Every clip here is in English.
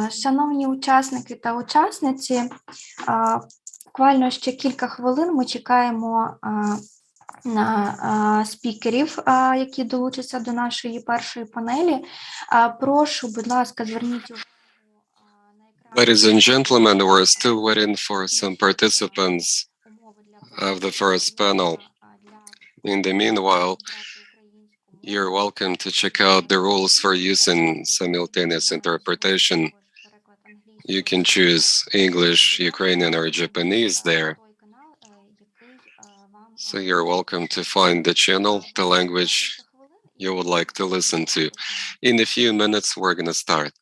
Шановні учасники та учасниці, буквально ще кілька хвилин ми чекаємо на спікерів, які долучаться до нашої першої панелі. Прошу, будь ласка, зверніть увагу на екран. Ladies and gentlemen, we're still waiting for some participants of the first panel. In the meanwhile, you're welcome to check out the rules for using simultaneous interpretation. You can choose English, Ukrainian, or Japanese there. So you're welcome to find the channel, the language you would like to listen to. In a few minutes, we're going to start.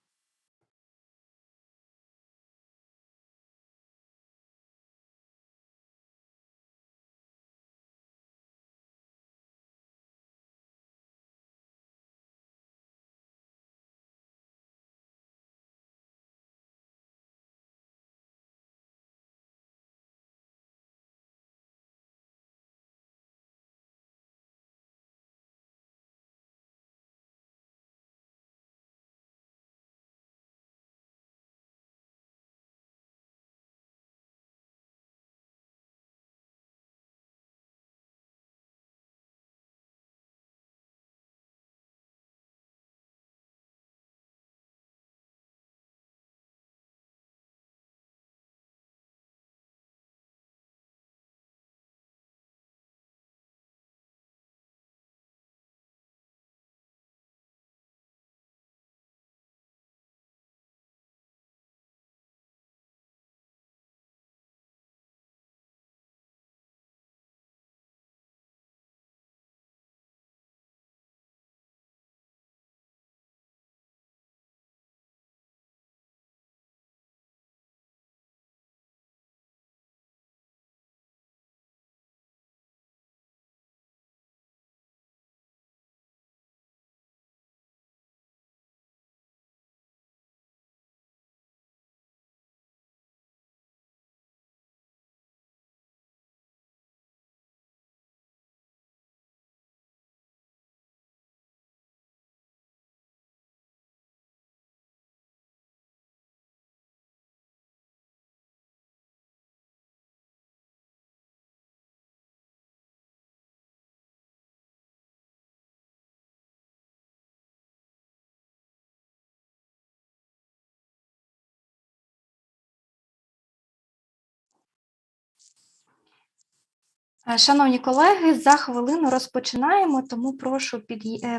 Шановні колеги, за хвилину розпочинаємо, тому прошу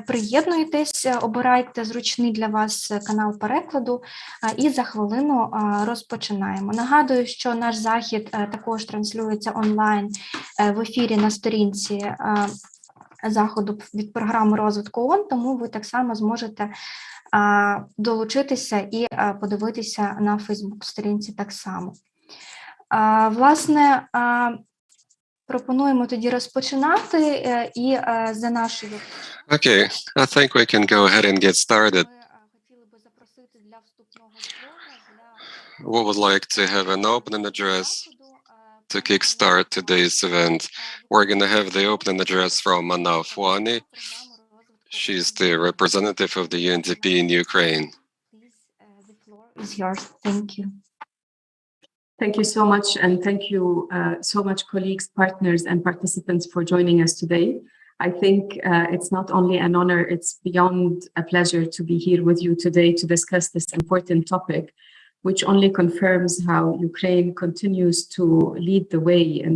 приєднуйтесь, обирайте зручний для вас канал перекладу і за хвилину розпочинаємо. Нагадую, що наш захід також транслюється онлайн в ефірі на сторінці заходу від програми розвитку ООН, тому ви так само зможете долучитися і подивитися на Фейсбук-сторінці так само. Власне, пропонуємо тоді розпочинати і за нашою. Okay, I think we can go ahead and get started. We would like to have an opening address to kickstart today's event. We're going to have the opening address from Anna Fouani. She's the representative of the UNDP in Ukraine. The floor is yours. Thank you. Thank you so much, and thank you so much, colleagues, partners, and participants for joining us today. I think it's not only an honor, it's beyond a pleasure to be here with you today to discuss this important topic, which only confirms how Ukraine continues to lead the way in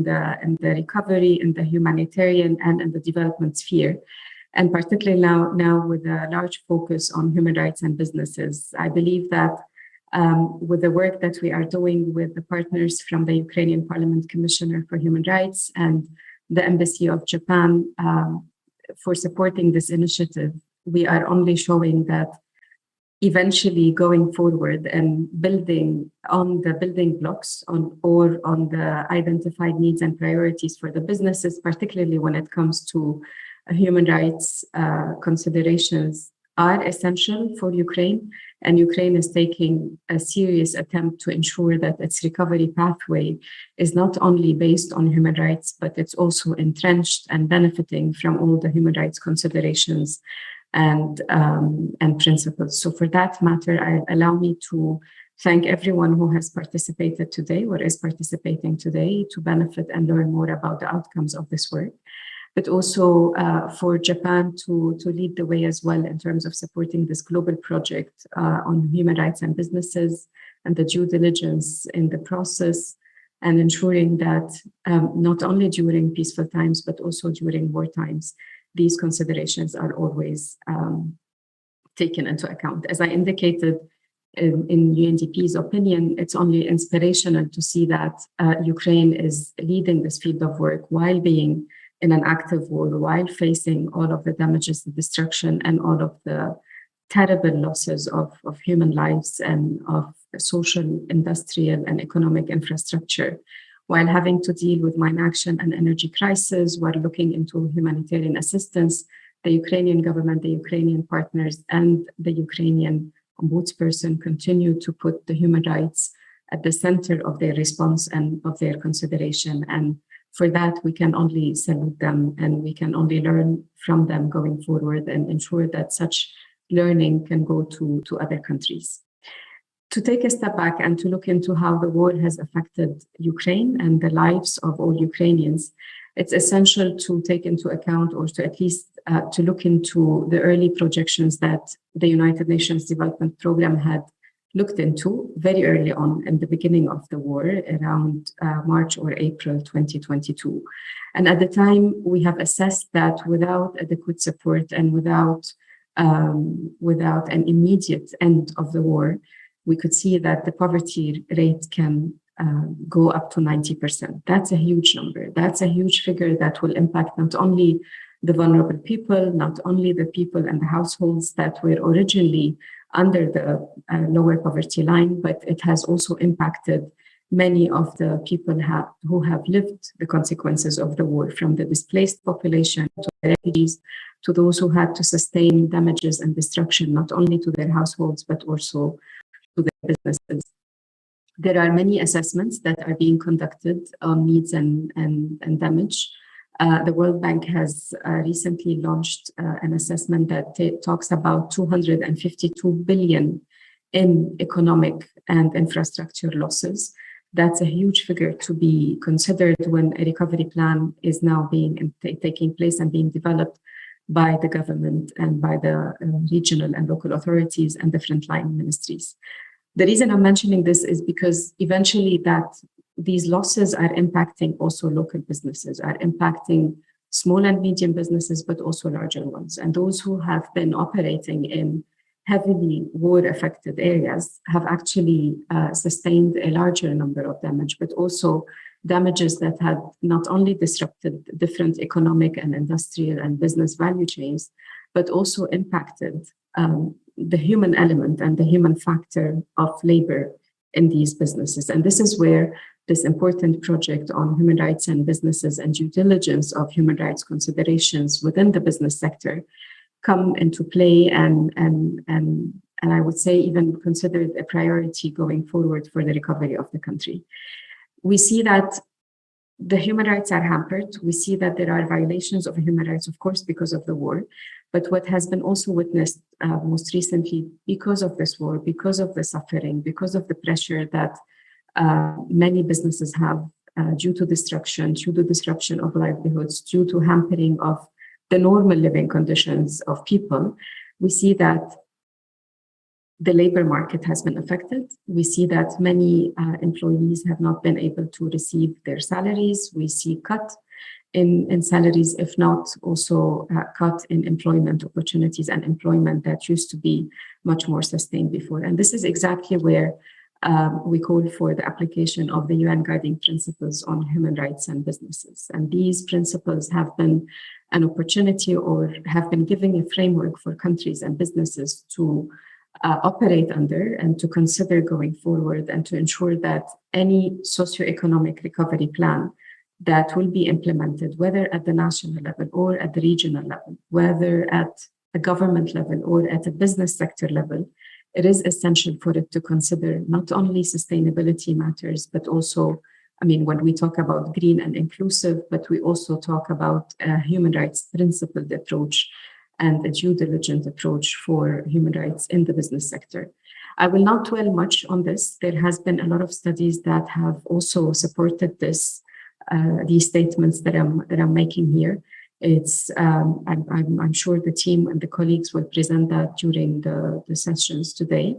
the recovery, in the humanitarian, and in the development sphere, and particularly now with a large focus on human rights and businesses. I believe that with the work that we are doing with the partners from the Ukrainian Parliament Commissioner for Human Rights and the Embassy of Japan for supporting this initiative, we are only showing that eventually going forward and building on the building blocks on the identified needs and priorities for the businesses, particularly when it comes to human rights considerations, are essential for Ukraine, and Ukraine is taking a serious attempt to ensure that its recovery pathway is not only based on human rights, but it's also entrenched and benefiting from all the human rights considerations and principles. So for that matter, allow me to thank everyone who has participated today or is participating today to benefit and learn more about the outcomes of this work, but also for Japan to lead the way as well in terms of supporting this global project on human rights and businesses and the due diligence in the process, and ensuring that not only during peaceful times, but also during war times, these considerations are always taken into account. As I indicated, in UNDP's opinion, it's only inspirational to see that Ukraine is leading this field of work while being in an active war, while facing all of the damages, the destruction, and all of the terrible losses of human lives and of social, industrial, and economic infrastructure, while having to deal with mine action and energy crisis, while looking into humanitarian assistance. The Ukrainian government, the Ukrainian partners, and the Ukrainian ombudsperson continue to put the human rights at the center of their response and of their consideration. And for that, we can only salute them, and we can only learn from them going forward and ensure that such learning can go to other countries. To take a step back and to look into how the war has affected Ukraine and the lives of all Ukrainians, it's essential to take into account, or to at least to look into the early projections that the United Nations Development Programme had looked into very early on in the beginning of the war, around March or April 2022. And at the time, we have assessed that without adequate support and without an immediate end of the war, we could see that the poverty rate can go up to 90%. That's a huge number. That's a huge figure that will impact not only the vulnerable people, not only the people and the households that were originally under the lower poverty line, but it has also impacted many of the people who have lived the consequences of the war, from the displaced population to the refugees, to those who had to sustain damages and destruction, not only to their households, but also to their businesses. There are many assessments that are being conducted on needs and damage. The World Bank has recently launched an assessment that talks about 252 billion in economic and infrastructure losses. That's a huge figure to be considered when a recovery plan is now taking place and being developed by the government and by the regional and local authorities and the frontline ministries. The reason I'm mentioning this is because eventually these losses are impacting also local businesses, are impacting small and medium businesses, but also larger ones. And those who have been operating in heavily war-affected areas have actually sustained a larger number of damage, but also damages that had not only disrupted different economic and industrial and business value chains, but also impacted the human element and the human factor of labor in these businesses. And this is where this important project on human rights and businesses and due diligence of human rights considerations within the business sector come into play, and I would say even considered a priority going forward for the recovery of the country. We see that the human rights are hampered. We see that there are violations of human rights, of course, because of the war. But what has been also witnessed most recently, because of this war, because of the suffering, because of the pressure that many businesses have due to disruption of livelihoods, due to hampering of the normal living conditions of people, we see that the labor market has been affected. We see that many employees have not been able to receive their salaries. We see cut in salaries, if not also cut in employment opportunities and employment that used to be much more sustained before. And this is exactly where we call for the application of the UN Guiding Principles on Human Rights and Businesses. And these principles have been an opportunity, or have been giving a framework for countries and businesses to operate under and to consider going forward, and to ensure that any socioeconomic recovery plan that will be implemented, whether at the national level or at the regional level, whether at a government level or at a business sector level, it is essential for it to consider not only sustainability matters, but also, when we talk about green and inclusive, but we also talk about a human rights principled approach and a due diligent approach for human rights in the business sector. I will not dwell much on this. There has been a lot of studies that have also supported this, these statements that I'm making here. It's I'm sure the team and the colleagues will present that during the sessions today.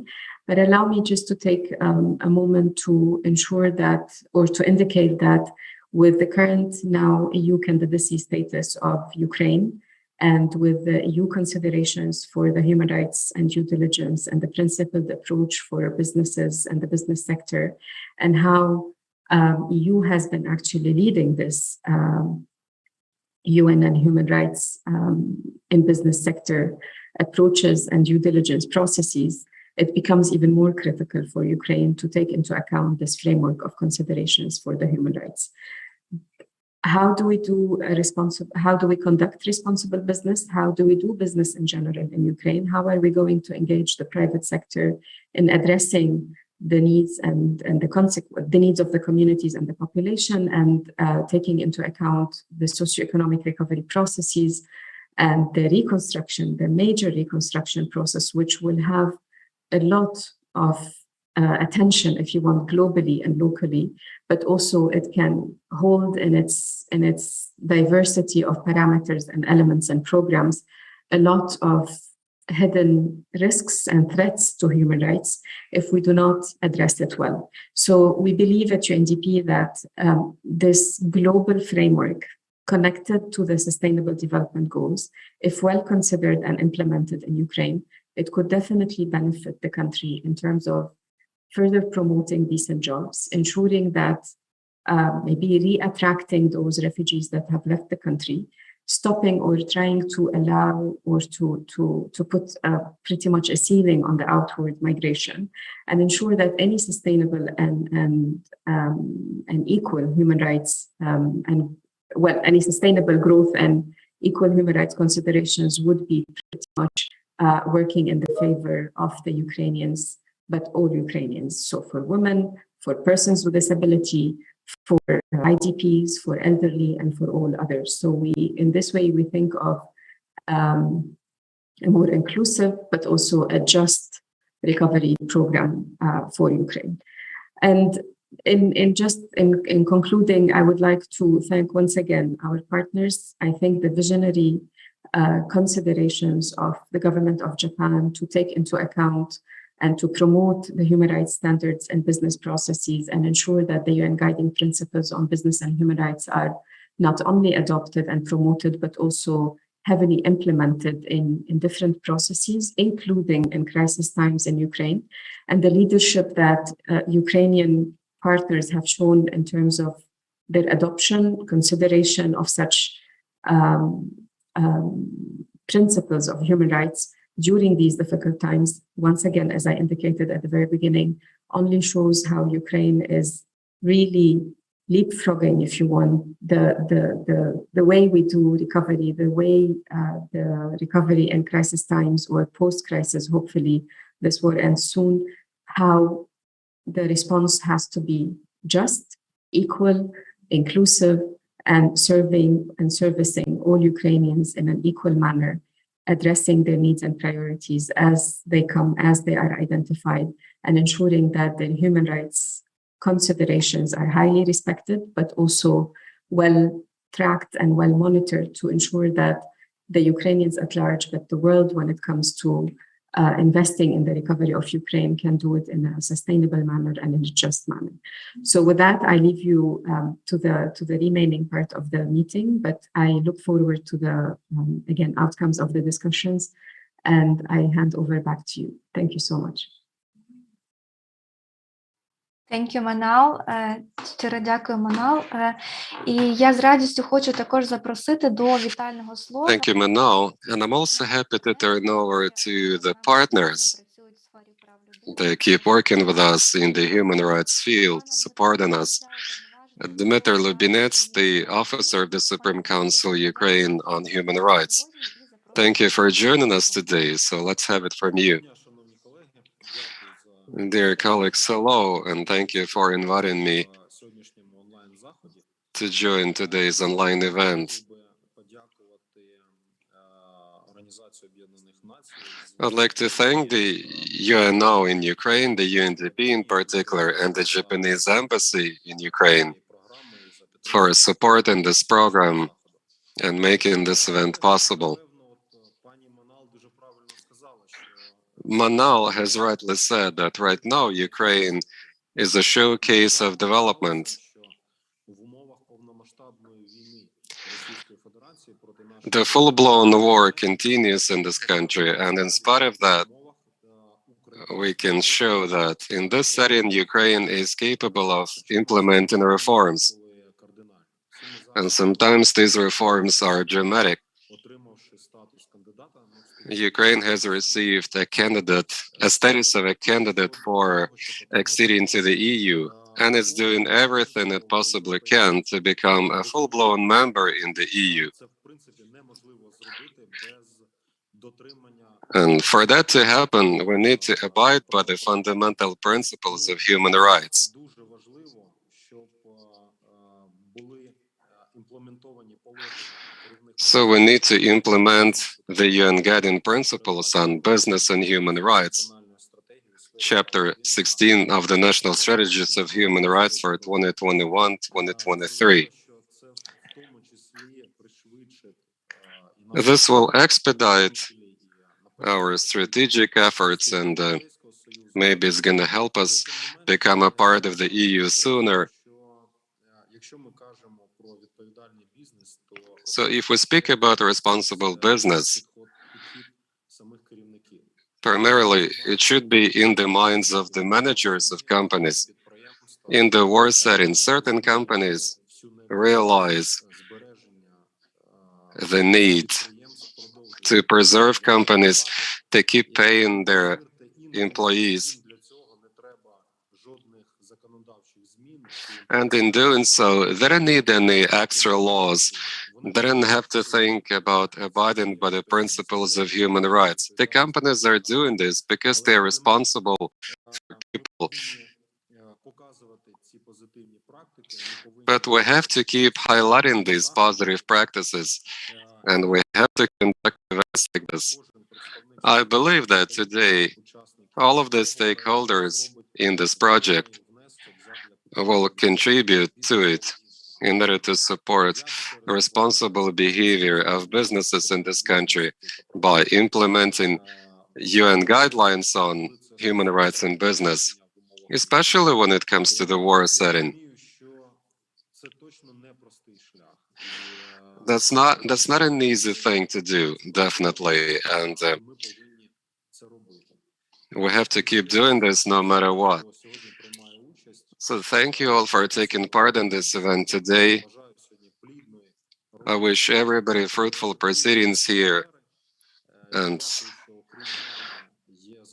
But allow me just to take a moment to ensure that, or to indicate that, with the current now EU candidacy status of Ukraine, and with the EU considerations for the human rights and due diligence and the principled approach for businesses and the business sector, and how EU has been actually leading this UN and human rights in business sector approaches and due diligence processes, it becomes even more critical for Ukraine to take into account this framework of considerations for the human rights. How do we conduct responsible business? How do we do business in general in Ukraine? How are we going to engage the private sector in addressing the needs and the needs of the communities and the population, and taking into account the socioeconomic recovery processes and the reconstruction, the major reconstruction process, which will have a lot of attention, if you want, globally and locally, but also it can hold in its diversity of parameters and elements and programs a lot of hidden risks and threats to human rights if we do not address it well. So we believe at UNDP that this global framework connected to the Sustainable Development Goals, if well considered and implemented in Ukraine, it could definitely benefit the country in terms of further promoting decent jobs, ensuring that maybe re-attracting those refugees that have left the country, stopping or trying to allow or to put pretty much a ceiling on the outward migration, and ensure that any sustainable and equal human rights any sustainable growth and equal human rights considerations would be pretty much working in the favor of the Ukrainians, but all Ukrainians. So for women, for persons with disability, for IDPs, for elderly, and for all others. So in this way, we think of a more inclusive, but also a just recovery program for Ukraine. And in concluding, I would like to thank once again our partners. I think the visionary considerations of the government of Japan to take into account and to promote the human rights standards and business processes, and ensure that the UN guiding principles on business and human rights are not only adopted and promoted, but also heavily implemented in different processes, including in crisis times in Ukraine, and the leadership that Ukrainian partners have shown in terms of their adoption, consideration of such principles of human rights during these difficult times. Once again, as I indicated at the very beginning, only shows how Ukraine is really leapfrogging, if you want, the way we do recovery, the way the recovery in crisis times or post-crisis, hopefully this will end soon, how the response has to be just, equal, inclusive, and serving and servicing all Ukrainians in an equal manner, addressing their needs and priorities as they come, as they are identified, and ensuring that their human rights considerations are highly respected, but also well tracked and well monitored to ensure that the Ukrainians at large, but the world, when it comes to investing in the recovery of Ukraine, can do it in a sustainable manner and in a just manner. So with that, I leave you to the remaining part of the meeting, but I look forward to the, again, outcomes of the discussions, and I hand over back to you. Thank you so much. Thank you, Manal. Щиро дякую, Манал. І я з радістю хочу також запросити до вітального слова. Thank you, Manal. And I'm also happy to turn over to the partners. They keep working with us in the human rights field, supporting us. Dmitry Lubinets, the officer of the Supreme Council Ukraine on Human Rights. Thank you for joining us today. So let's have it from you. Dear colleagues, hello, and thank you for inviting me to join today's online event. I'd like to thank the UNO in Ukraine, the UNDP in particular, and the Japanese embassy in Ukraine for supporting this program and making this event possible. Manal has rightly said that right now Ukraine is a showcase of development. The full-blown war continues in this country, and in spite of that, we can show that in this setting, Ukraine is capable of implementing reforms. And sometimes these reforms are dramatic. Ukraine has received a status of a candidate for acceding to the EU, and is doing everything it possibly can to become a full-blown member in the EU. And for that to happen, we need to abide by the fundamental principles of human rights. So we need to implement the UN Guiding Principles on Business and Human Rights, Chapter 16 of the National Strategies of Human Rights for 2021-2023. This will expedite our strategic efforts, and maybe it's going to help us become a part of the EU sooner. So if we speak about responsible business, primarily it should be in the minds of the managers of companies. In the war setting, certain companies realize the need to preserve companies, to keep paying their employees. And in doing so, they don't need any extra laws. They don't have to think about abiding by the principles of human rights. The companies are doing this because they're responsible for people. But we have to keep highlighting these positive practices, and we have to conduct events like this. I believe that today, all of the stakeholders in this project will contribute to it in order to support responsible behavior of businesses in this country by implementing UN guidelines on human rights in business, especially when it comes to the war setting. That's not an easy thing to do, definitely, and we have to keep doing this no matter what. So thank you all for taking part in this event today. I wish everybody fruitful proceedings here and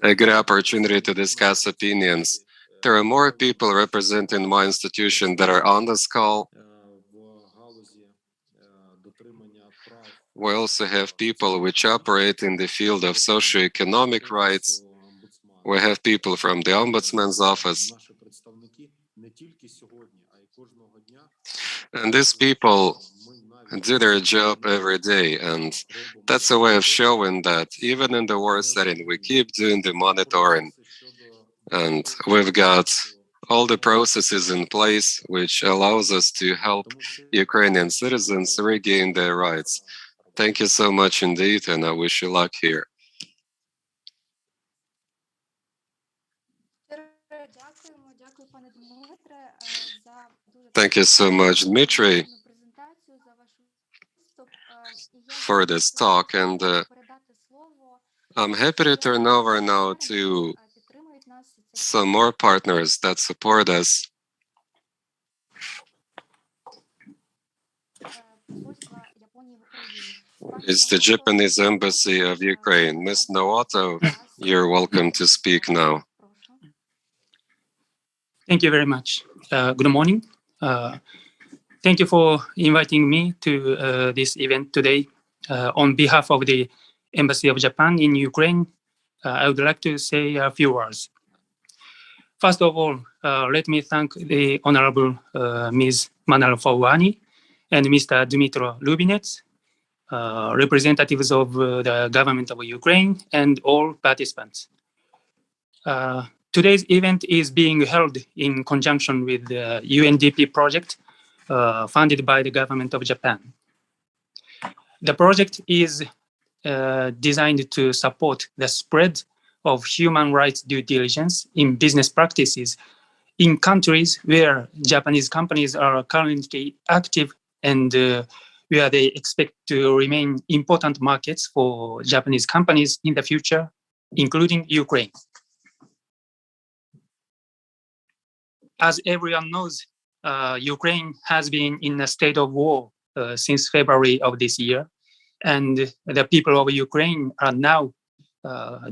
a good opportunity to discuss opinions. There are more people representing my institution that are on this call. We also have people which operate in the field of socioeconomic rights. We have people from the Ombudsman's office. And these people do their job every day, and that's a way of showing that even in the war setting, we keep doing the monitoring, and we've got all the processes in place which allows us to help Ukrainian citizens regain their rights. Thank you so much indeed, and I wish you luck here. Thank you so much, Dmitry, for this talk, and I'm happy to turn over now to some more partners that support us. It's the Japanese Embassy of Ukraine. Ms. Naoto, you're welcome to speak now. Thank you very much. Good morning. Thank you for inviting me to this event today. On behalf of the Embassy of Japan in Ukraine, I would like to say a few words. First of all, let me thank the Honorable Ms. Manal Fawani and Mr. Dmytro Lubinets representatives of the government of Ukraine, and all participants. Today's event is being held in conjunction with the UNDP project funded by the government of Japan. The project is designed to support the spread of human rights due diligence in business practices in countries where Japanese companies are currently active and where they expect to remain important markets for Japanese companies in the future, including Ukraine. As everyone knows, Ukraine has been in a state of war since February of this year, and the people of Ukraine are now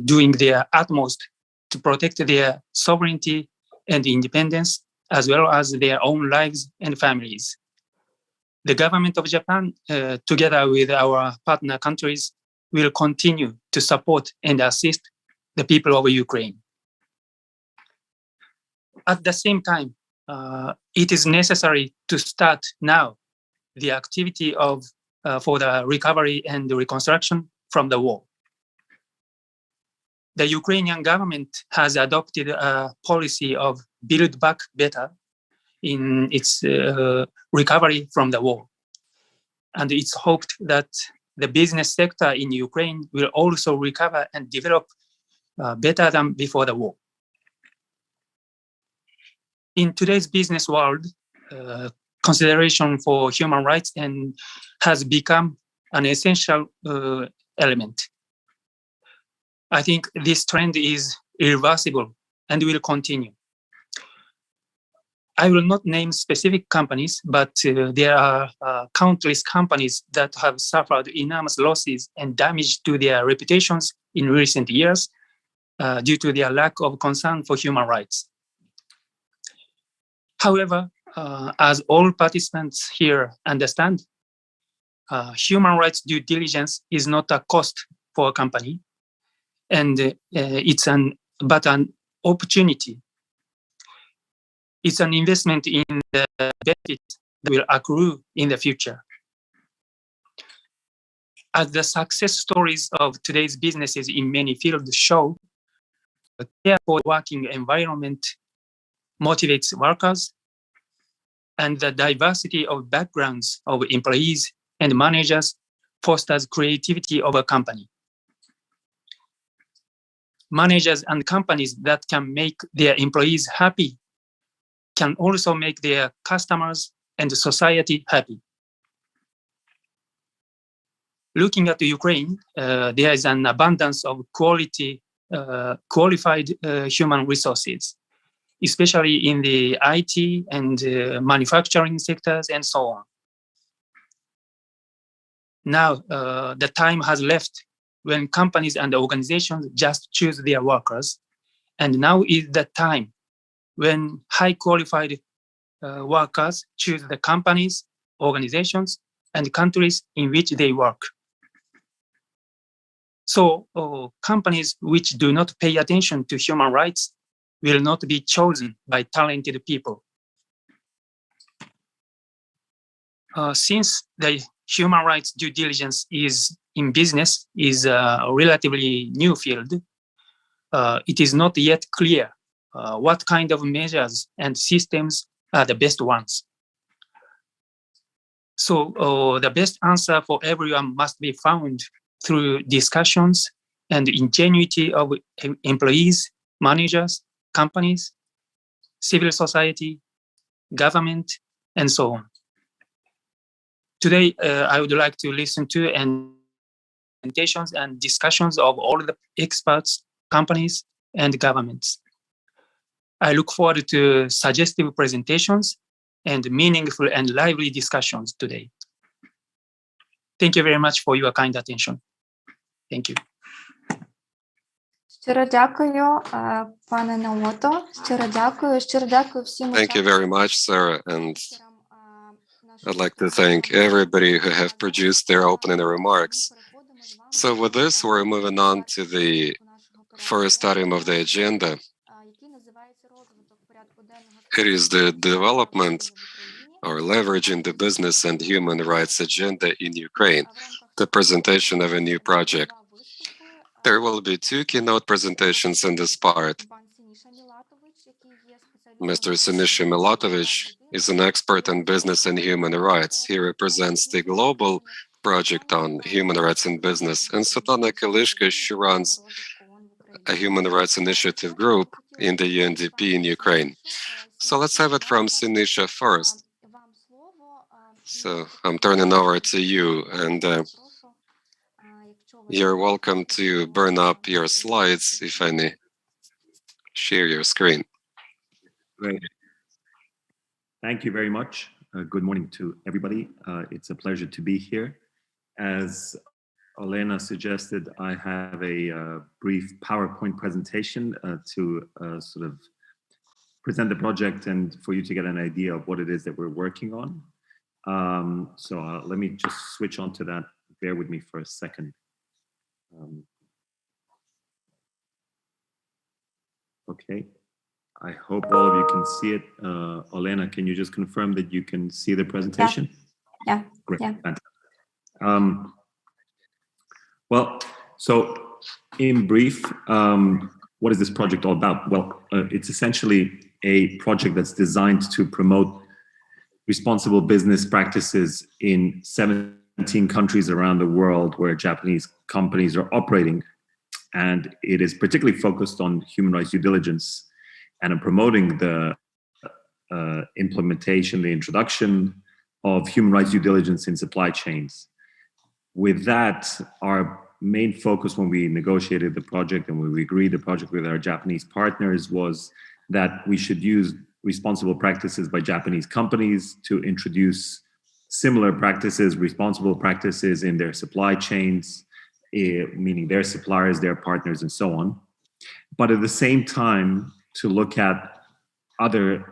doing their utmost to protect their sovereignty and independence, as well as their own lives and families. The government of Japan, together with our partner countries, will continue to support and assist the people of Ukraine. At the same time, it is necessary to start now the activity for the recovery and the reconstruction from the war. The Ukrainian government has adopted a policy of build back better in its recovery from the war. And it's hoped that the business sector in Ukraine will also recover and develop better than before the war. In today's business world, consideration for human rights has become an essential element. I think this trend is irreversible and will continue. I will not name specific companies, but there are countless companies that have suffered enormous losses and damage to their reputations in recent years due to their lack of concern for human rights. However, as all participants here understand, human rights due diligence is not a cost for a company, and but an opportunity. It's an investment in the benefits that will accrue in the future. As the success stories of today's businesses in many fields show, a careful working environment motivates workers, and the diversity of backgrounds of employees and managers fosters creativity of a company. Managers and companies that can make their employees happy can also make their customers and society happy. Looking at Ukraine, there is an abundance of qualified human resources, especially in the IT and manufacturing sectors and so on. Now, the time has left when companies and organizations just choose their workers. And now is the time when high qualified workers choose the companies, organizations, and countries in which they work. So companies which do not pay attention to human rights will not be chosen by talented people. Since the human rights due diligence in business is a relatively new field, it is not yet clear what kind of measures and systems are the best ones. So the best answer for everyone must be found through discussions and ingenuity of employees, managers, companies, civil society, government, and so on. Today, I would like to listen to presentations and discussions of all the experts, companies, and governments. I look forward to suggestive presentations and meaningful and lively discussions today. Thank you very much for your kind attention. Thank you. Щиро дякую, пане Наото. Щиро дякую всім. Thank you very much, Sarah, and I'd like to thank everybody who have produced their opening remarks. So with this, we're moving on to the first item of the agenda. It is the development or leveraging the business and human rights agenda in Ukraine. the presentation of a new project. There will be 2 keynote presentations in this part. Mr. Sinisha Milatovic is an expert in business and human rights. He represents the global project on human rights in business. And Svetlana Kalishka, she runs a human rights initiative group in the UNDP in Ukraine. So let's have it from Sinisha first. So I'm turning over to you, and you're welcome to burn up your slides, if any. Share your screen. Great. Thank you very much. Good morning to everybody. It's a pleasure to be here. As Olena suggested, I have a brief PowerPoint presentation to sort of present the project and for you to get an idea of what it is that we're working on. So let me just switch on to that. Bear with me for a second. Okay. I hope all of you can see it. Olena, can you just confirm that you can see the presentation? Yeah. Great. Yeah. Fantastic. Well, so in brief, what is this project all about? Well, it's essentially a project that's designed to promote responsible business practices in 17 countries around the world where Japanese companies are operating. And it is particularly focused on human rights due diligence and on promoting the implementation, the introduction of human rights due diligence in supply chains. With that, our main focus when we negotiated the project and when we agreed the project with our Japanese partners was that we should use responsible practices by Japanese companies to introduce similar practices, responsible practices in their supply chains, meaning their suppliers, their partners, and so on. But at the same time, to look at other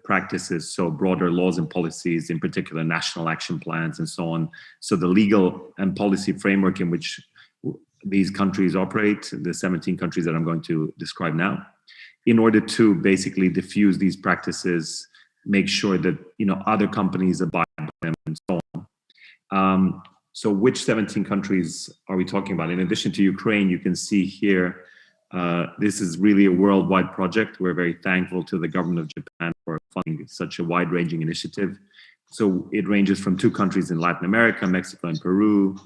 practices, so broader laws and policies, in particular national action plans and so on. So the legal and policy framework in which these countries operate, the 17 countries that I'm going to describe now, in order to basically diffuse these practices, make sure that other companies abide by them and so on. So which 17 countries are we talking about? In addition to Ukraine, you can see here, this is really a worldwide project. We're very thankful to the government of Japan for funding such a wide-ranging initiative. So it ranges from 2 countries in Latin America, Mexico and Peru,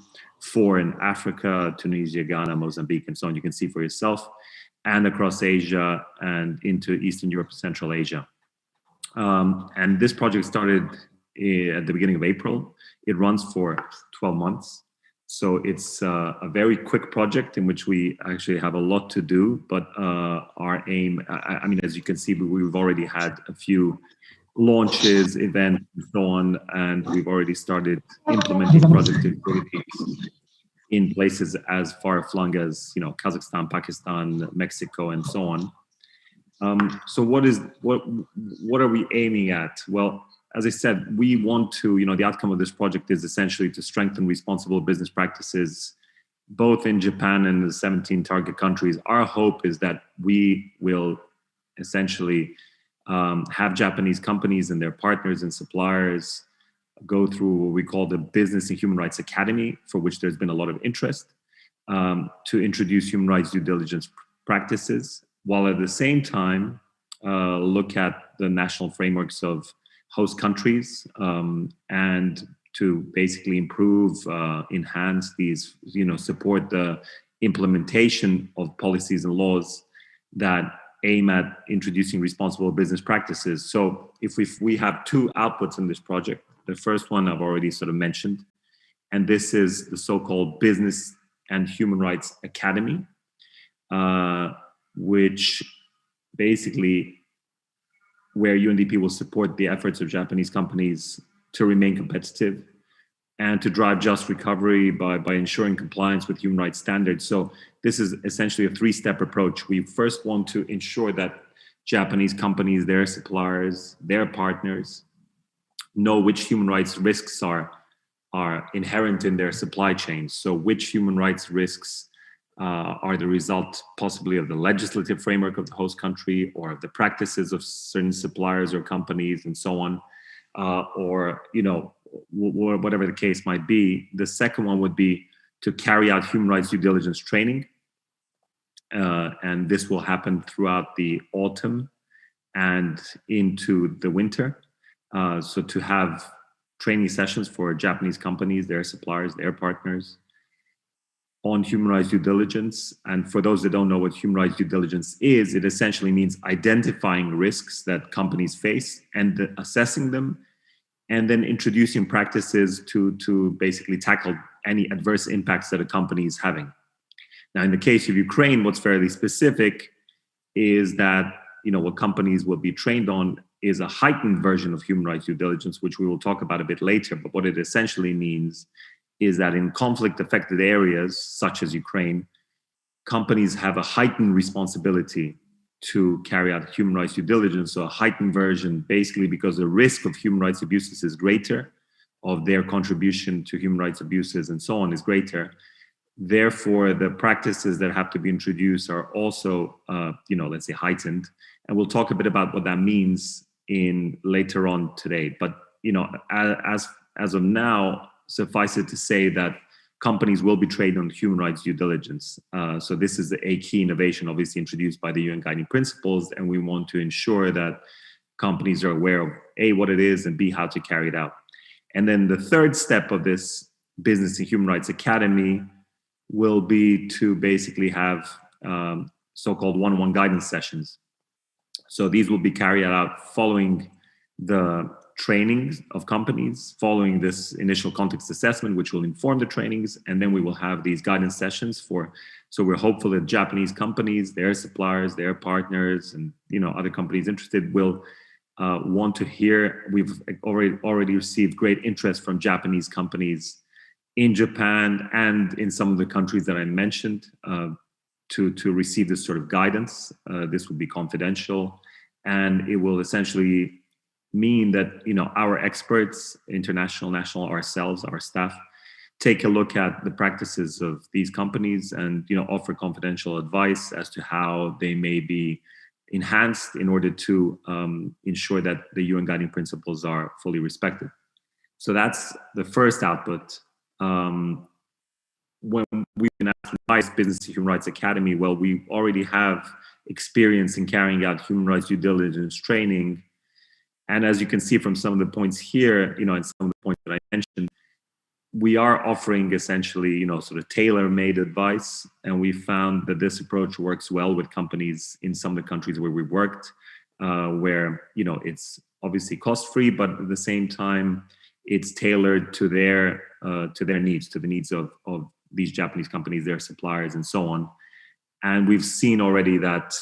4 in Africa, Tunisia, Ghana, Mozambique, and so on. You can see for yourself, and across Asia and into Eastern Europe, Central Asia. And this project started at the beginning of April. It runs for 12 months. So it's a very quick project in which we actually have a lot to do, but our aim, I mean, as you can see, we've already had a few launches, events, and so on, and we've already started implementing project activities in places as far-flung as, Kazakhstan, Pakistan, Mexico, and so on. So what are we aiming at? Well, as I said, we want to, the outcome of this project is essentially to strengthen responsible business practices, both in Japan and the 17 target countries. Our hope is that we will essentially have Japanese companies and their partners and suppliers go through what we call the Business and Human Rights Academy, for which there's been a lot of interest, to introduce human rights due diligence practices, while at the same time look at the national frameworks of host countries and to basically improve, enhance these, support the implementation of policies and laws that aim at introducing responsible business practices. So if we have 2 outputs in this project, the first one I've already sort of mentioned, and this is the so-called Business and Human Rights Academy, which basically where UNDP will support the efforts of Japanese companies to remain competitive and to drive just recovery by ensuring compliance with human rights standards. So this is essentially a 3-step approach. We first want to ensure that Japanese companies, their suppliers, their partners know which human rights risks are inherent in their supply chains. So which human rights risks are the result possibly of the legislative framework of the host country or of the practices of certain suppliers or companies and so on, or whatever the case might be. The second one would be to carry out human rights due diligence training. And this will happen throughout the autumn and into the winter. So to have training sessions for Japanese companies, their suppliers, their partners on human rights due diligence. And for those that don't know what human rights due diligence is, it essentially means identifying risks that companies face and assessing them, and then introducing practices to basically tackle any adverse impacts that a company is having. Now, in the case of Ukraine, what's fairly specific is that, you know, what companies will be trained on is a heightened version of human rights due diligence, which we will talk about a bit later. But what it essentially means is that in conflict-affected areas, such as Ukraine, companies have a heightened responsibility to carry out human rights due diligence. So a heightened version, basically because the risk of human rights abuses is greater, of their contribution to human rights abuses and so on is greater. Therefore, the practices that have to be introduced are also, let's say, heightened. And we'll talk a bit about what that means in later on today. But, you know, as of now, suffice it to say that companies will be trained on human rights due diligence. So this is a key innovation, obviously introduced by the UN Guiding Principles, and we want to ensure that companies are aware of A, what it is, and B, how to carry it out. And then the third step of this Business and Human Rights Academy will be to basically have so-called one-on-one guidance sessions. So these will be carried out following the trainings of companies, following this initial context assessment, which will inform the trainings, and then we will have these guidance sessions so we're hopeful that Japanese companies, their suppliers, their partners, and, you know, other companies interested will want to hear. We've already received great interest from Japanese companies in Japan and in some of the countries that I mentioned to receive this sort of guidance. This will be confidential, and it will essentially mean that, you know, our experts, international, national, ourselves, our staff, take a look at the practices of these companies and, you know, offer confidential advice as to how they may be enhanced in order to ensure that the UN Guiding Principles are fully respected. So that's the first output. When we've been asked why is Business and Human Rights Academy, well, we already have experience in carrying out human rights due diligence training. And as you can see from some of the points here, you know, and some of the points that I mentioned, we are offering essentially, you know, sort of tailor-made advice. And we found that this approach works well with companies in some of the countries where we worked, where, you know, it's obviously cost-free, but at the same time, it's tailored to their needs, to the needs of these Japanese companies, their suppliers, and so on. And we've seen already that,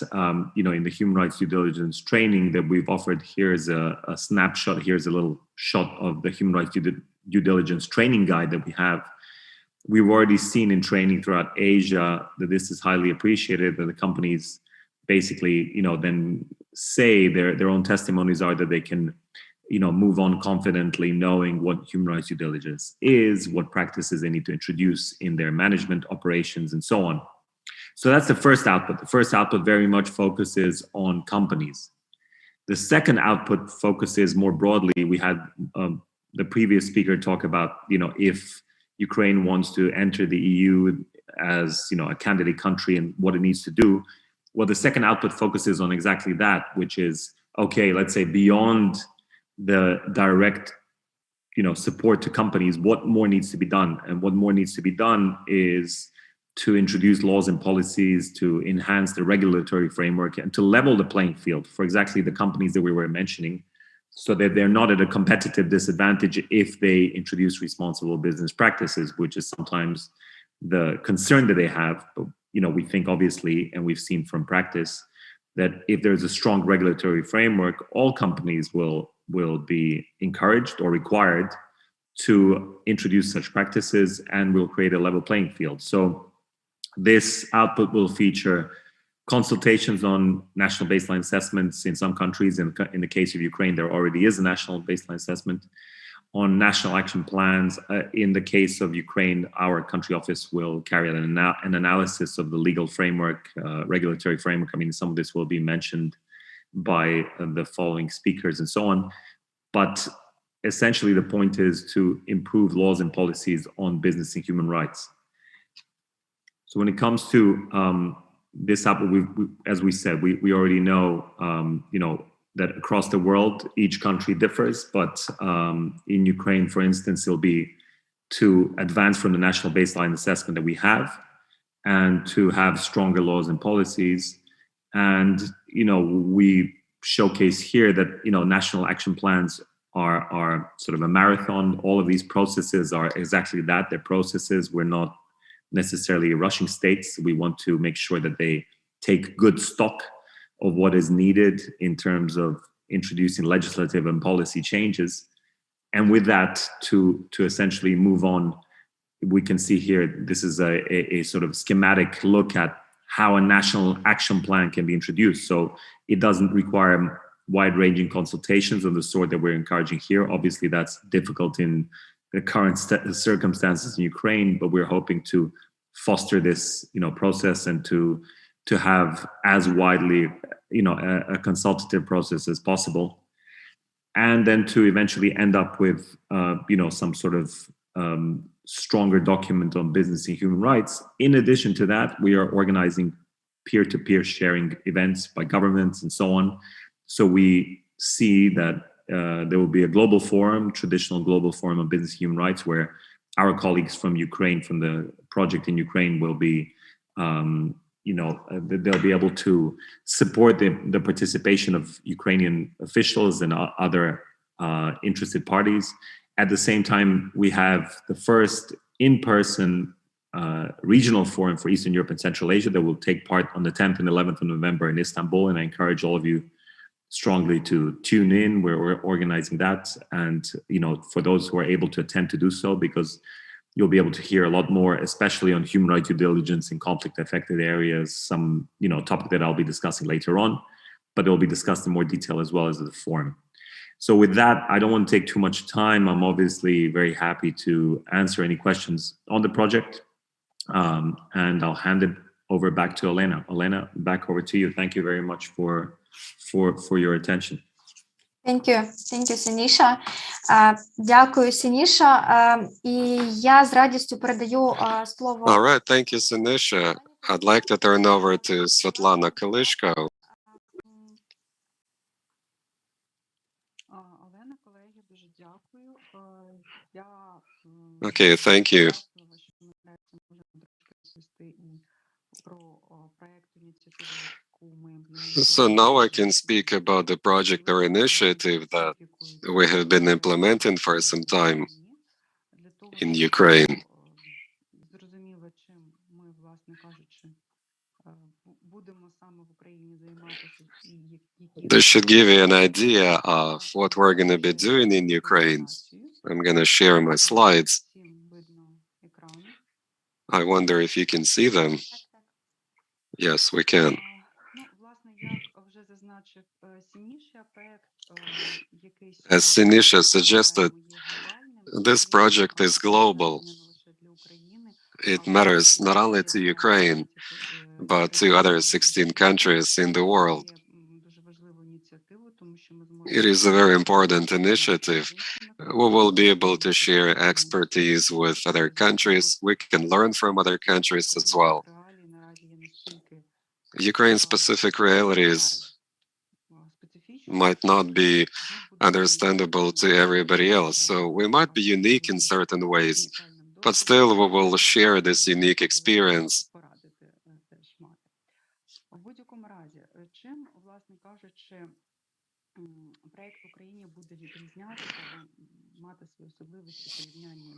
you know, in the human rights due diligence training that we've offered, here's a snapshot, here's a little shot of the human rights due diligence training guide that we have. We've already seen in training throughout Asia that this is highly appreciated, that the companies basically, you know, then say their own testimonies are that they can, you know, move on confidently knowing what human rights due diligence is, what practices they need to introduce in their management operations, and so on. So that's the first output. The first output very much focuses on companies. The second output focuses more broadly. We had the previous speaker talk about, you know, if Ukraine wants to enter the EU as, you know, a candidate country and what it needs to do. Well, the second output focuses on exactly that, which is, okay, let's say beyond the direct, you know, support to companies, what more needs to be done? And what more needs to be done is to introduce laws and policies to enhance the regulatory framework and to level the playing field for exactly the companies that we were mentioning, so that they're not at a competitive disadvantage if they introduce responsible business practices, which is sometimes the concern that they have. But, you know, we think obviously, and we've seen from practice, that if there's a strong regulatory framework, all companies will be encouraged or required to introduce such practices, and will create a level playing field. So this output will feature consultations on national baseline assessments in some countries. In the case of Ukraine, there already is a national baseline assessment on national action plans. In the case of Ukraine, our country office will carry out an analysis of the legal framework, regulatory framework. I mean, some of this will be mentioned by the following speakers and so on. But essentially the point is to improve laws and policies on business and human rights. So when it comes to this, as we said, we already know, that across the world, each country differs, but in Ukraine, for instance, it'll be to advance from the national baseline assessment that we have and to have stronger laws and policies. And, we showcase here that, national action plans are sort of a marathon. All of these processes are exactly that. They're processes. We're not necessarily rushing states. We want to make sure that they take good stock of what is needed in terms of introducing legislative and policy changes. And with that, to essentially move on, we can see here, this is a sort of schematic look at how a national action plan can be introduced. So it doesn't require wide-ranging consultations of the sort that we're encouraging here. Obviously, that's difficult in the current circumstances in Ukraine, but we're hoping to foster this, process and to have as widely, a consultative process as possible, and then to eventually end up with, some sort of stronger document on business and human rights. In addition to that, we are organizing peer-to-peer sharing events by governments and so on. So we see that there will be a global forum, traditional global forum on business and human rights, where our colleagues from Ukraine, from the project in Ukraine, will be, they'll be able to support the participation of Ukrainian officials and other interested parties. At the same time, we have the first in-person regional forum for Eastern Europe and Central Asia that will take part on the 10th and 11th of November in Istanbul. And I encourage all of you strongly to tune in. We're organizing that. And, for those who are able to attend, to do so, because you'll be able to hear a lot more, especially on human rights due diligence in conflict-affected areas, some, topic that I'll be discussing later on, but it will be discussed in more detail as well as the forum. So with that, I don't want to take too much time. I'm obviously very happy to answer any questions on the project. And I'll hand it over back to Elena. Elena, back over to you. Thank you very much for your attention. Thank you, Синіша. Дякую, Синіша. І я з радістю передаю слово. All right, thank you, Sinisha. I'd like to turn over to Svetlana Kalishko. Okay, thank you. So now I can speak about the project or initiative that we have been implementing for some time in Ukraine. This should give you an idea of what we're going to be doing in Ukraine. I'm going to share my slides. I wonder if you can see them. Yes, we can. As Sinisha suggested, this project is global. It matters not only to Ukraine, but to other 16 countries in the world. It is a very important initiative. We will be able to share expertise with other countries. We can learn from other countries as well. Ukraine-specific realities might not be understandable to everybody else, so we might be unique in certain ways, but still we will share this unique experience.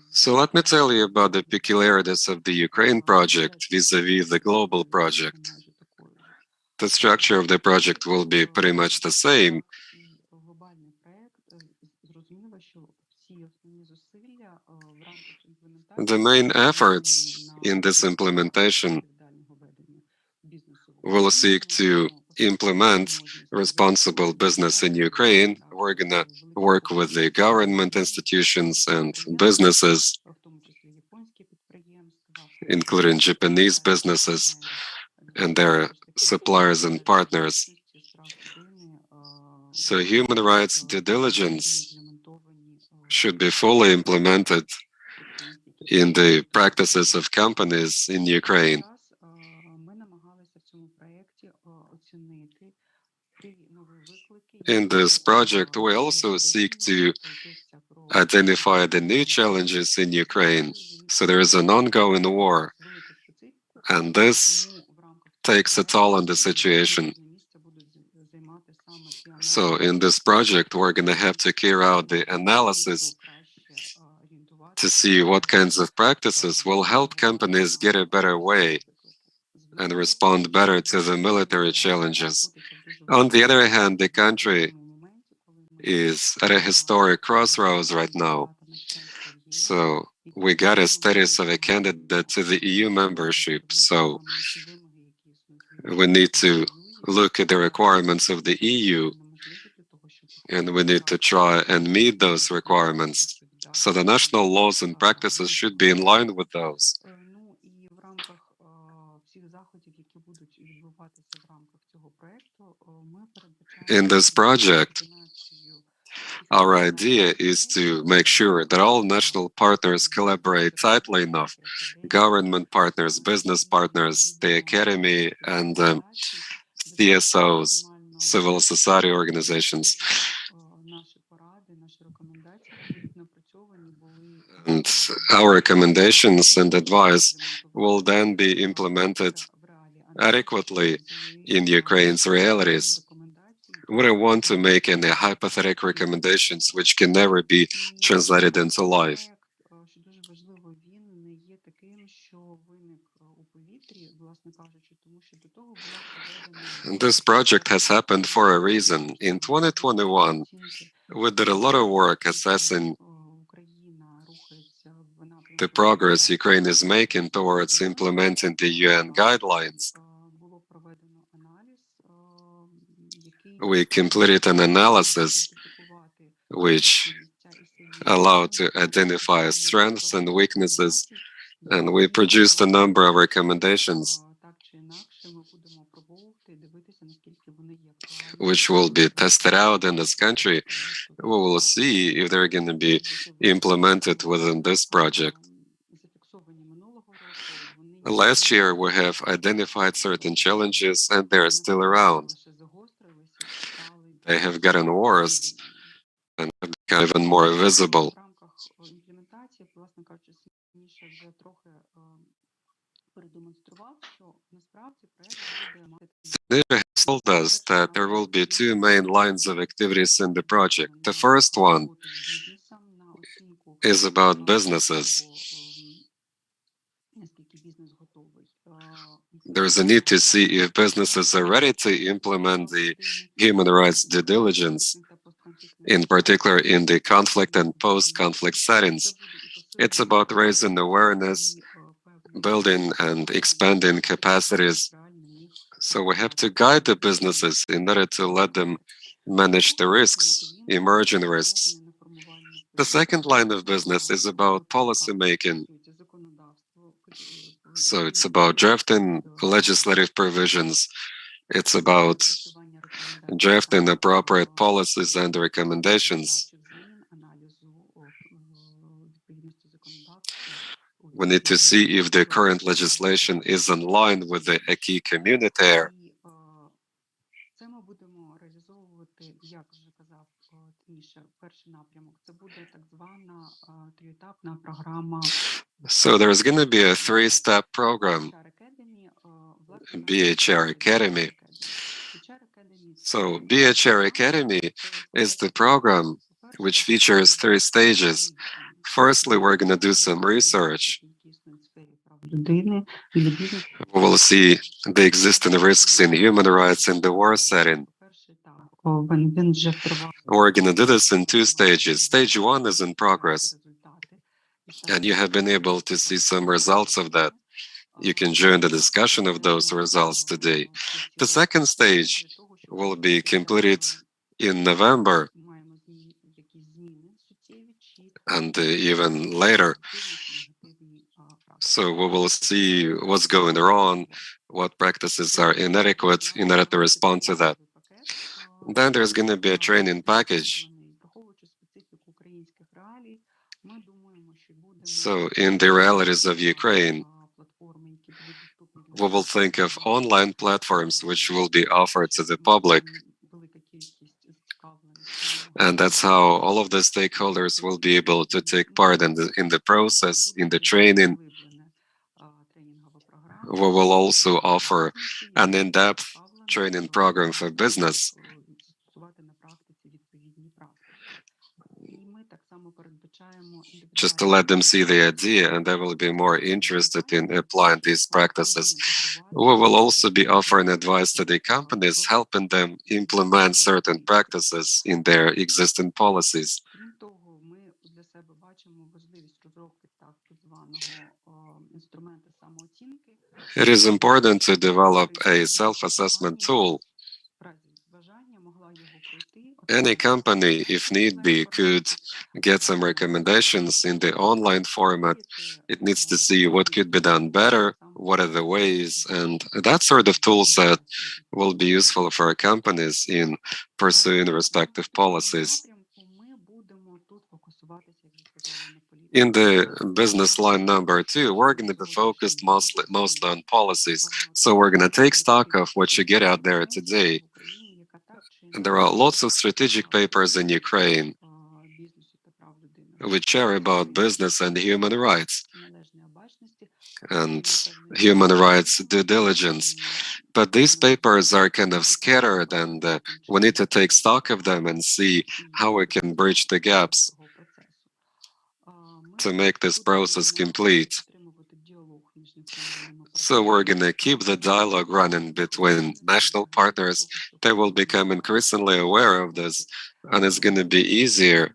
So let me tell you about the peculiarities of the Ukraine project vis-a-vis the global project. The structure of the project will be pretty much the same. The main efforts in this implementation will seek to implement responsible business in Ukraine. We're going to work with the government institutions and businesses, including Japanese businesses and their suppliers and partners. So human rights due diligence should be fully implemented in the practices of companies in Ukraine. In this project, we also seek to identify the new challenges in Ukraine. So there is an ongoing war, and this takes a toll on the situation. So in this project, we're going to have to carry out the analysis to see what kinds of practices will help companies get a better way and respond better to the military challenges. On the other hand, the country is at a historic crossroads right now. So we got a status of a candidate to the EU membership. So we need to look at the requirements of the EU, and we need to try and meet those requirements. So the national laws and practices should be in line with those. In this project, our idea is to make sure that all national partners collaborate tightly enough, government partners, business partners, the academy, and CSOs, civil society organizations. And our recommendations and advice will then be implemented adequately in Ukraine's realities. We don't want to make any hypothetical recommendations which can never be translated into life. This project has happened for a reason. In 2021, we did a lot of work assessing the progress Ukraine is making towards implementing the UN guidelines. We completed an analysis which allowed to identify strengths and weaknesses, and we produced a number of recommendations which will be tested out in this country. We will see if they're going to be implemented within this project. Last year, we have identified certain challenges, and they're still around. They have gotten worse and have become even more visible. They have told us that there will be two main lines of activities in the project. The first one is about businesses. There's a need to see if businesses are ready to implement the human rights due diligence, in particular in the conflict and post-conflict settings. It's about raising awareness, building and expanding capacities. So we have to guide the businesses in order to let them manage the risks, emerging risks. The second line of business is about policy making. So it's about drafting legislative provisions. It's about drafting appropriate policies and recommendations. We need to see if the current legislation is in line with the acquis communautaire. So there's going to be a three-step program, BHR Academy. So BHR Academy is the program which features three stages. Firstly, we're going to do some research. We will see the existing risks in human rights in the war setting. We're going to do this in two stages. Stage one is in progress, and you have been able to see some results of that. You can join the discussion of those results today. The second stage will be completed in November and even later. So we will see what's going wrong, what practices are inadequate in order to respond to that. Then there's going to be a training package. So in the realities of Ukraine, we will think of online platforms which will be offered to the public. And that's how all of the stakeholders will be able to take part in the process, in the training. We will also offer an in-depth training program for business. Just to let them see the idea, and they will be more interested in applying these practices. We will also be offering advice to the companies, helping them implement certain practices in their existing policies. It is important to develop a self-assessment tool. Any company, if need be, could get some recommendations in the online format. It needs to see what could be done better, what are the ways, and that sort of tool set will be useful for companies in pursuing respective policies. In the business line number 2, we're going to be focused mostly on policies. So we're going to take stock of what you get out there today. And there are lots of strategic papers in Ukraine which are about business and human rights and human rights due diligence. But these papers are kind of scattered, and we need to take stock of them and see how we can bridge the gaps to make this process complete. So we're going to keep the dialogue running between national partners. They will become increasingly aware of this, and it's going to be easier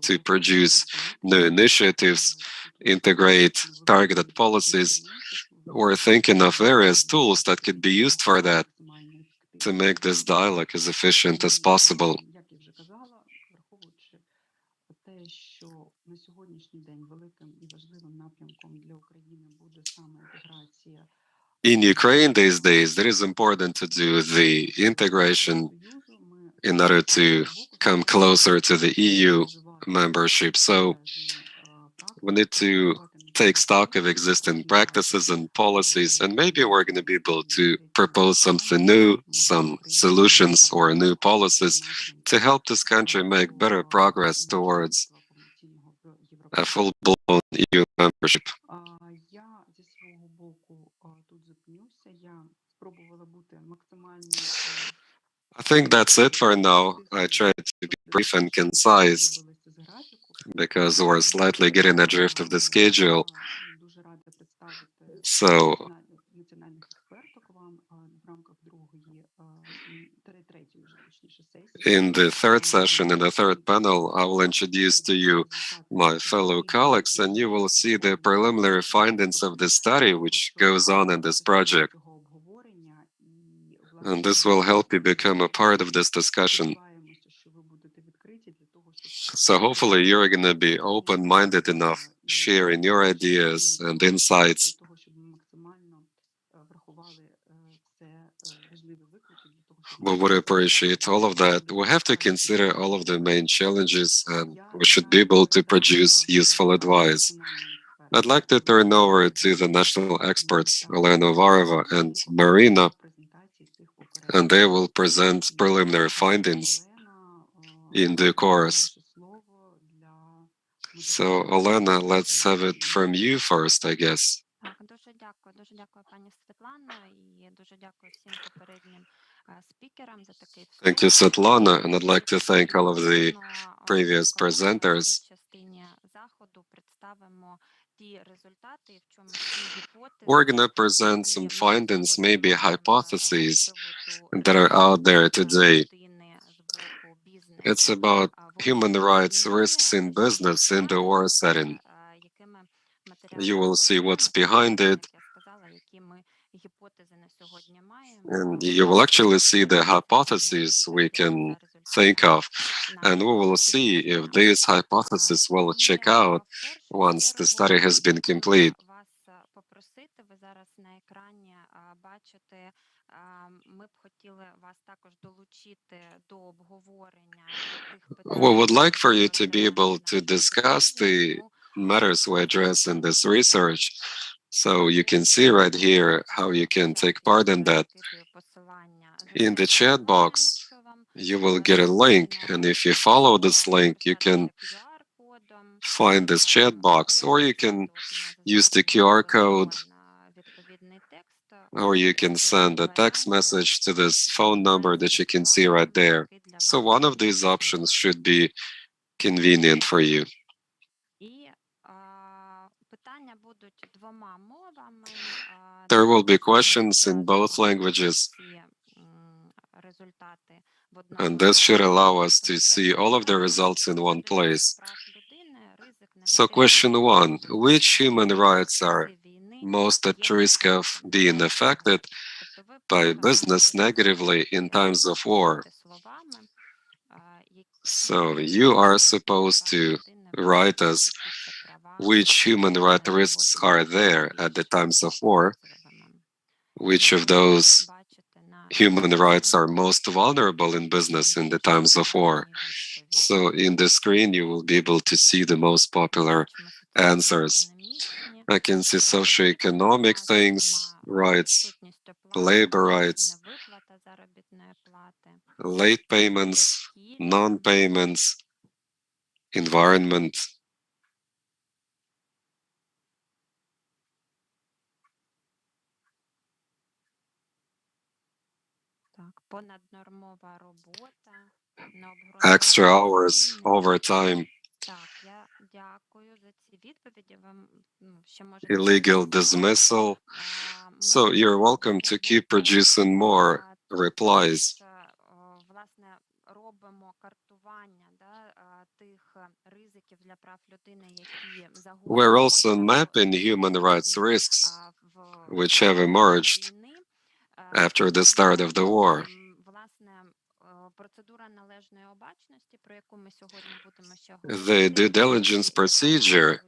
to produce new initiatives, integrate targeted policies. We're thinking of various tools that could be used for that to make this dialogue as efficient as possible. In Ukraine these days, it is important to do the integration in order to come closer to the EU membership. So we need to take stock of existing practices and policies, and maybe we're going to be able to propose something new, some solutions or new policies to help this country make better progress towards a full-blown EU membership. I think that's it for now. I tried to be brief and concise because we're slightly getting adrift of the schedule. So in the third session, in the third panel, I will introduce to you my fellow colleagues, and you will see the preliminary findings of the study which goes on in this project. And this will help you become a part of this discussion. So hopefully you're going to be open-minded enough, sharing your ideas and insights. We would appreciate all of that. We have to consider all of the main challenges, and we should be able to produce useful advice. I'd like to turn over to the national experts, Elena Varova and Marina, and they will present preliminary findings in due course. So, Elena, let's have it from you first, I guess. Дуже дякую, пані Світлано, і дуже дякую всім попереднім спікерам за такий вступ. Thank you, Svetlana, and I'd like to thank all of the previous presenters. В частині заходу представимо ті результати, в чому ті гіпотези. We're going to present some findings, maybe hypotheses that are out there today. It's about human rights risks in business in the war setting. You will see what's behind it, and you will actually see the hypotheses we can think of, and we will see if these hypotheses will check out once the study has been complete. We would like for you to be able to discuss the matters we address in this research. So you can see right here how you can take part in that. In the chat box, you will get a link, and if you follow this link, you can find this chat box, or you can use the QR code, or you can send a text message to this phone number that you can see right there. So one of these options should be convenient for you. There will be questions in both languages, and this should allow us to see all of the results in one place. So question 1, which human rights are most at risk of being affected by business negatively in times of war? So you are supposed to write us which human rights risks are there at the times of war, which of those human rights are most vulnerable in business in the times of war. So in the screen, you will be able to see the most popular answers. I can see socioeconomic things, rights, labor rights, late payments, non-payments, environment. Extra hours, overtime, illegal dismissal. So you're welcome to keep producing more replies. We're also mapping human rights risks which have emerged after the start of the war. The due diligence procedure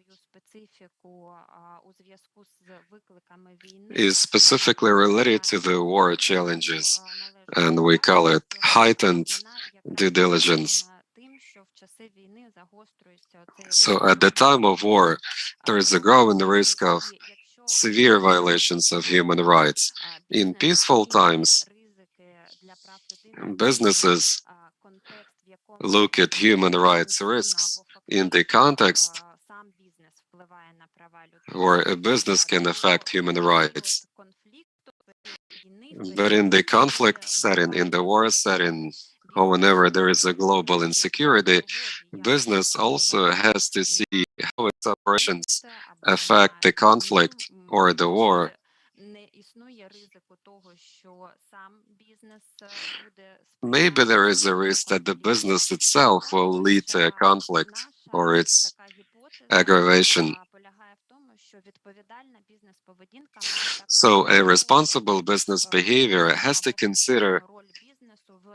is specifically related to the war challenges, and we call it heightened due diligence. So at the time of war, there is a growing risk of severe violations of human rights. In peaceful times, businesses look at human rights risks in the context where a business can affect human rights. But in the conflict setting, in the war setting, or whenever there is a global insecurity, business also has to see how its operations affect the conflict or the war. Maybe there is a risk that the business itself will lead to a conflict or its aggravation. So a responsible business behavior has to consider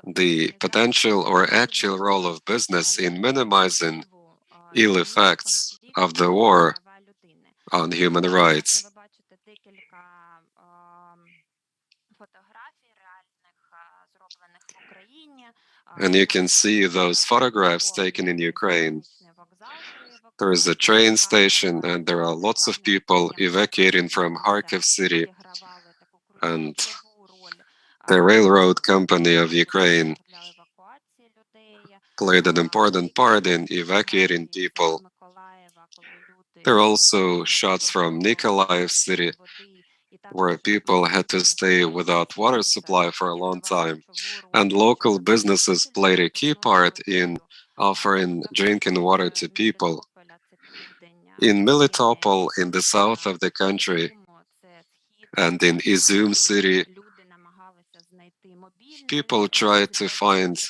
the potential or actual role of business in minimizing ill effects of the war on human rights. And you can see those photographs taken in Ukraine. There is a train station and there are lots of people evacuating from Kharkiv city, and the railroad company of Ukraine played an important part in evacuating people. There are also shots from Nikolaev city, where people had to stay without water supply for a long time, and local businesses played a key part in offering drinking water to people. In Melitopol, in the south of the country, and in Izum city, people tried to find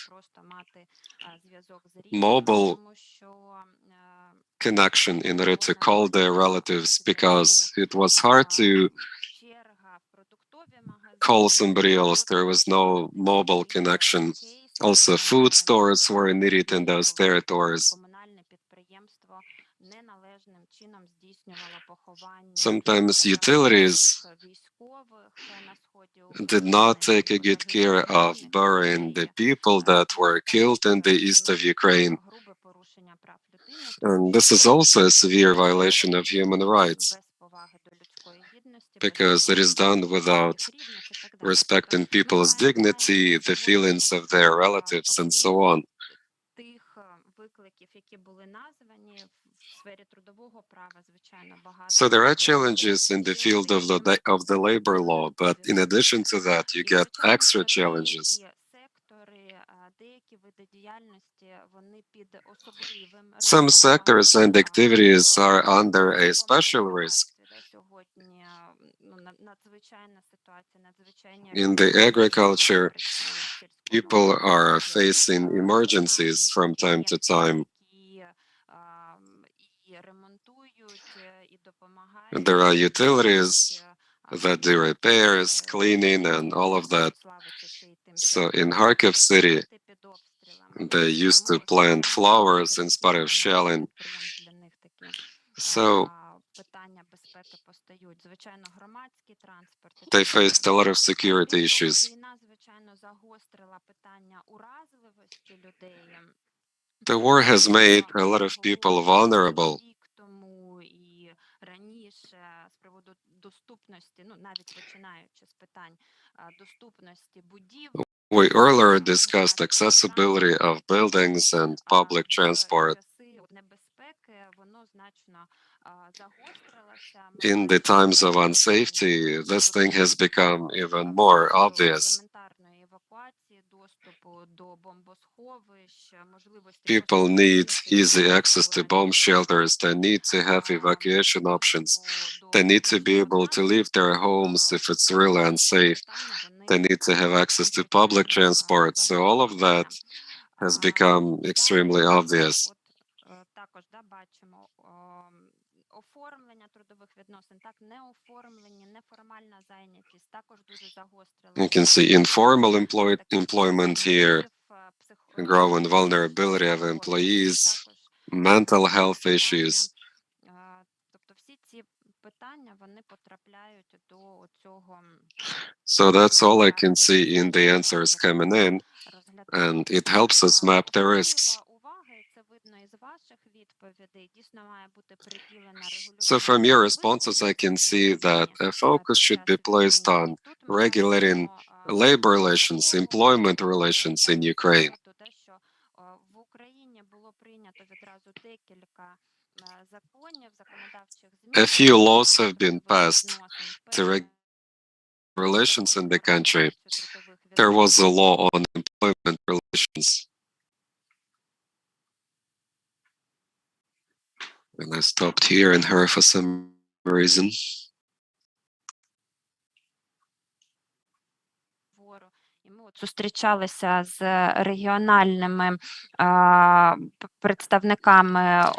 mobile connection in order to call their relatives, because it was hard to call somebody else. There was no mobile connection. Also, food stores were needed in those territories. Sometimes utilities did not take a good care of burying the people that were killed in the east of Ukraine. And this is also a severe violation of human rights, because it is done without respecting people's dignity, the feelings of their relatives, and so on. So there are challenges in the field of the labor law, but in addition to that, you get extra challenges. Some sectors and activities are under a special risk. In the agriculture, people are facing emergencies from time to time. There are utilities that do repairs, cleaning, and all of that. So in Kharkiv city, they used to plant flowers instead of shelling. So they faced a lot of security issues. The war has made a lot of people vulnerable. We earlier discussed accessibility of buildings and public transport. In the times of unsafety, this thing has become even more obvious. People need easy access to bomb shelters. They need to have evacuation options. They need to be able to leave their homes if it's really unsafe. They need to have access to public transport. So all of that has become extremely obvious. You can see informal employment here, growing vulnerability of employees, mental health issues. So that's all I can see in the answers coming in, and it helps us map the risks. So from your responses, I can see that a focus should be placed on regulating labor relations, employment relations in Ukraine. A few laws have been passed to regulate relations in the country. There was a law on employment relations. And I stopped hearing her for some reason. Зустрічалися з регіональними представниками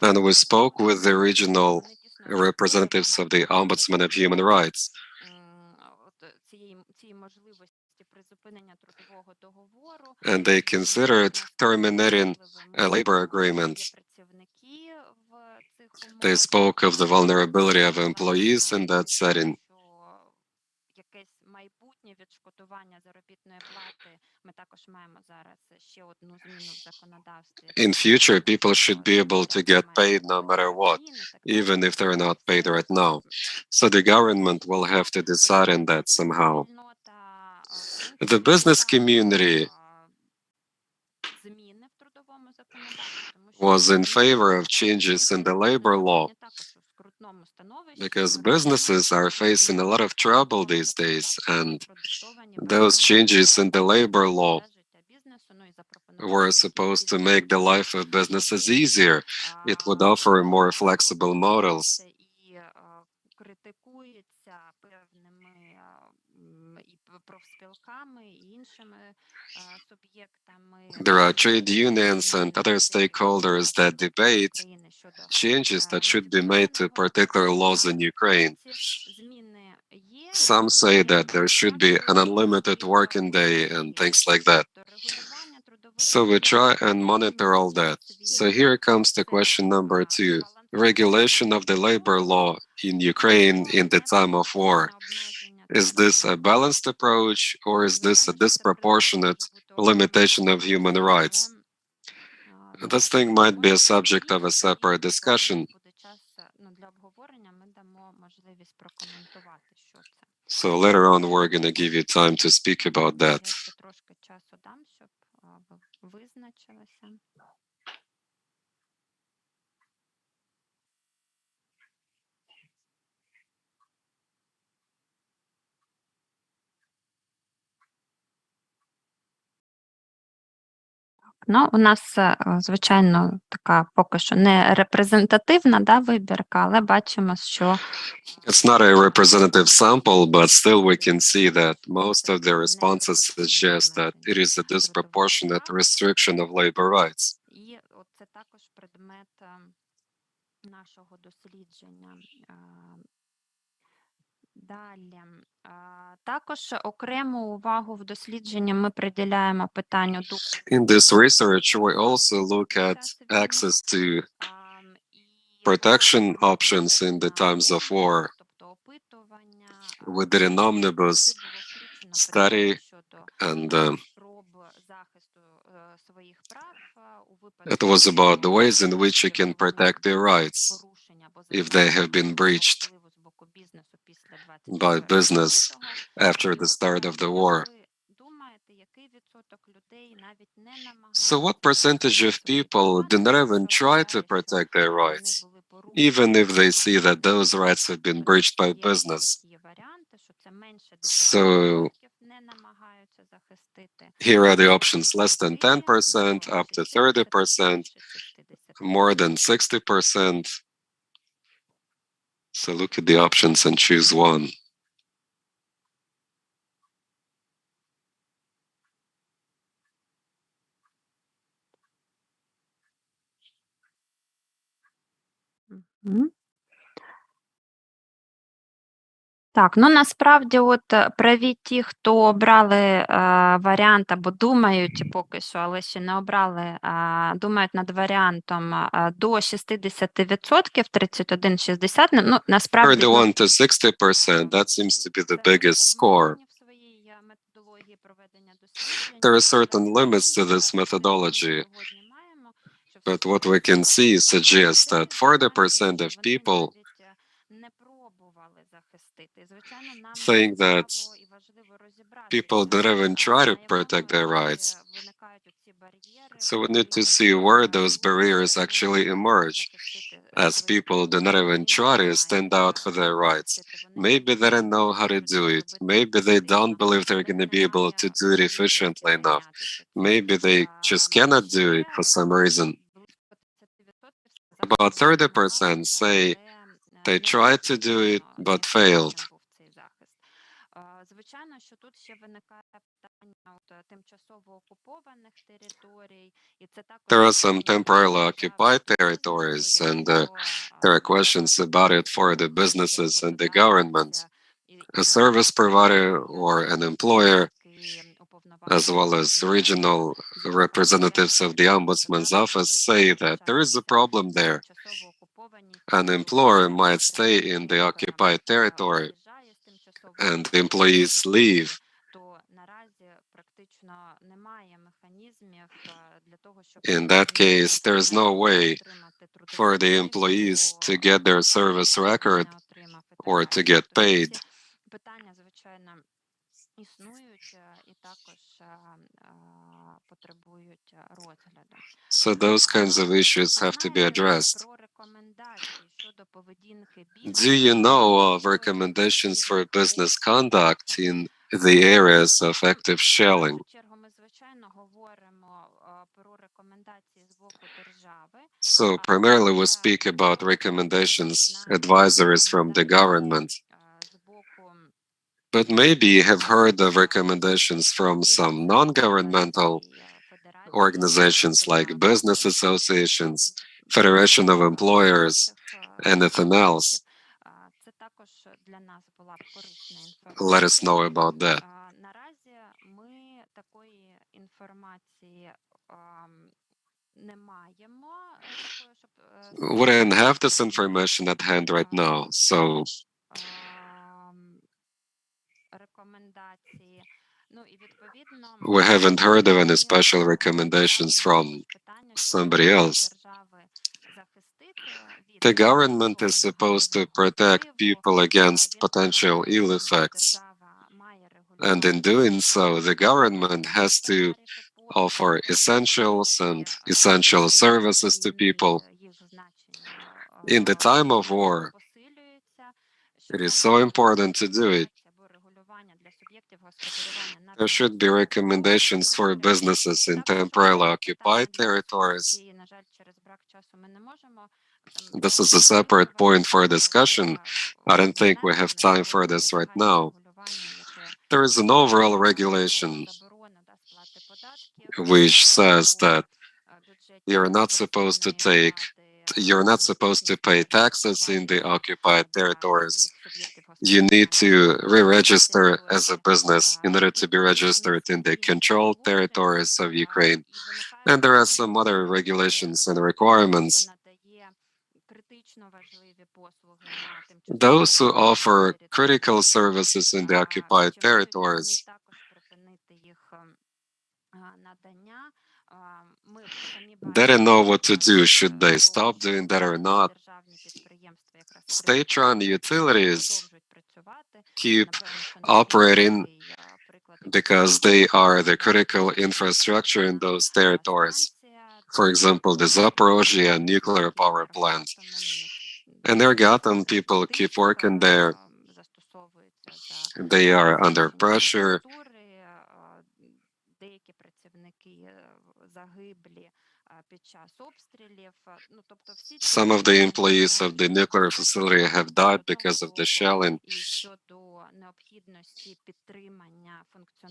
And we spoke with the regional representatives of the Ombudsman of Human Rights. And they considered terminating a labor agreement. They spoke of the vulnerability of employees in that setting. In future, people should be able to get paid no matter what, even if they're not paid right now. So the government will have to decide on that somehow. The business community was in favor of changes in the labor law, because businesses are facing a lot of trouble these days, and those changes in the labor law were supposed to make the life of businesses easier. It would offer more flexible models. There are trade unions and other stakeholders that debate changes that should be made to particular laws in Ukraine. Some say that there should be an unlimited working day and things like that. So we try and monitor all that. So here comes the question number 2. Regulation of the labor law in Ukraine in the time of war. Is this a balanced approach, or is this a disproportionate limitation of human rights? This thing might be a subject of a separate discussion. So later on, we're going to give you time to speak about that. Ну, у нас, звичайно, така поки що не репрезентативна, да, вибірка, але бачимо, що It's not a representative sample, but still we can see that most of the responses suggest that it is a disproportionate restriction of labor rights. і от це також предмет нашого дослідження. Далі. Також окрему увагу в дослідженні ми приділяємо питанню In this research, we also look at access to protection options in the times of war. We did an omnibus study, and it was about the ways in which you can protect their rights if they have been breached by business after the start of the war. So what percentage of people do not even try to protect their rights, even if they see that those rights have been breached by business? So here are the options: less than 10%, up to 30%, more than 60%. So look at the options and choose one. Так, ну насправді, от праві ті, хто обрали варіант або думають поки що, але ще не обрали, думають над варіантом до 60%, 31-60%, ну насправді... 31 to 60%, that seems to be the biggest score. There are certain limits to this methodology, but what we can see suggests that 40% of people think that people don't even try to protect their rights. So we need to see where those barriers actually emerge, as people do not even try to stand out for their rights. Maybe they don't know how to do it. Maybe they don't believe they're going to be able to do it efficiently enough. Maybe they just cannot do it for some reason. About 30% say they tried to do it but failed. Звичайно, що тут ще виникає питання тимчасово окупованих територій, і це також... There are some temporarily occupied territories, and there are questions about it for the businesses and the government. A service provider or an employer, as well as regional representatives of the Ombudsman's office, say that there is a problem there. An employer might stay in the occupied territory and the employees leave. In that case, there is no way for the employees to get their service record or to get paid. So those kinds of issues have to be addressed. Do you know of recommendations for business conduct in the areas of active shelling? So primarily we speak about recommendations, advisories from the government. But maybe you have heard of recommendations from some non-governmental organizations like business associations, Federation of Employers, anything else. Let us know about that. We don't have this information at hand right now, so We haven't heard of any special recommendations from somebody else. The government is supposed to protect people against potential ill effects. And in doing so, the government has to offer essentials and essential services to people. In the time of war, it is so important to do it. There should be recommendations for businesses in temporarily occupied territories. This is a separate point for discussion. I don't think we have time for this right now. There is an overall regulation which says that you're not supposed to pay taxes in the occupied territories. You need to re-register as a business in order to be registered in the controlled territories of Ukraine. And there are some other regulations and requirements. Those who offer critical services in the occupied territories they don't know what to do. Should they stop doing that or not? State-run utilities keep operating because they are the critical infrastructure in those territories. For example, the Zaporozhye nuclear power plant. And Energoatom people keep working there. They are under pressure. Some of the employees of the nuclear facility have died because of the shelling.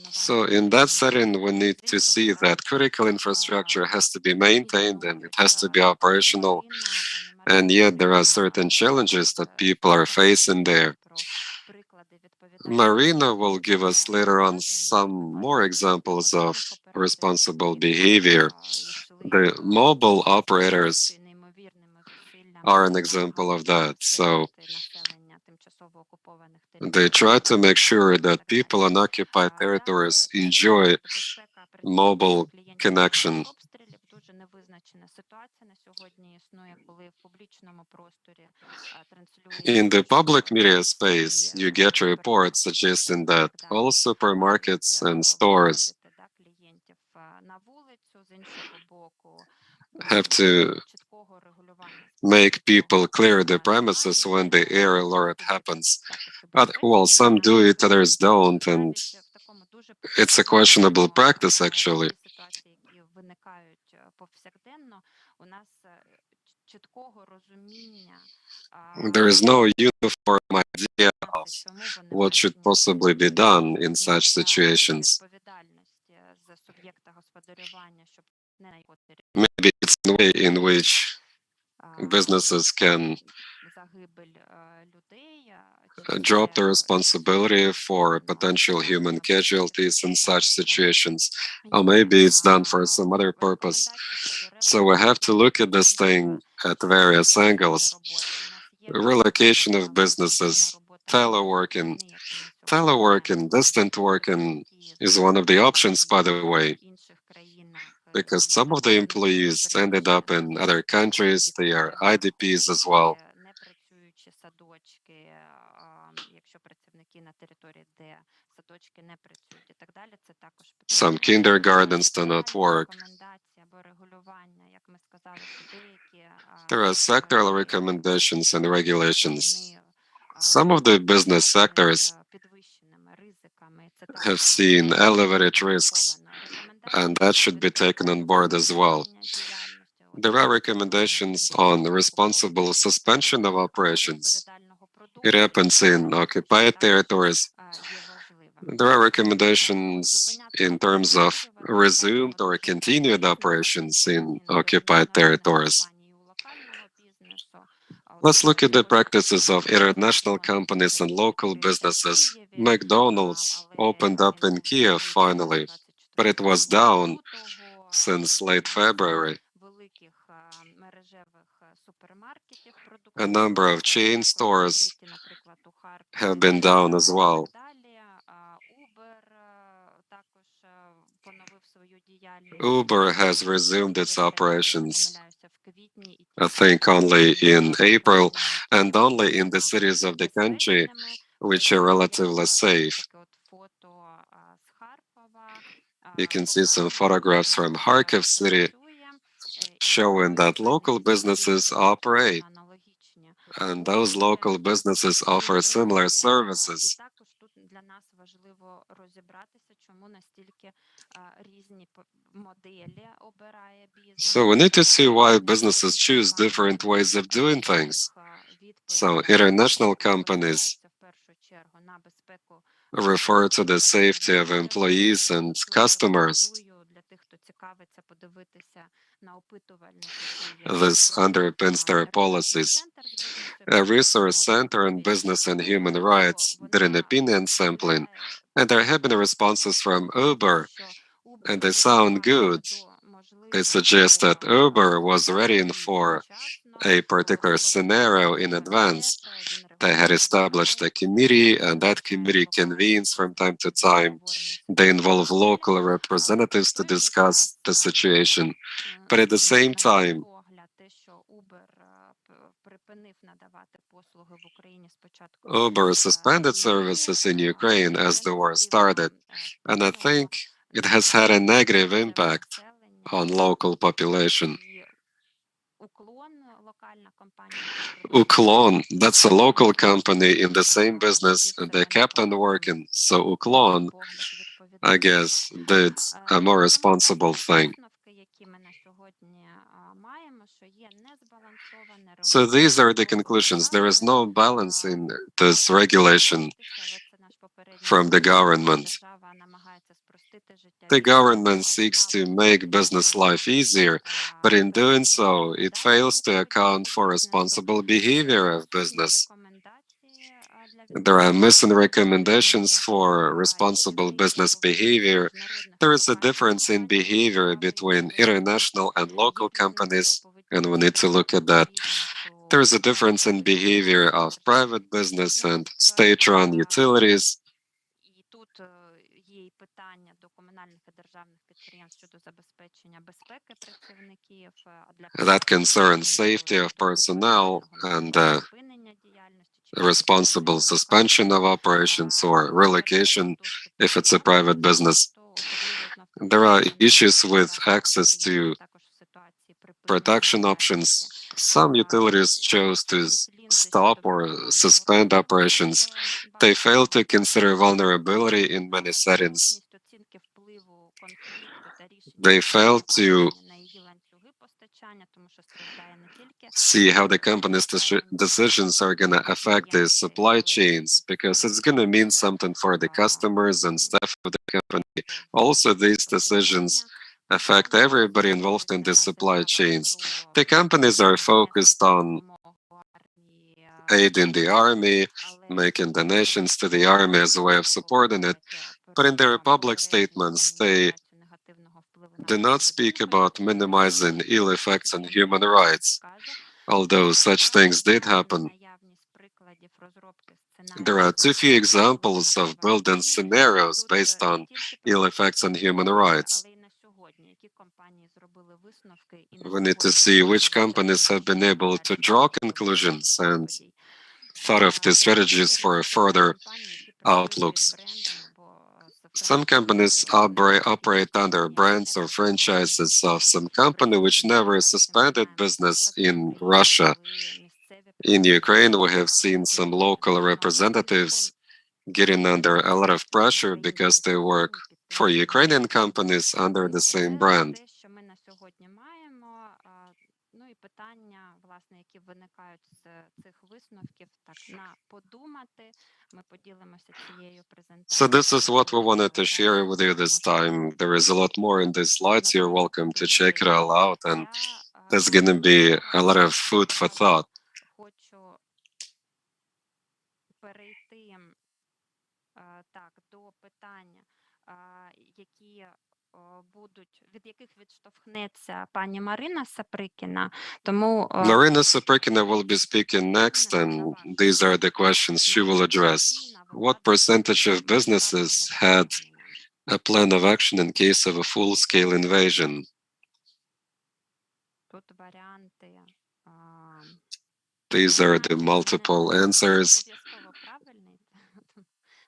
So in that setting, we need to see that critical infrastructure has to be maintained and it has to be operational. And yet there are certain challenges that people are facing there. Marina will give us later on some more examples of responsible behavior. The mobile operators are an example of that. So they try to make sure that people on occupied territories enjoy mobile connection. In the public media space, you get reports suggesting that all supermarkets and stores have to make people clear the premises when the air alert happens. Well, some do it, others don't, and it's a questionable practice, actually. There is no uniform idea of what should possibly be done in such situations. Maybe it's a way in which businesses can drop the responsibility for potential human casualties in such situations, or maybe it's done for some other purpose. So we have to look at this thing at various angles. Relocation of businesses, teleworking. Teleworking, distant working is one of the options, by the way, because some of the employees ended up in other countries. They are IDPs as well. Some kindergartens do not work. There are sectoral recommendations and regulations. Some of the business sectors have seen elevated risks, and that should be taken on board as well. There are recommendations on responsible suspension of operations. It happens in occupied territories. There are recommendations in terms of resumed or continued operations in occupied territories. Let's look at the practices of international companies and local businesses. McDonald's opened up in Kiev finally, but it was down since late February. A number of chain stores have been down as well. Uber has resumed its operations, I think only in April, and only in the cities of the country which are relatively safe. You can see some photographs from Kharkiv city showing that local businesses operate, and those local businesses offer similar services. So we need to see why businesses choose different ways of doing things. So international companies refer to the safety of employees and customers. This underpins their policies. A resource center on business and human rights did an opinion sampling, and there have been responses from Uber, and they sound good. They suggest that Uber was ready for a particular scenario in advance. They had established a committee, and that committee convenes from time to time. They involve local representatives to discuss the situation. But at the same time, Uber suspended services in Ukraine as the war started, and I think it has had a negative impact on local population. Uklon, that's a local company in the same business, and they kept on working. So Uklon, I guess, did a more responsible thing. So these are the conclusions. There is no balance in this regulation from the government. The government seeks to make business life easier, but in doing so, it fails to account for responsible behavior of business. There are missing recommendations for responsible business behavior. There is a difference in behavior between international and local companies, and we need to look at that. There is a difference in behavior of private business and state-run utilities. That concerns safety of personnel and responsible suspension of operations or relocation if it's a private business. There are issues with access to protection options. Some utilities chose to stop or suspend operations. They fail to consider vulnerability in many settings. They fail to see how the company's decisions are going to affect the supply chains, because it's going to mean something for the customers and staff of the company. Also, these decisions affect everybody involved in the supply chains. The companies are focused on aiding the army, making donations to the army as a way of supporting it. But in their public statements, they do not speak about minimizing ill effects on human rights, although such things did happen. There are too few examples of building scenarios based on ill effects on human rights. We need to see which companies have been able to draw conclusions and thought of the strategies for further outlooks. Some companies operate under brands or franchises of some company which never suspended business in Russia. In Ukraine, we have seen some local representatives getting under a lot of pressure because they work for Ukrainian companies under the same brand. So this is what we wanted to share with you this time. There is a lot more in these slides. You're welcome to check it all out, and there's going to be a lot of food for thought. Marina Saprikina will be speaking next, and these are the questions she will address. What percentage of businesses had a plan of action in case of a full-scale invasion. Тут варіанти. These are the multiple answers. Обов'язково правильний.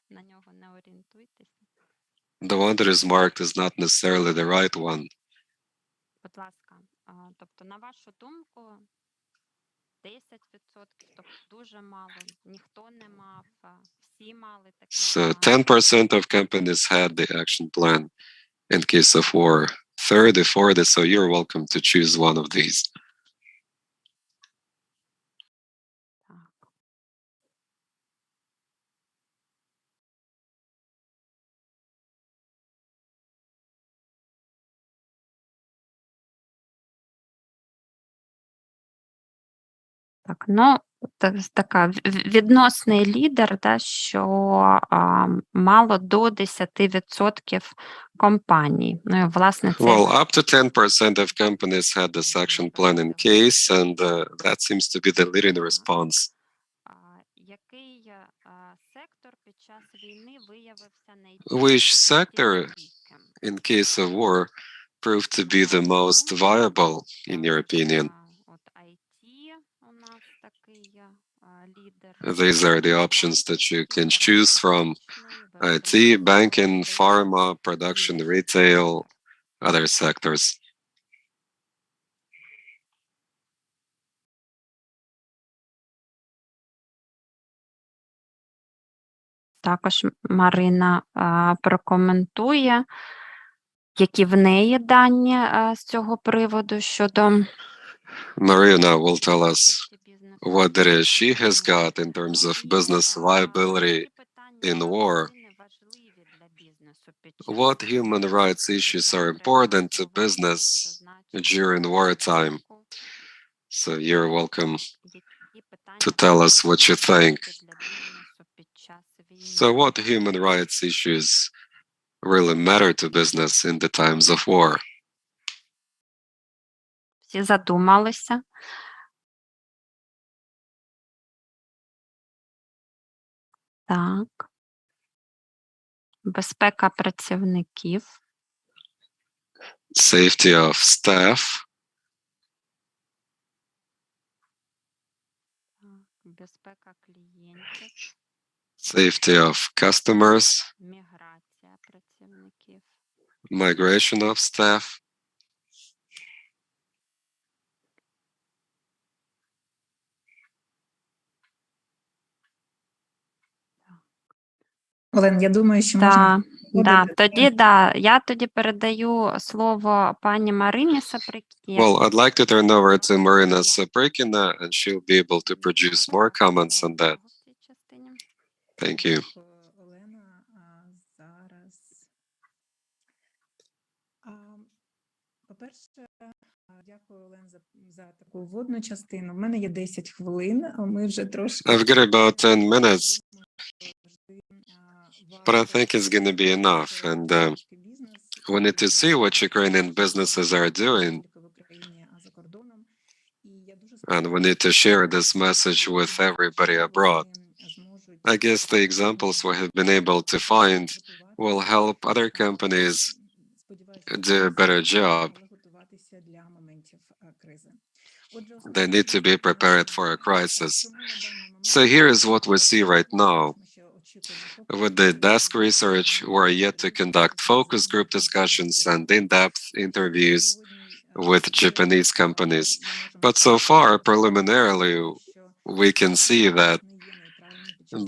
На нього не орієнтуйтеся. The one that is marked is not necessarily the right one. Будь ласка, тобто, на вашу думку, 10%, тобто дуже мало, ніхто не мав, всі мали такий So план. 10% of companies had the action plan in case of war. 30, 40, so you're welcome to choose one of these. Так. Так, ну, така відносний лідер, да, що мало до 10% компаній. Ну, і, власне, це Well, up to 10% of companies had this action plan in case, and that seems to be the leading response. який сектор під час війни виявився Which sector, найстійким? in case of war, proved to be the most viable, in your opinion? От IT у нас такий лідер. These are the options that you can choose from: IT, banking, pharma, production, retail, other sectors. Також Марина прокоментує, які в неї дані з цього приводу щодо Marina will tell us what data she has got in terms of business viability in war. What human rights issues are important to business during wartime? So you're welcome to tell us what you think. So what human rights issues really matter to business in the times of war? Всі задумалися. Так. Безпека працівників. Safety of staff, Безпека клієнтів. safety of customers, Міграція працівників. migration of staff, Олен, я думаю, що можна Я тоді передаю слово пані Марині Саприкіні. Well, I'd like to turn over to Marina Saprikina, and she'll be able to produce more comments on that. Thank you. Олена, зараз. По-перше, дякую, Олен, за таку вводну частину. У мене є 10 хвилин, а ми вже трошки... I've got about 10 minutes, but I think it's going to be enough. And we need to see what Ukrainian businesses are doing, and we need to share this message with everybody abroad. I guess the examples we have been able to find will help other companies do a better job. They need to be prepared for a crisis. So here is what we see right now. With the desk research, we're yet to conduct focus group discussions and in-depth interviews with Japanese companies. But so far, preliminarily, we can see that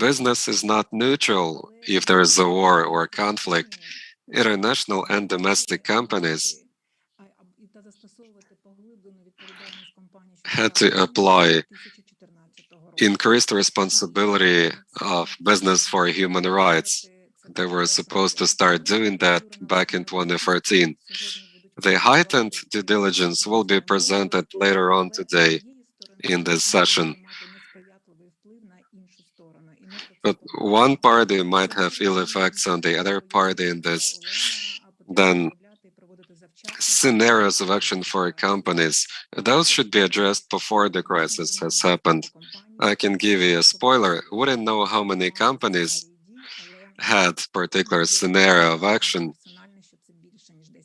business is not neutral if there is a war or conflict. International and domestic companies had to apply increased responsibility of business for human rights. They were supposed to start doing that back in 2014. The heightened due diligence will be presented later on today in this session. But one party might have ill effects on the other party in this. Then scenarios of action for companies, those should be addressed before the crisis has happened. I can give you a spoiler. We didn't know how many companies had particular scenario of action,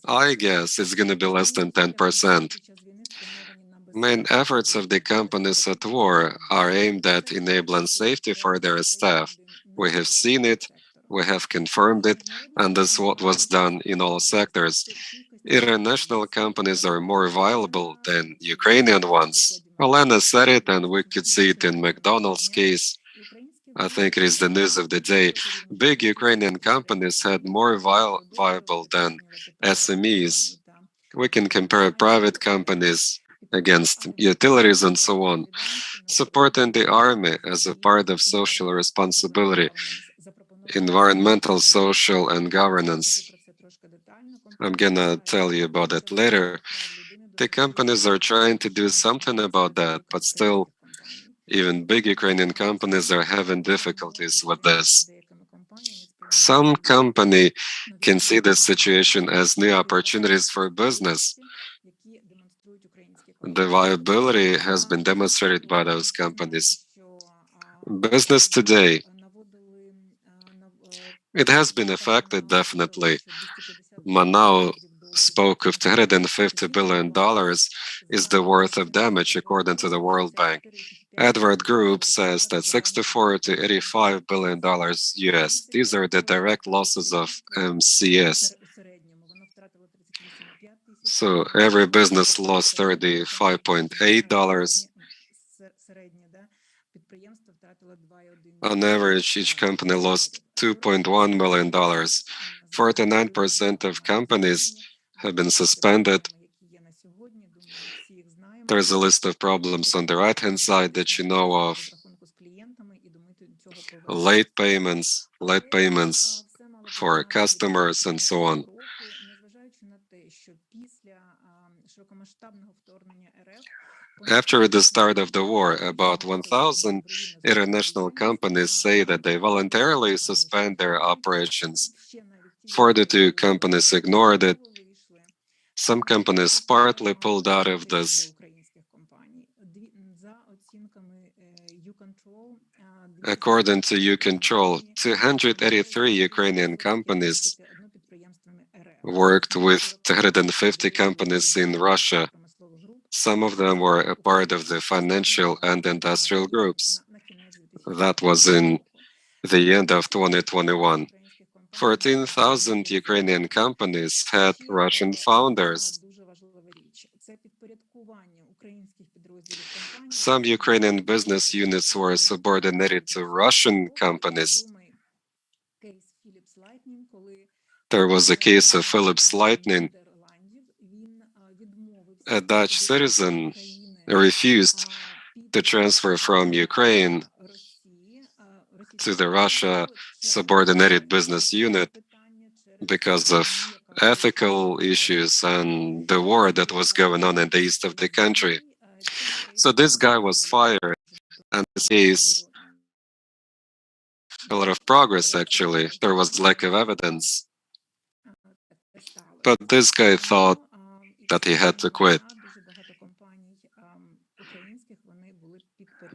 I guess it's going to be less than 10%. Main efforts of the companies at war are aimed at enabling safety for their staff. We have seen it, we have confirmed it, and that's what was done in all sectors. International companies are more viable than Ukrainian ones. Olena said it, and we could see it in McDonald's case. I think it is the news of the day. Big Ukrainian companies had more viable than SMEs. We can compare private companies against utilities and so on. Supporting the army as a part of social responsibility, environmental, social, and governance. I'm gonna tell you about that later. The companies are trying to do something about that, but still, even big Ukrainian companies are having difficulties with this. Some company can see this situation as new opportunities for business. The viability has been demonstrated by those companies. Business today, it has been affected definitely. Manau spoke of $250 billion is the worth of damage according to the World Bank. Edward Group says that $64 to $85 billion US. These are the direct losses of MCS. So every business lost $35.8. On average, each company lost $2.1 million. 49% of companies have been suspended. There's a list of problems on the right-hand side that you know of. Late payments for customers, and so on. After the start of the war, about 1,000 international companies say that they voluntarily suspend their operations. 42 companies ignored it. Some companies partly pulled out of this. According to UControl, 283 Ukrainian companies worked with 250 companies in Russia. Some of them were a part of the financial and industrial groups. That was in the end of 2021. 14,000 Ukrainian companies had Russian founders. Some Ukrainian business units were subordinated to Russian companies. There was a case of Philips Lighting. A Dutch citizen refused to transfer from Ukraine to the Russia subordinated business unit because of ethical issues and the war that was going on in the east of the country. So this guy was fired, and this case, a lot of progress actually. There was lack of evidence. But this guy thought that he had to quit.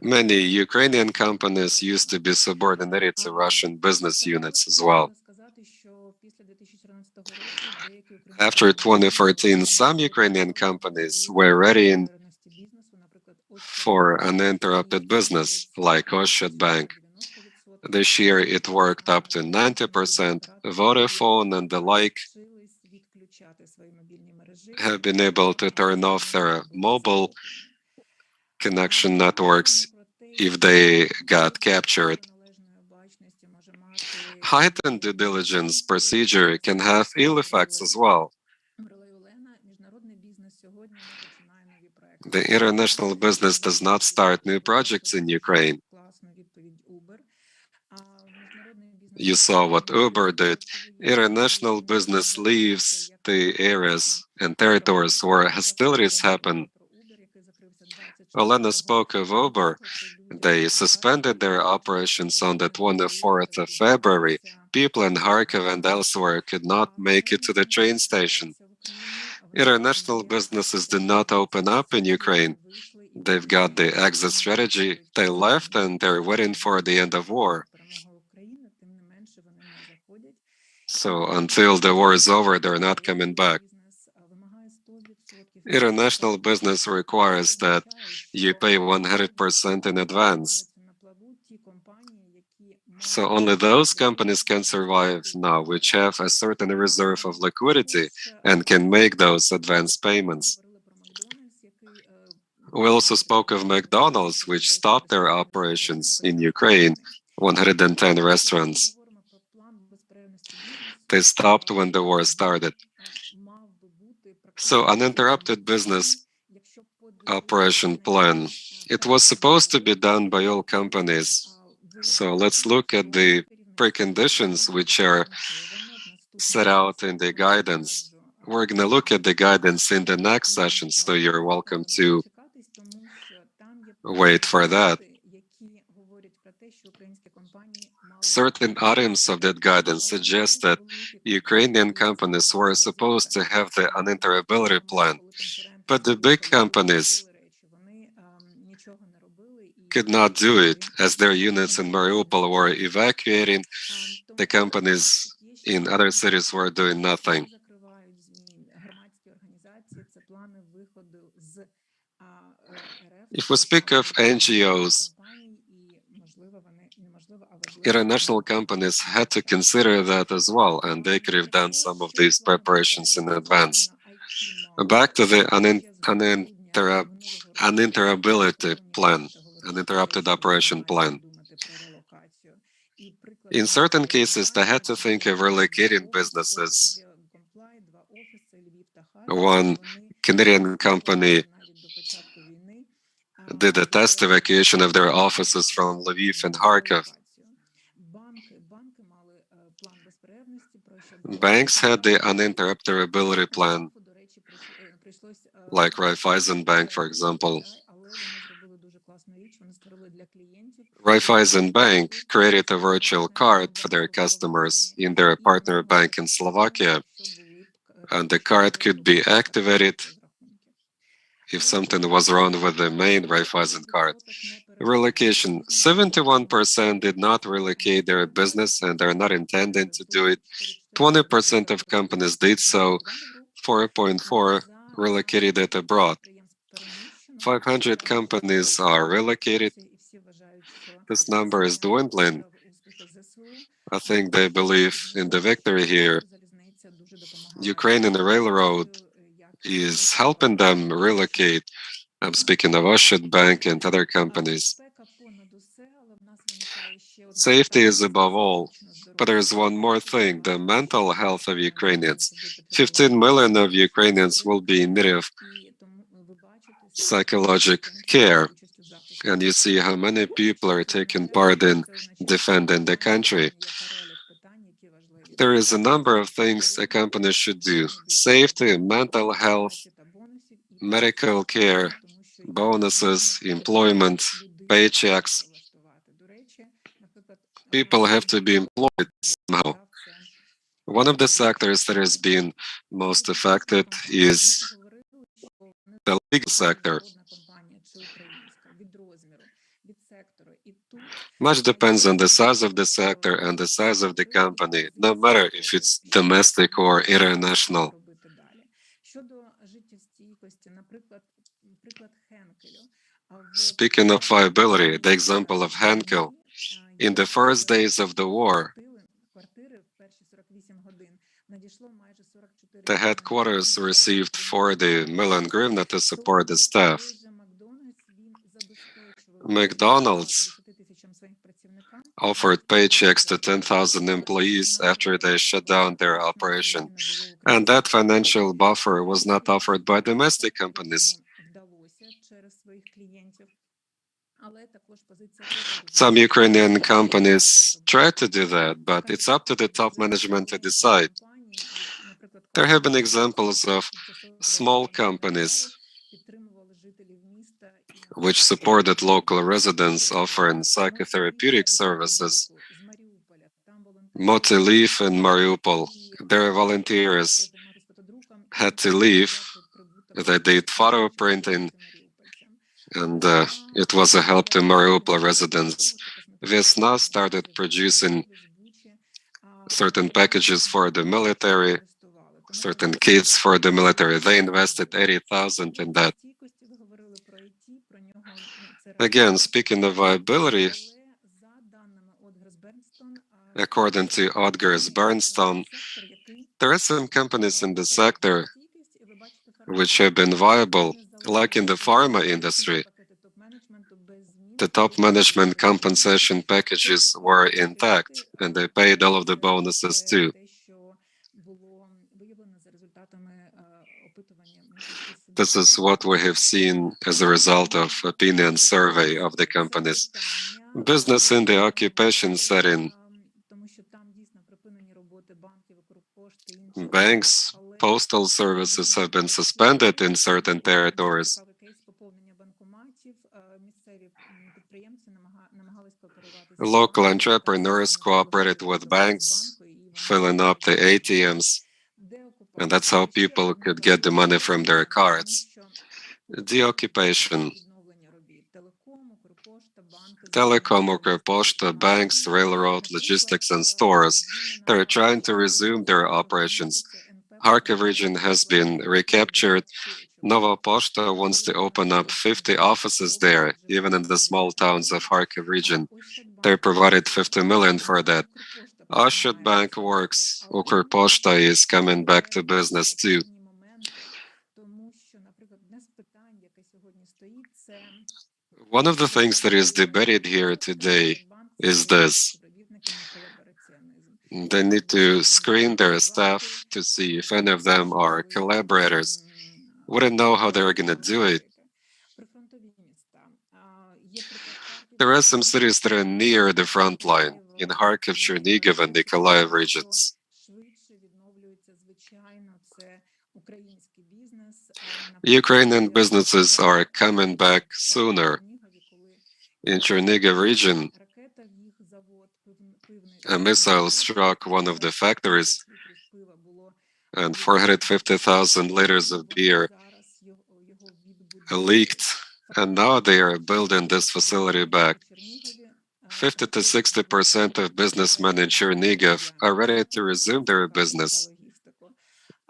Many Ukrainian companies used to be subordinated to Russian business units as well. After 2014, some Ukrainian companies were ready for uninterrupted business, like Oshchet Bank. This year it worked up to 90%. Vodafone and the like have been able to turn off their mobile connection networks if they got captured. Heightened due diligence procedure can have ill effects as well. The international business does not start new projects in Ukraine. You saw what Uber did. International business leaves the areas and territories where hostilities happen. Olena spoke of Uber. They suspended their operations on the 24th of February. People in Kharkiv and elsewhere could not make it to the train station. International businesses did not open up in Ukraine. They've got the exit strategy. They left and they're waiting for the end of war. So until the war is over, they're not coming back. International business requires that you pay 100% in advance. So only those companies can survive now which have a certain reserve of liquidity and can make those advance payments. We also spoke of McDonald's, which stopped their operations in Ukraine, 110 restaurants. They stopped when the war started. So uninterrupted business operation plan. It was supposed to be done by all companies. So let's look at the preconditions which are set out in the guidance. We're going to look at the guidance in the next session, so you're welcome to wait for that. Certain items of that guidance suggest that Ukrainian companies were supposed to have the uninterruptibility plan, but the big companies could not do it as their units in Mariupol were evacuating. The companies in other cities were doing nothing. If we speak of NGOs, international companies had to consider that as well, and they could have done some of these preparations in advance. Back to the uninterruptibility plan, uninterrupted operation plan. In certain cases, they had to think of relocating businesses. One Canadian company did a test evacuation of their offices from Lviv and Kharkiv. Banks had the uninterruptibility plan, like Raiffeisen Bank, for example. Raiffeisen Bank created a virtual card for their customers in their partner bank in Slovakia, and the card could be activated if something was wrong with the main Raiffeisen card. Relocation, 71% did not relocate their business and are not intending to do it. 20% of companies did so, 4.4% relocated it abroad. 500 companies are relocated. This number is dwindling. I think they believe in the victory here. Ukrainian Railroad is helping them relocate. I'm speaking of Oshit Bank and other companies. Safety is above all. But there's one more thing, the mental health of Ukrainians. 15 million of Ukrainians will be in need of psychological care. And you see how many people are taking part in defending the country. There is a number of things a company should do. Safety, mental health, medical care, bonuses, employment, paychecks. People have to be employed somehow. One of the sectors that has been most affected is the legal sector. Much depends on the size of the sector and the size of the company, no matter if it's domestic or international. Speaking of viability, the example of Henkel, in the first days of the war, the headquarters received 40 million hryvnia to support the staff. McDonald's offered paychecks to 10,000 employees after they shut down their operation, and that financial buffer was not offered by domestic companies. Some Ukrainian companies try to do that, but it's up to the top management to decide. There have been examples of small companies which supported local residents offering psychotherapeutic services. Motileaf in Mariupol, their volunteers had to leave. They did photo printing, and it was a help to Mariupol residents. Vesna started producing certain packages for the military, certain kits for the military. They invested 80,000 in that. Again, speaking of viability, according to Odgers Bernstone, there are some companies in the sector which have been viable, like in the pharma industry. The top management compensation packages were intact, and they paid all of the bonuses too. This is what we have seen as a result of opinion survey of the companies. Business in the occupation setting. Banks, postal services have been suspended in certain territories. Local entrepreneurs cooperated with banks, filling up the ATMs, and that's how people could get the money from their cards. Deoccupation. Telecom, Ukrposhta, banks, railroad, logistics, and stores, they're trying to resume their operations. Kharkiv region has been recaptured. Nova Poshta wants to open up 50 offices there, even in the small towns of Kharkiv region. They provided 50 million for that. Ashot Bank works. Ukrposhta is coming back to business too. One of the things that is debated here today is this. They need to screen their staff to see if any of them are collaborators. We don't know how they're going to do it. There are some cities that are near the front line, in Kharkiv, Chernihiv, and Nikolaev regions. Ukrainian businesses are coming back sooner. In Chernihiv region, a missile struck one of the factories, and 450,000 liters of beer leaked, and now they are building this facility back. 50 to 60% of businessmen in Chernihiv are ready to resume their business,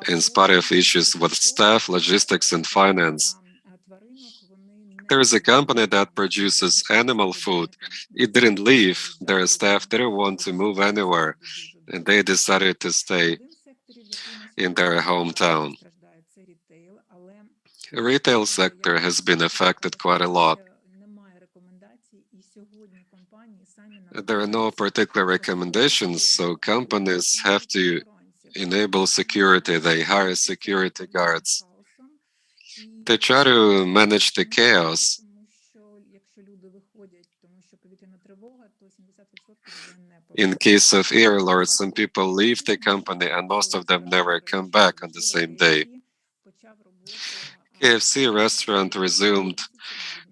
in spite of issues with staff, logistics, and finance. There is a company that produces animal food. It didn't leave. Their staff didn't want to move anywhere, and they decided to stay in their hometown. The retail sector has been affected quite a lot. There are no particular recommendations, so companies have to enable security. They hire security guards. They try to manage the chaos. In case of air alerts, some people leave the company and most of them never come back on the same day. KFC restaurant resumed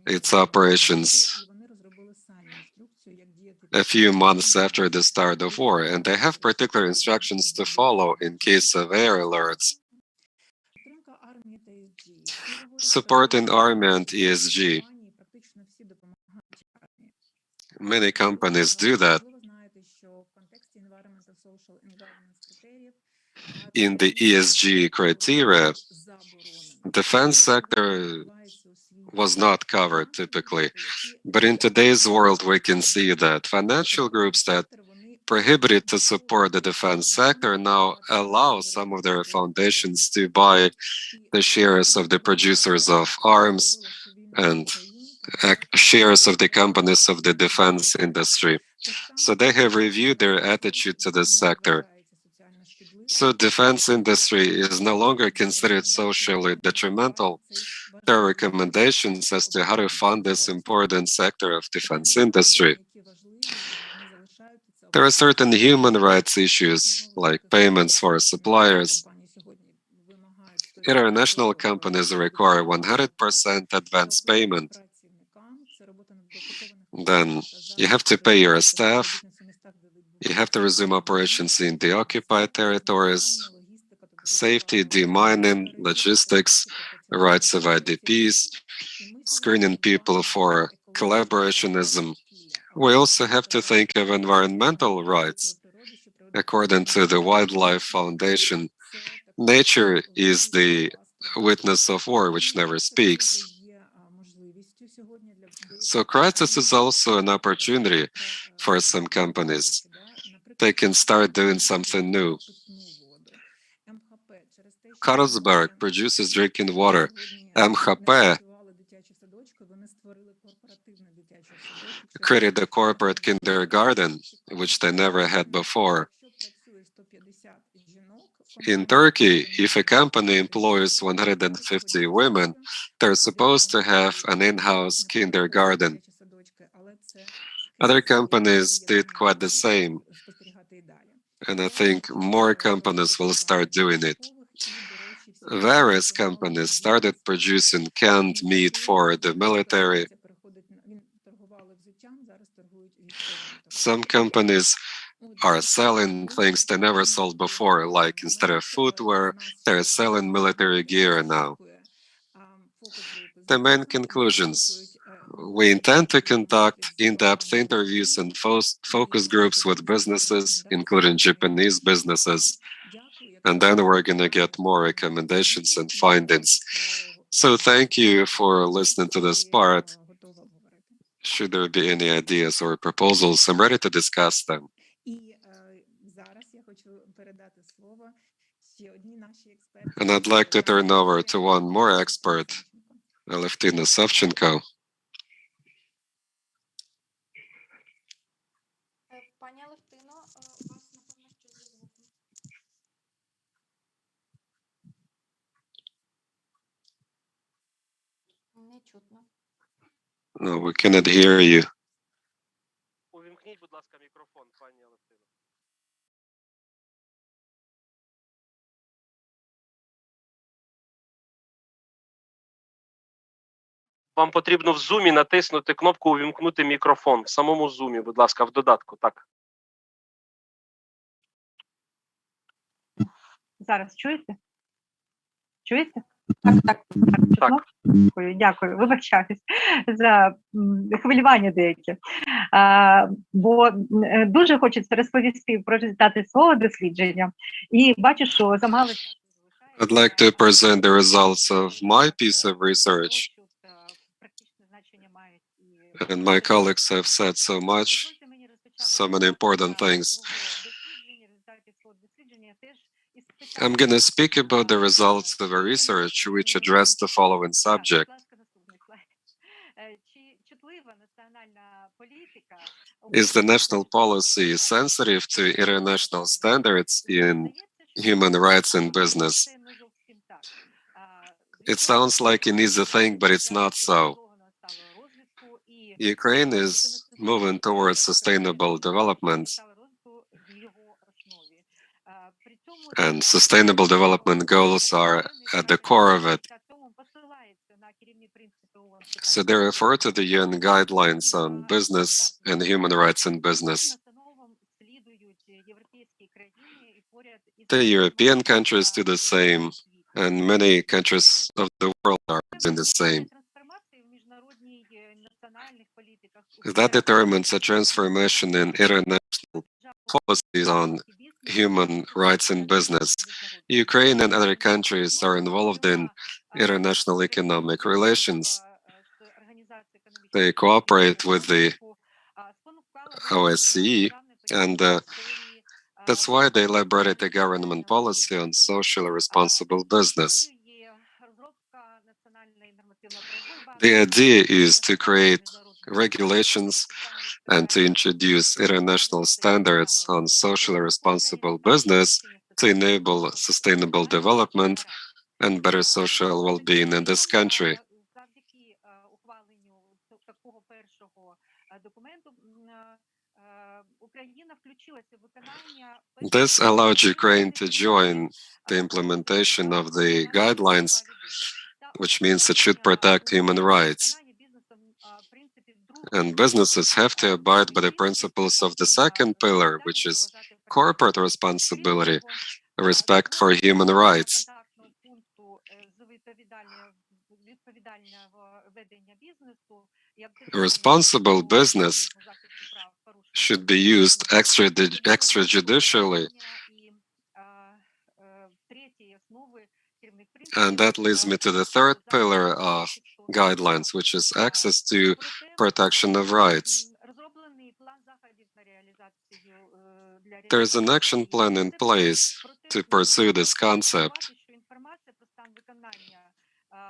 its operations a few months after the start of war, and they have particular instructions to follow in case of air alerts. Supporting army and ESG. Many companies do that. In the ESG criteria, defense sector was not covered typically, but in today's world we can see that financial groups that prohibited to support the defense sector now allow some of their foundations to buy the shares of the producers of arms and shares of the companies of the defense industry. So they have reviewed their attitude to this sector. So defense industry is no longer considered socially detrimental. There are recommendations as to how to fund this important sector of defense industry. There are certain human rights issues, like payments for suppliers. International companies require 100% advance payment. Then you have to pay your staff. You have to resume operations in the occupied territories, safety, demining, logistics, rights of IDPs, screening people for collaborationism. We also have to think of environmental rights. According to the Wildlife Foundation, nature is the witness of war which never speaks. So crisis is also an opportunity for some companies. They can start doing something new. Carlsberg produces drinking water. MHP created a corporate kindergarten, which they never had before. In Turkey, if a company employs 150 women, they're supposed to have an in-house kindergarten. Other companies did quite the same, and I think more companies will start doing it. Various companies started producing canned meat for the military. Some companies are selling things they never sold before, like instead of footwear, they're selling military gear now. The main conclusions. We intend to conduct in-depth interviews and focus groups with businesses, including Japanese businesses, and then we're going to get more recommendations and findings. So thank you for listening to this part. Should there be any ideas or proposals, I'm ready to discuss them. And I'd like to turn over to one more expert, Aleftina Savchenko. Пані Алевтино, у вас, напевно, щось зі звуком. Не чутно. No, we cannot hear you. Увімкніть, будь ласка, мікрофон, пані Алевтино. Вам потрібно в Zoom натиснути кнопку «Увімкнути мікрофон». В самому Zoom, будь ласка, в додатку, так. Зараз чуєте? Чуєте? Так. Так. Дякую. Вибачаюсь за хвилювання деяке. Бо дуже хочеться розповісти про результати свого дослідження. І бачу, що замало часу. I'd like to present the results of my piece of research. And my colleagues have said so much, so many important things. I'm going to speak about the results of a research which addressed the following subject. Is the national policy sensitive to international standards in human rights in business? It sounds like an easy thing, but it's not so. Ukraine is moving towards sustainable development, and sustainable development goals are at the core of it. So they refer to the UN guidelines on business and human rights in business. The European countries do the same, and many countries of the world are doing the same. That determines a transformation in international policies on human rights in business. Ukraine and other countries are involved in international economic relations. They cooperate with the OSCE, and that's why they elaborated a government policy on socially responsible business. The idea is to create regulations and to introduce international standards on socially responsible business to enable sustainable development and better social well-being in this country. This allowed Ukraine to join the implementation of the guidelines, which means it should protect human rights. And businesses have to abide by the principles of the second pillar, which is corporate responsibility, respect for human rights. Responsible business should be used extrajudicially. And that leads me to the third pillar of guidelines, which is access to protection of rights. There's an action plan in place to pursue this concept.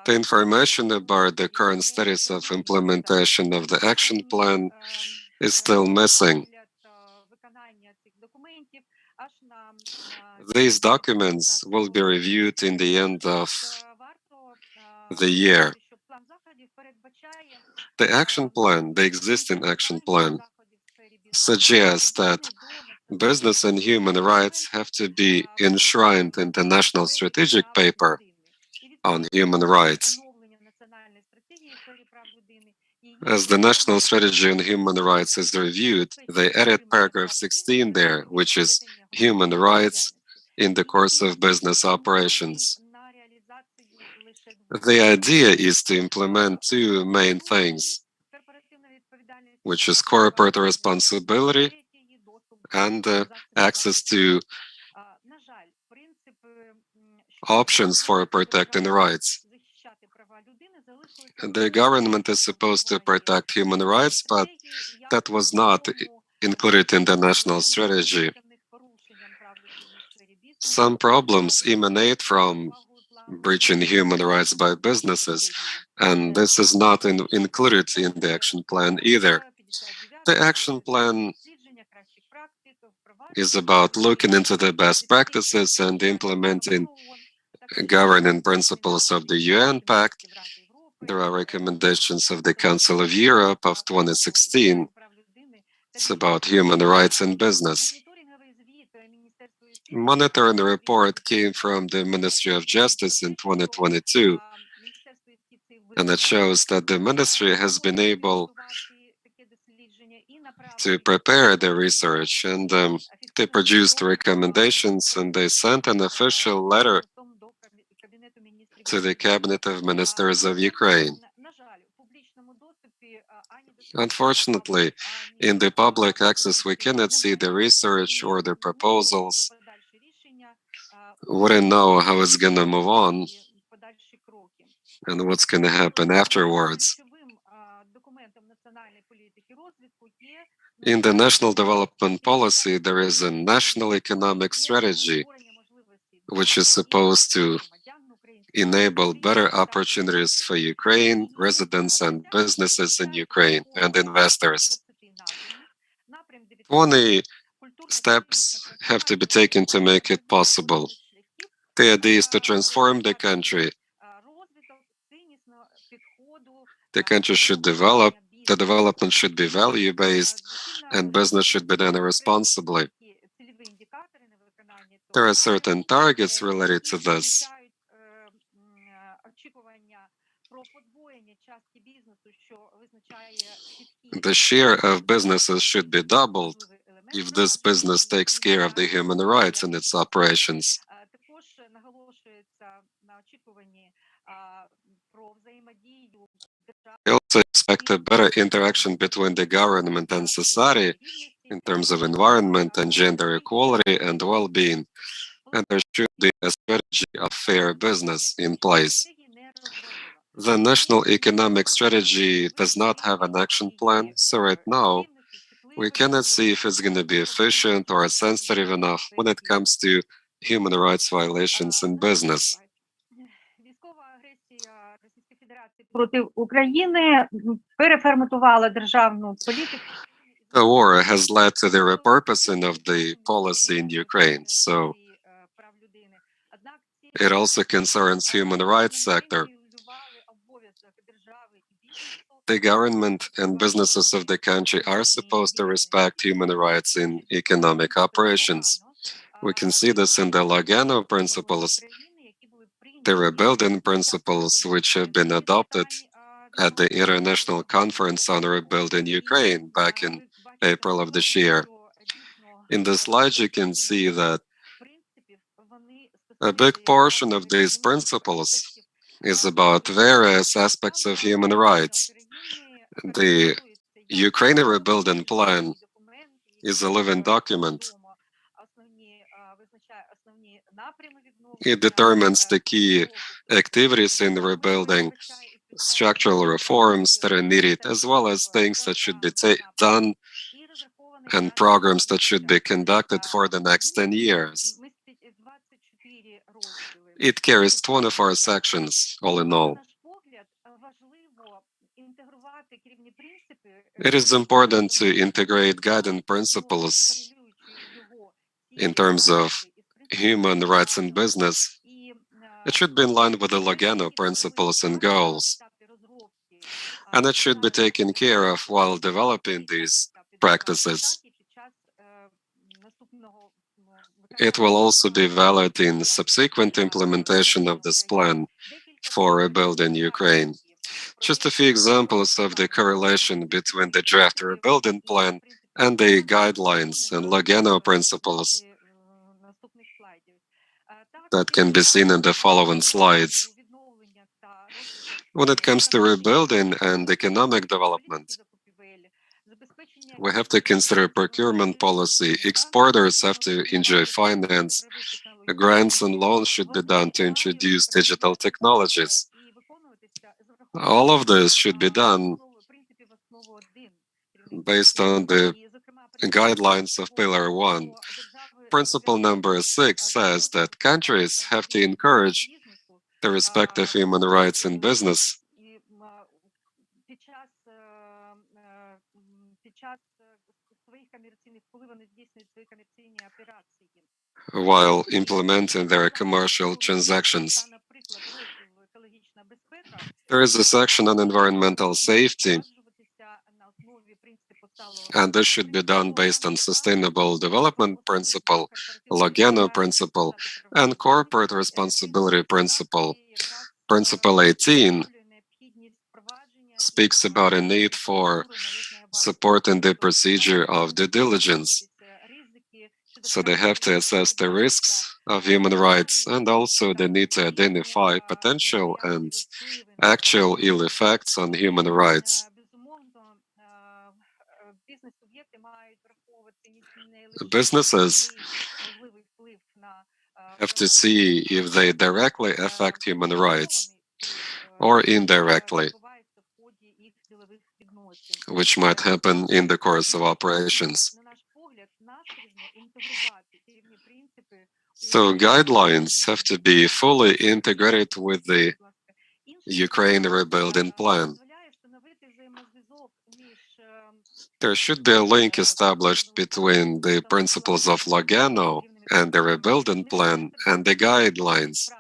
The information about the current status of implementation of the action plan is still missing. These documents will be reviewed in the end of the year. The action plan, the existing action plan, suggests that business and human rights have to be enshrined in the National Strategic Paper on Human Rights. As the National Strategy on Human Rights is reviewed, they added paragraph 16 there, which is human rights in the course of business operations. The idea is to implement two main things, which is corporate responsibility and access to options for protecting rights. The government is supposed to protect human rights, but that was not included in the national strategy. Some problems emanate from breaching human rights by businesses, and this is not included in the action plan either. The action plan is about looking into the best practices and implementing governing principles of the UN Pact. There are recommendations of the Council of Europe of 2016. It's about human rights in business. Monitoring report came from the Ministry of Justice in 2022, and it shows that the ministry has been able to prepare the research, and they produced recommendations, and they sent an official letter to the Cabinet of Ministers of Ukraine. Unfortunately, in the public access, we cannot see the research or the proposals. We don't know how it's going to move on and what's going to happen afterwards. In the national development policy, there is a national economic strategy, which is supposed to enable better opportunities for Ukraine, residents and businesses in Ukraine, and investors. 20 steps have to be taken to make it possible. The idea is to transform the country. The country should develop, the development should be value-based, and business should be done responsibly. There are certain targets related to this. The share of businesses should be doubled if this business takes care of the human rights in its operations. I also expect a better interaction between the government and society in terms of environment and gender equality and well-being, and there should be a strategy of fair business in place. The national economic strategy does not have an action plan, so right now we cannot see if it's going to be efficient or sensitive enough when it comes to human rights violations in business. The war has led to the repurposing of the policy in Ukraine, so it also concerns human rights sector. The government and businesses of the country are supposed to respect human rights in economic operations. We can see this in the Lugano principles, the rebuilding principles which have been adopted at the International Conference on Rebuilding Ukraine back in April of this year. In the slide, you can see that a big portion of these principles is about various aspects of human rights. The Ukraine rebuilding plan is a living document. It determines the key activities in rebuilding, structural reforms that are needed, as well as things that should be done and programs that should be conducted for the next 10 years. It carries 24 sections, all in all. It is important to integrate guiding principles in terms of human rights in business. It should be in line with the Lugano principles and goals. And it should be taken care of while developing these practices. It will also be valid in subsequent implementation of this plan for rebuilding Ukraine. Just a few examples of the correlation between the draft rebuilding plan and the guidelines and Lugano principles that can be seen in the following slides. When it comes to rebuilding and economic development, we have to consider procurement policy. Exporters have to enjoy finance. Grants and loans should be done to introduce digital technologies. All of this should be done based on the guidelines of Pillar 1. Principle number 6 says that countries have to encourage the respect of human rights in business while implementing their commercial transactions. There is a section on environmental safety, and this should be done based on Sustainable Development Principle, Lugano Principle, and Corporate Responsibility Principle. Principle 18 speaks about a need for supporting the procedure of due diligence. So they have to assess the risks of human rights and also the need to identify potential and actual ill effects on human rights. Businesses have to see if they directly affect human rights or indirectly, which might happen in the course of operations. So guidelines have to be fully integrated with the Ukraine rebuilding plan. There should be a link established between the principles of Lugano and the rebuilding plan and the guidelines.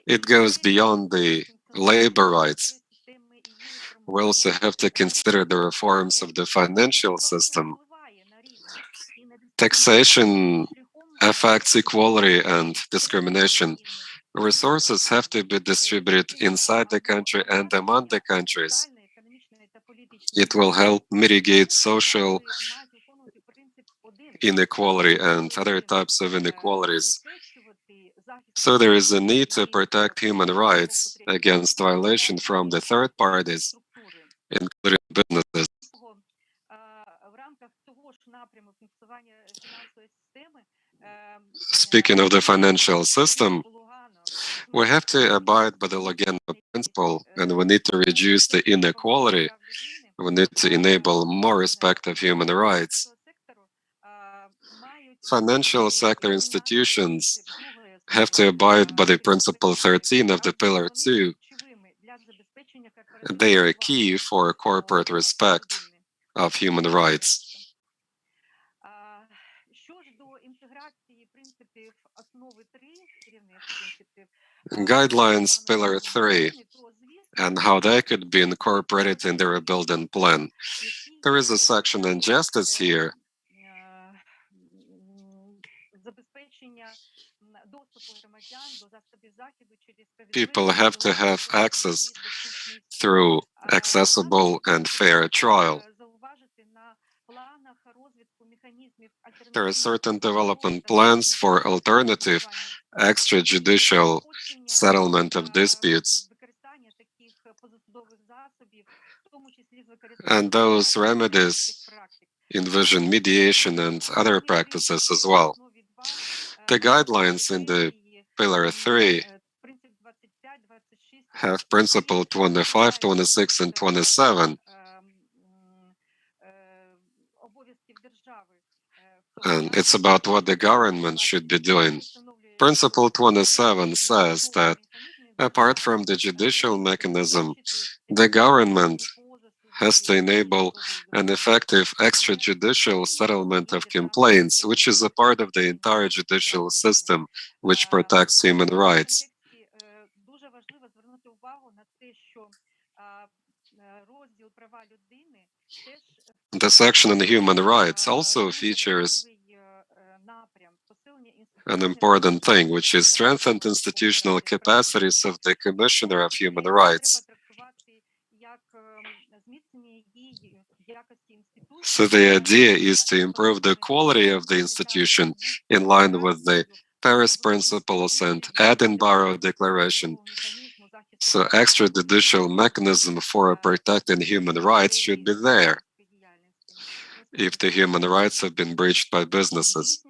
It goes beyond the labor rights. We also have to consider the reforms of the financial system. Taxation affects equality and discrimination. Resources have to be distributed inside the country and among the countries. It will help mitigate social inequality and other types of inequalities. So there is a need to protect human rights against violation from the third parties, including businesses. Speaking of the financial system, we have to abide by the Lugano principle, and we need to reduce the inequality. We need to enable more respect of human rights. Financial sector institutions have to abide by the Principle 13 of the Pillar 2. They are key for corporate respect of human rights. Guidelines Pillar 3 and how they could be incorporated in the rebuilding plan. There is a section on justice here. People have to have access through accessible and fair trial. There are certain development plans for alternative extrajudicial settlement of disputes. And those remedies envision mediation and other practices as well. The guidelines in the Pillar 3 have Principle 25, 26, and 27. And it's about what the government should be doing. Principle 27 says that apart from the judicial mechanism, the government has to enable an effective extrajudicial settlement of complaints, which is a part of the entire judicial system which protects human rights. The section on human rights also features an important thing, which is strengthened institutional capacities of the Commissioner of Human Rights. So the idea is to improve the quality of the institution in line with the Paris Principles and Edinburgh Declaration. So extrajudicial mechanism for protecting human rights should be there if the human rights have been breached by businesses.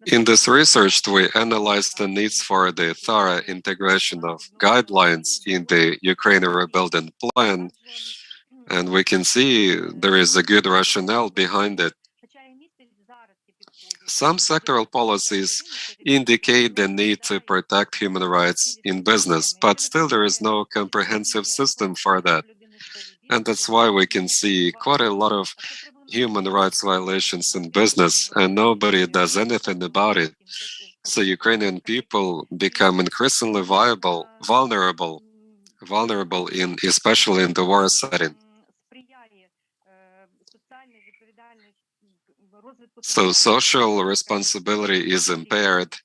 In this research, we analyzed the needs for the thorough integration of guidelines in the Ukraine rebuilding plan, and we can see there is a good rationale behind it. Some sectoral policies indicate the need to protect human rights in business, but still there is no comprehensive system for that. And that's why we can see quite a lot of human rights violations in business, and nobody does anything about it. So Ukrainian people become increasingly vulnerable in, especially in the war setting. So social responsibility is impaired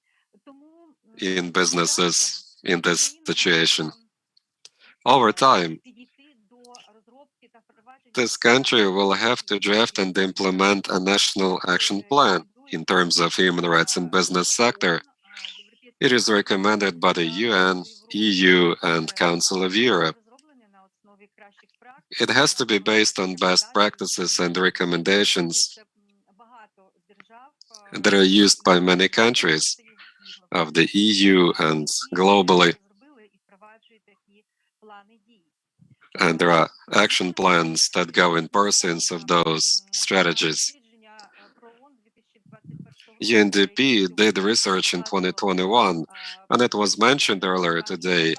in businesses in this situation. Over time, this country will have to draft and implement a national action plan in terms of human rights in business sector. It is recommended by the UN, EU, and Council of Europe. It has to be based on best practices and recommendations that are used by many countries of the EU and globally. And there are action plans that go in pursuance of those strategies. UNDP did research in 2021, and it was mentioned earlier today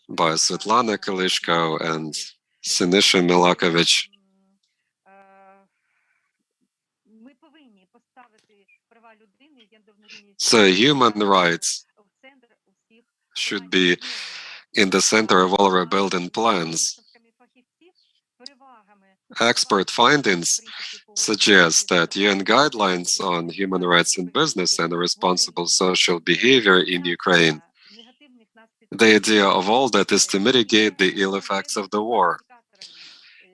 by Svetlana Kalishko and Sinisha Milakovic. So human rights should be in the center of all rebuilding plans. Expert findings suggest that UN guidelines on human rights in business and responsible social behavior in Ukraine, the idea of all that is to mitigate the ill effects of the war.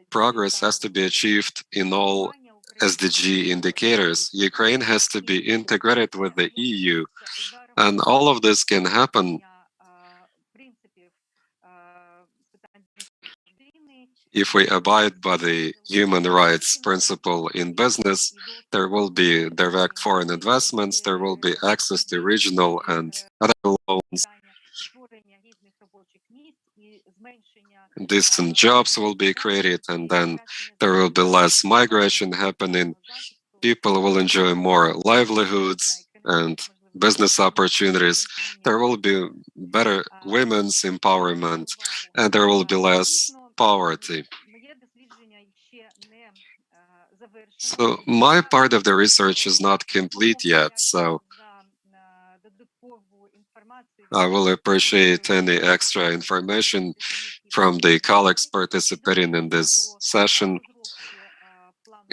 Progress has to be achieved in all SDG indicators. Ukraine has to be integrated with the EU, and all of this can happen if we abide by the human rights principle in business. There will be direct foreign investments, there will be access to regional and other loans, decent jobs will be created, and then there will be less migration happening. People will enjoy more livelihoods and business opportunities. There will be better women's empowerment, and there will be less poverty. So my part of the research is not complete yet, so I will appreciate any extra information from the colleagues participating in this session,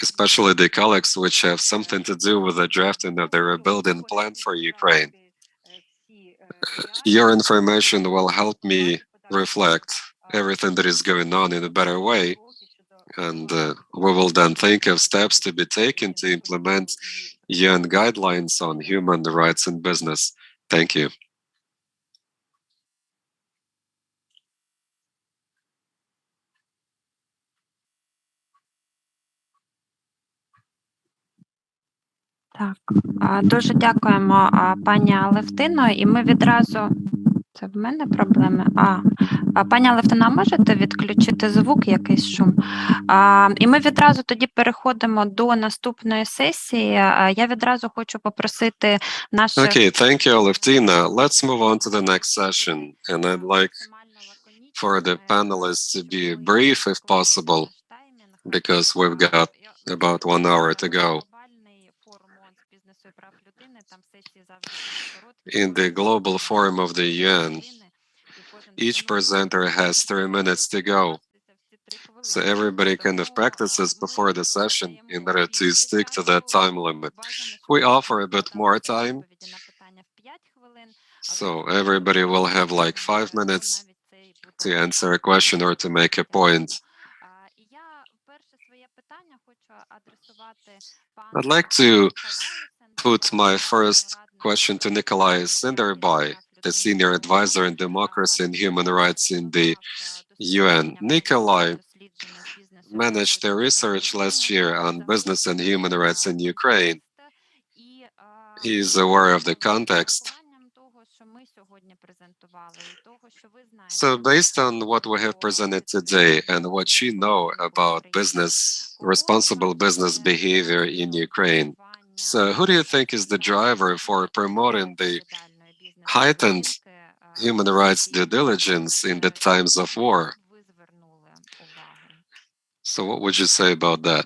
especially the colleagues which have something to do with the drafting of the rebuilding plan for Ukraine. Your information will help me reflect everything that is going on in a better way, and we will then think of steps to be taken to implement UN guidelines on human rights in business. Thank you. Так, дуже дякуємо, пані Алевтино, і ми відразу... Це в мене проблеми? Пані Алевтино, можете відключити звук, якийсь шум? І ми відразу тоді переходимо до наступної сесії. Я відразу хочу попросити наших... Okay, thank you, Aleftina. Let's move on to the next session. And I'd like for the panelists to be brief if possible, because we've got about 1 hour to go. In the Global Forum of the UN, each presenter has 3 minutes to go. So everybody kind of practices before the session in order to stick to that time limit. We offer a bit more time, so everybody will have like 5 minutes to answer a question or to make a point. I'd like to put my first question to Nikolai Sinderby, the Senior Advisor in Democracy and Human Rights in the UN. Nikolai managed the research last year on business and human rights in Ukraine. He is aware of the context. So based on what we have presented today and what you know about business, responsible business behavior in Ukraine, so who do you think is the driver for promoting the heightened human rights due diligence in the times of war? So what would you say about that?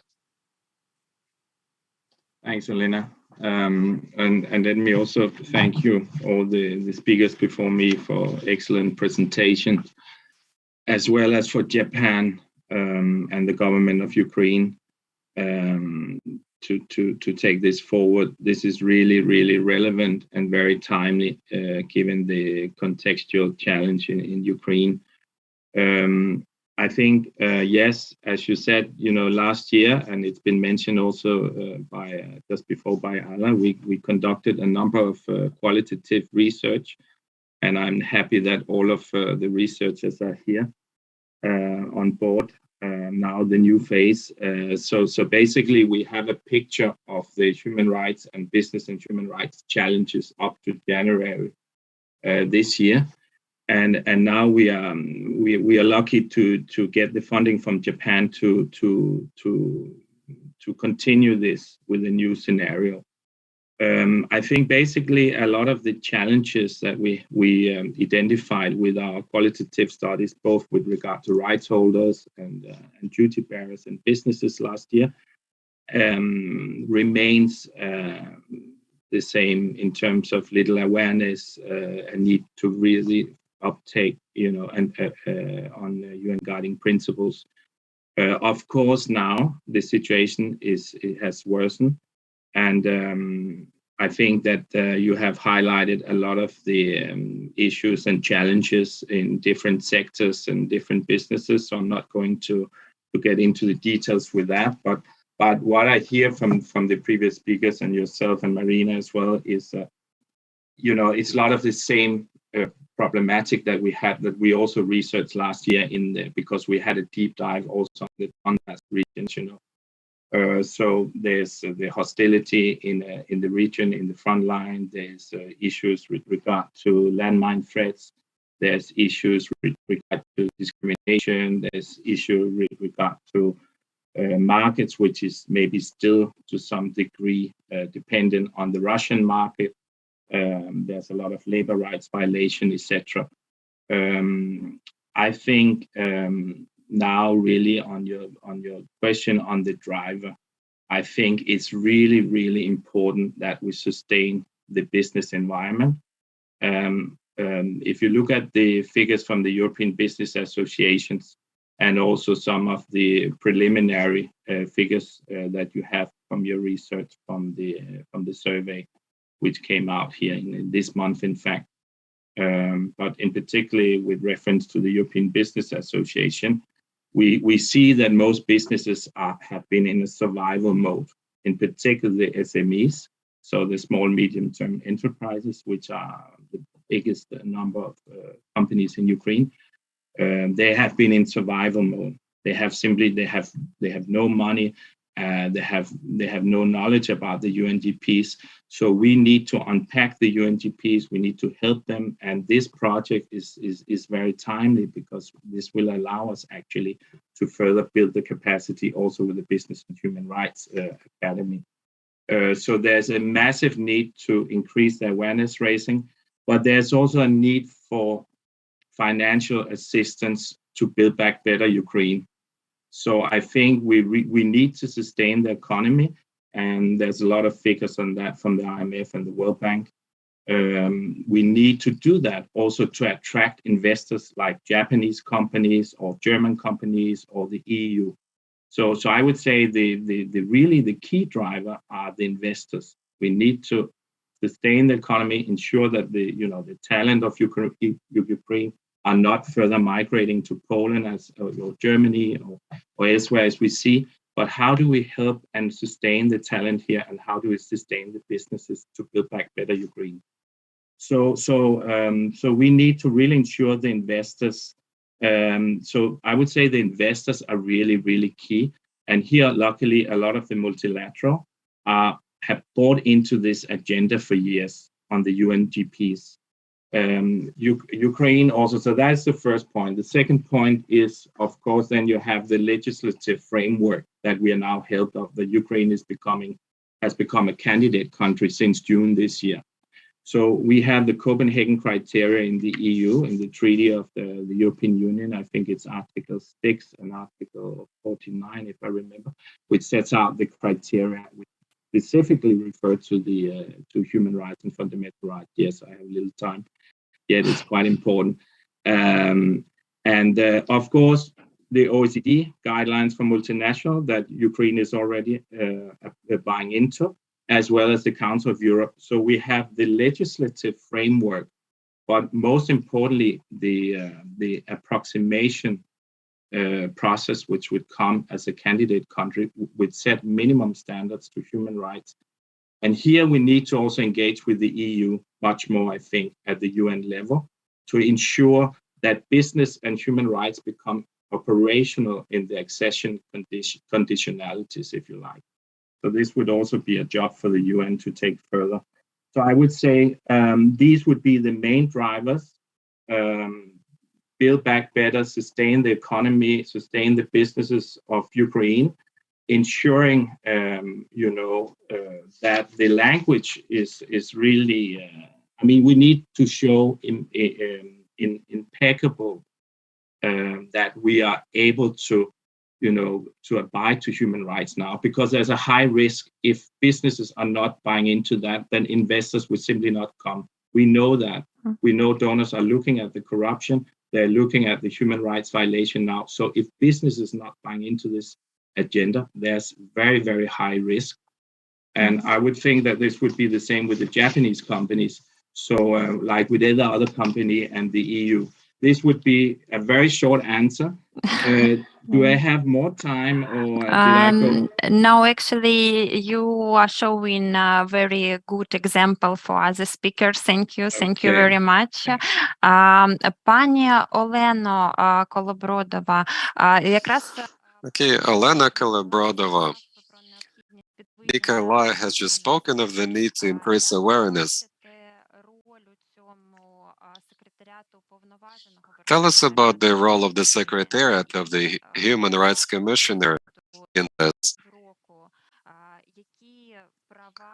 Thanks, Elena. And let me also thank you, all the speakers before me, for excellent presentation, as well as for Japan and the government of Ukraine to take this forward. This is really, really relevant and very timely, given the contextual challenge in Ukraine. I think, yes, as you said, last year, and it's been mentioned also just before by Ala, we conducted a number of qualitative research, and I'm happy that all of the researchers are here on board now, the new phase. So basically, we have a picture of the human rights and business and human rights challenges up to January this year. And now we are lucky to get the funding from Japan to continue this with a new scenario. I think basically a lot of the challenges that we identified with our qualitative studies, both with regard to rights holders and duty bearers and businesses last year, remains the same in terms of little awareness, a need to really uptake, on UN guiding principles. Of course, now the situation has worsened, and I think that you have highlighted a lot of the issues and challenges in different sectors and different businesses. So I'm not going to get into the details with that, but what I hear from the previous speakers and yourself and Marina as well is, it's a lot of the same problematic that we had, that we also researched last year because we had a deep dive also on the Donbass region, so there's the hostility in the region, in the front line. There's issues with regard to landmine threats. There's issues with regard to discrimination. There's issues with regard to markets, which is maybe still to some degree dependent on the Russian market. There's a lot of labor rights violation, etc. I think now, really, on your question on the driver, I think it's really, really important that we sustain the business environment. If you look at the figures from the European Business Associations and also some of the preliminary figures that you have from your research from the survey, which came out here in this month, in fact, but in particularly with reference to the European Business Association, we see that most businesses have been in a survival mode, in particular the SMEs, So the small, medium-term enterprises, which are the biggest number of companies in Ukraine, they have been in survival mode. They have no money. They have no knowledge about the UNDPs. So we need to unpack the UNDPs. We need to help them. And this project is very timely because this will allow us actually to further build the capacity also with the Business and Human Rights Academy. So there's a massive need to increase the awareness raising, but there's also a need for financial assistance to build back better Ukraine. So I think we need to sustain the economy, and there's a lot of figures on that from the IMF and the World Bank. We need to do that also to attract investors like Japanese companies or German companies or the EU. So I would say the key driver are the investors. We need to sustain the economy, ensure that the talent of Ukraine are not further migrating to Poland or Germany or elsewhere as we see, but how do we help and sustain the talent here, and how do we sustain the businesses to build back better Ukraine? So we need to really ensure the investors. So I would say the investors are really, really key. And here, luckily, a lot of the multilateral have bought into this agenda for years on the UNDPs. Ukraine also, so that's the first point. The second point is, of course, then you have the legislative framework that we are now helped of. That Ukraine has become a candidate country since June this year. So we have the Copenhagen criteria in the EU, in the Treaty of the European Union. I think it's Article 6 and Article 49, if I remember, which sets out the criteria which specifically refer to to human rights and fundamental rights. Yes, I have a little time, yet it's quite important. Of course, the OECD guidelines for multinational that Ukraine is already buying into, as well as the Council of Europe. So we have the legislative framework, but most importantly, the approximation process, which would come as a candidate country, would set minimum standards to human rights. And here we need to also engage with the EU much more, I think, at the UN level to ensure that business and human rights become operational in the accession conditionalities, if you like. So this would also be a job for the UN to take further. So I would say these would be the main drivers: build back better, sustain the economy, sustain the businesses of Ukraine, ensuring that the language is really. I mean, we need to show impeccable that we are able to abide to human rights now, because there's a high risk if businesses are not buying into that, then investors will simply not come. We know that. We know donors are looking at the corruption. They're looking at the human rights violation now. So if business is not buying into this agenda, there's very, very high risk. And I would think that this would be the same with the Japanese companies. So like with any other company and the EU. This would be a very short answer. Do I have more time, or did I go? No, actually, you are showing a very good example for other speakers. Thank you. Thank you very much. Пані Олено Колобродова, якраз... Okay, Olena Kolobrodova. Nikolai has just spoken of the need to increase awareness. Tell us about the role of the Secretariat of the Human Rights Commissioner in this.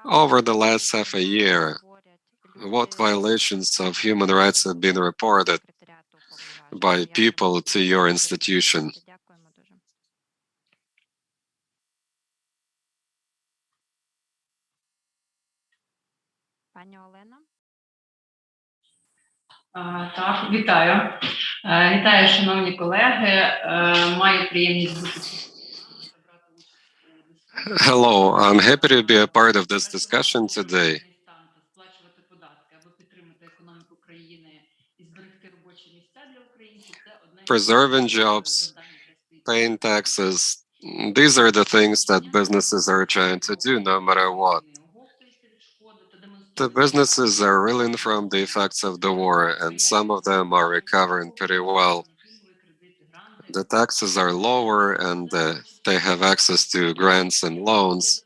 Over the last half a year, what violations of human rights have been reported by people to your institution? Пані Олена. Так, вітаю. Вітаю, шановні колеги. Маю приємність бути тут. Hello, I'm happy to be a part of this discussion today. Сплачувати податки, аби підтримати економіку країни і зберегти робочі місця для українців. Це одне з Preserving jobs, paying taxes, these are the things that businesses are trying to do no matter what. The businesses are reeling from the effects of the war, and some of them are recovering pretty well. The taxes are lower, and they have access to grants and loans.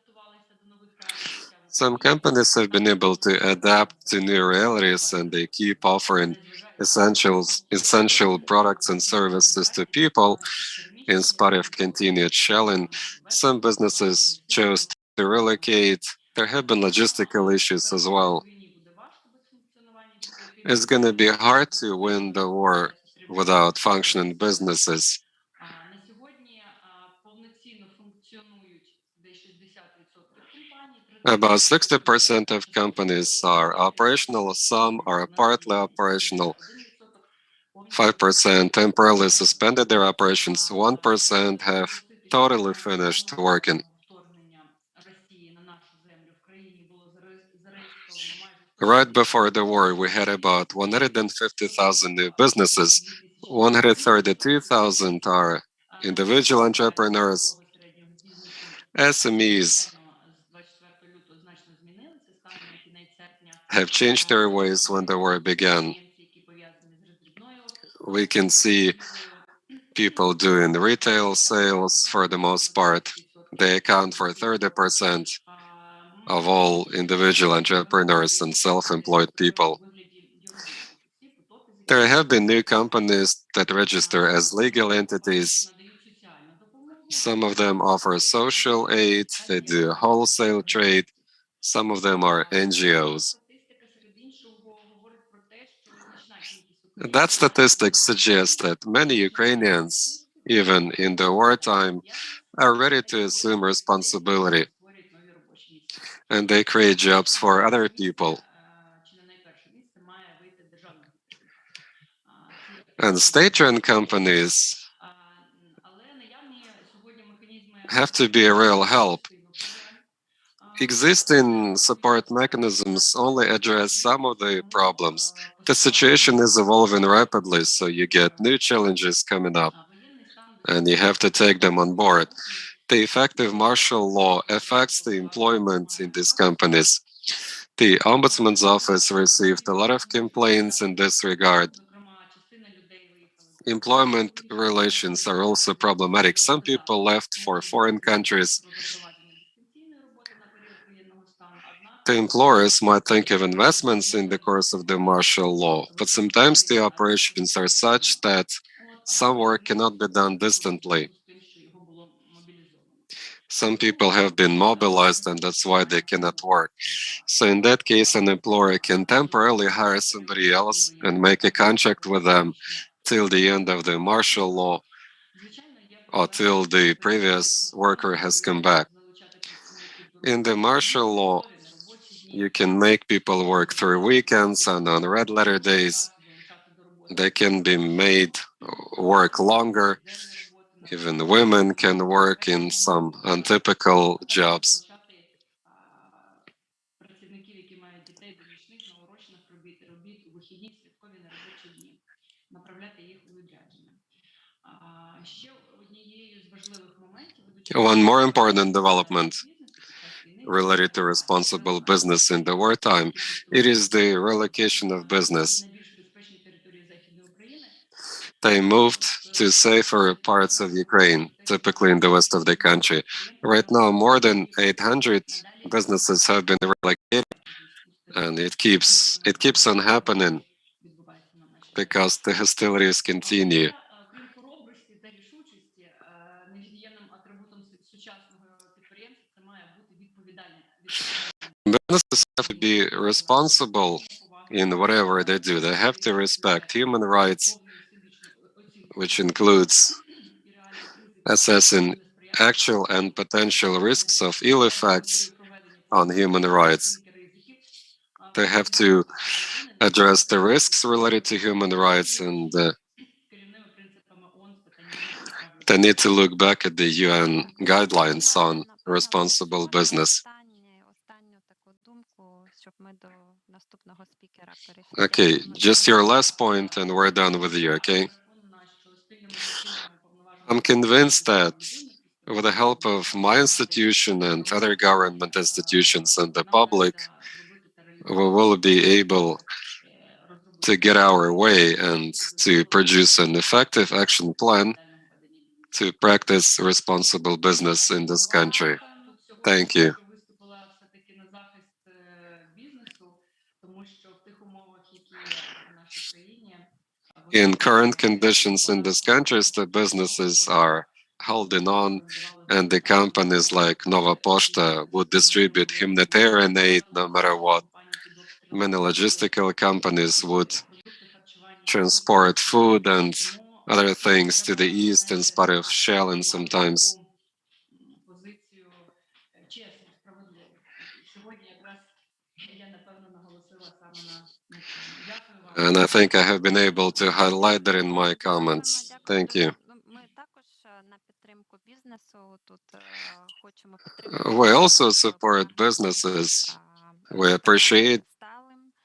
Some companies have been able to adapt to new realities, and they keep offering essential products and services to people in spite of continued shelling. Some businesses chose to relocate. There have been logistical issues as well. It's going to be hard to win the war without functioning businesses. На сьогодні повноцінно функціонують десь 60% компаній. About 60% of companies are operational, some are partly operational. 5% temporarily suspended their operations, 1% have totally finished working. Right before the war, we had about 150,000 new businesses. 132,000 are individual entrepreneurs, SMEs have changed their ways when the war began. We can see people doing retail sales for the most part. They account for 30% of all individual entrepreneurs and self-employed people. There have been new companies that register as legal entities. Some of them offer social aid, they do wholesale trade. Some of them are NGOs. That statistics suggest that many Ukrainians, even in the wartime, are ready to assume responsibility, and they create jobs for other people. And state-run companies have to be a real help. Existing support mechanisms only address some of the problems. The situation is evolving rapidly, so you get new challenges coming up, and you have to take them on board. The effective martial law affects the employment in these companies. The Ombudsman's office received a lot of complaints in this regard. Employment relations are also problematic. Some people left for foreign countries. The employers might think of investments in the course of the martial law, but sometimes the operations are such that some work cannot be done distantly. Some people have been mobilized, and that's why they cannot work. So in that case, an employer can temporarily hire somebody else and make a contract with them till the end of the martial law or till the previous worker has come back. In the martial law, you can make people work through weekends and on red letter days. They can be made work longer. Even women can work in some untypical jobs. One more important development related to responsible business in the wartime, it is the relocation of business. They moved to safer parts of Ukraine, typically in the west of the country. Right now, more than 800 businesses have been relocated, and it keeps on happening because the hostilities continue. Businesses have to be responsible in whatever they do. They have to respect human rights, which includes assessing actual and potential risks of ill effects on human rights. They have to address the risks related to human rights, and they need to look back at the UN guidelines on responsible business. Okay, just your last point and we're done with you, okay? I'm convinced that with the help of my institution and other government institutions and the public, we will be able to get our way and to produce an effective action plan to practice responsible business in this country. Thank you. Що виступила все-таки на захист бізнесу, тому що в тих умовах, які є в нашій країні, In current conditions in this country, the businesses are holding on, and the companies like Nova Poshta would distribute humanitarian aid no matter what. Many logistical companies would transport food and other things to the east in spite of shelling sometimes. позицію чесну, справедливу. Сьогодні якраз я, напевно, наголосила саме на цьому. Дякую вам. And I think I have been able to highlight that in my comments. Thank you. Ми також на підтримку бізнесу тут хочемо We also support businesses. We appreciate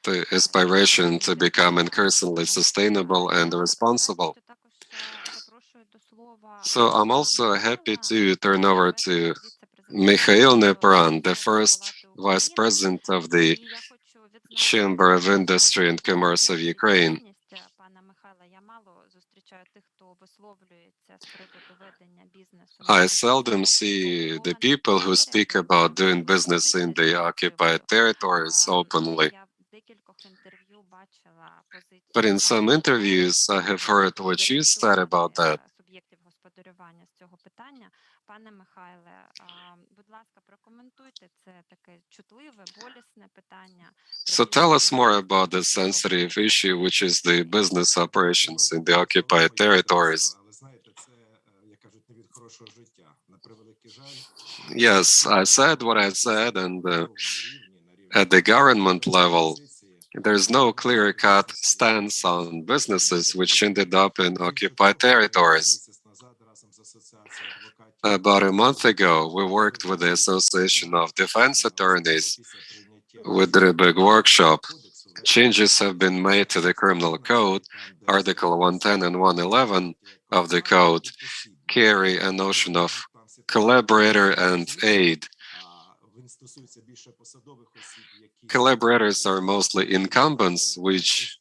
the aspiration to become increasingly sustainable and responsible. So I'm also happy to turn over to Mikhail Nepran, the first Vice President of the Chamber of Industry and Commerce of Ukraine. I seldom see the people who speak about doing business in the occupied territories openly. But in some interviews, I have heard what you said about that. Пане Михайле, будь ласка, прокоментуйте це таке чутливе, болісне питання. So tell us more about the sensitive issue, which is the business operations in the occupied territories. Yes, I said what I said, and at the government level, there's no clear-cut stance on businesses which ended up in occupied territories. About a month ago, we worked with the Association of Defense Attorneys. We did a big workshop. Changes have been made to the Criminal Code. Article 110 and 111 of the Code carry a notion of collaborator and aid. Collaborators are mostly incumbents, which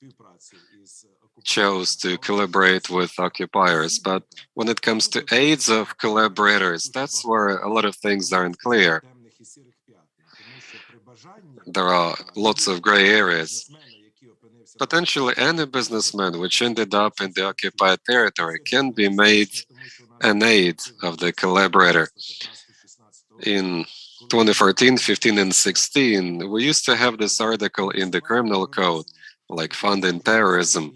chose to collaborate with occupiers. But when it comes to aids of collaborators, that's where a lot of things aren't clear. There are lots of gray areas. Potentially any businessman which ended up in the occupied territory can be made an aid of the collaborator. In 2014, 15, and 16, we used to have this article in the Criminal Code, like funding terrorism.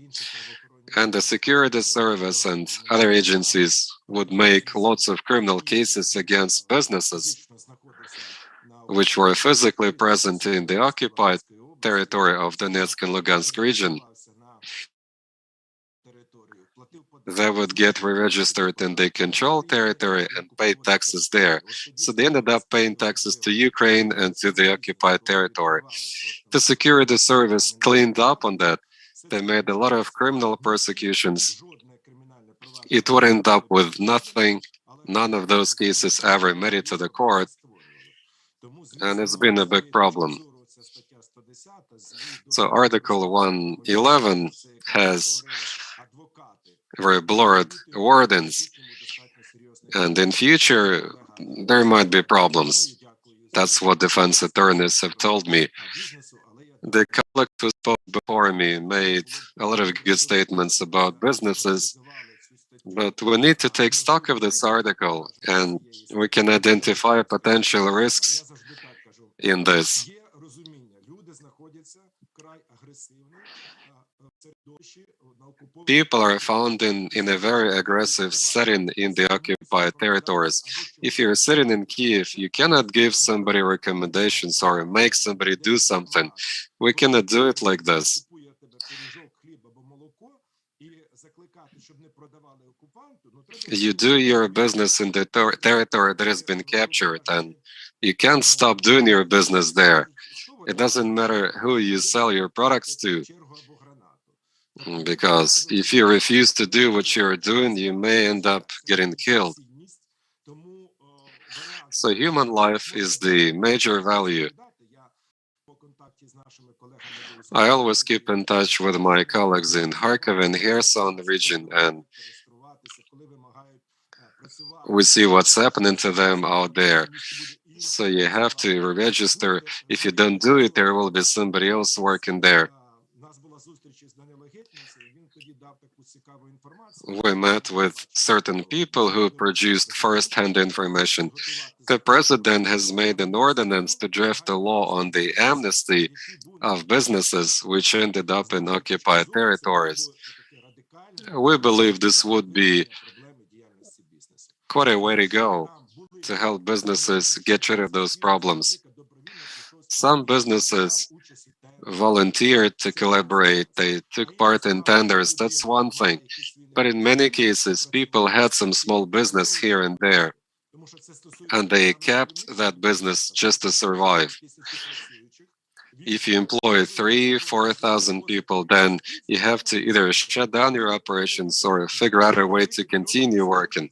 And the security service and other agencies would make lots of criminal cases against businesses which were physically present in the occupied territory of Donetsk and Lugansk region. They would get re-registered in the controlled territory and pay taxes there. So they ended up paying taxes to Ukraine and to the occupied territory. The security service cleaned up on that. They made a lot of criminal prosecutions. It would end up with nothing. None of those cases ever made it to the court. And it's been a big problem. So Article 111 has very blurred wordings. And in future, there might be problems. That's what defense attorneys have told me. The colleague who spoke before me made a lot of good statements about businesses, but we need to take stock of this article, and we can identify potential risks in this. People are found in a very aggressive setting in the occupied territories. If you're sitting in Kiev, you cannot give somebody recommendations or make somebody do something. We cannot do it like this. You do your business in the territory that has been captured, and you can't stop doing your business there. It doesn't matter who you sell your products to. Because if you refuse to do what you're doing, you may end up getting killed. So human life is the major value. I always keep in touch with my colleagues in Kharkiv and Kherson region, and we see what's happening to them out there. So you have to register. If you don't do it, there will be somebody else working there. We met with certain people who produced first-hand information. The president has made an ordinance to draft a law on the amnesty of businesses which ended up in occupied territories. We believe this would be quite a way to go to help businesses get rid of those problems. Some businesses volunteered to collaborate, they took part in tenders, that's one thing. But in many cases, people had some small business here and there, and they kept that business just to survive. If you employ 3,000-4,000 people, then you have to either shut down your operations or figure out a way to continue working.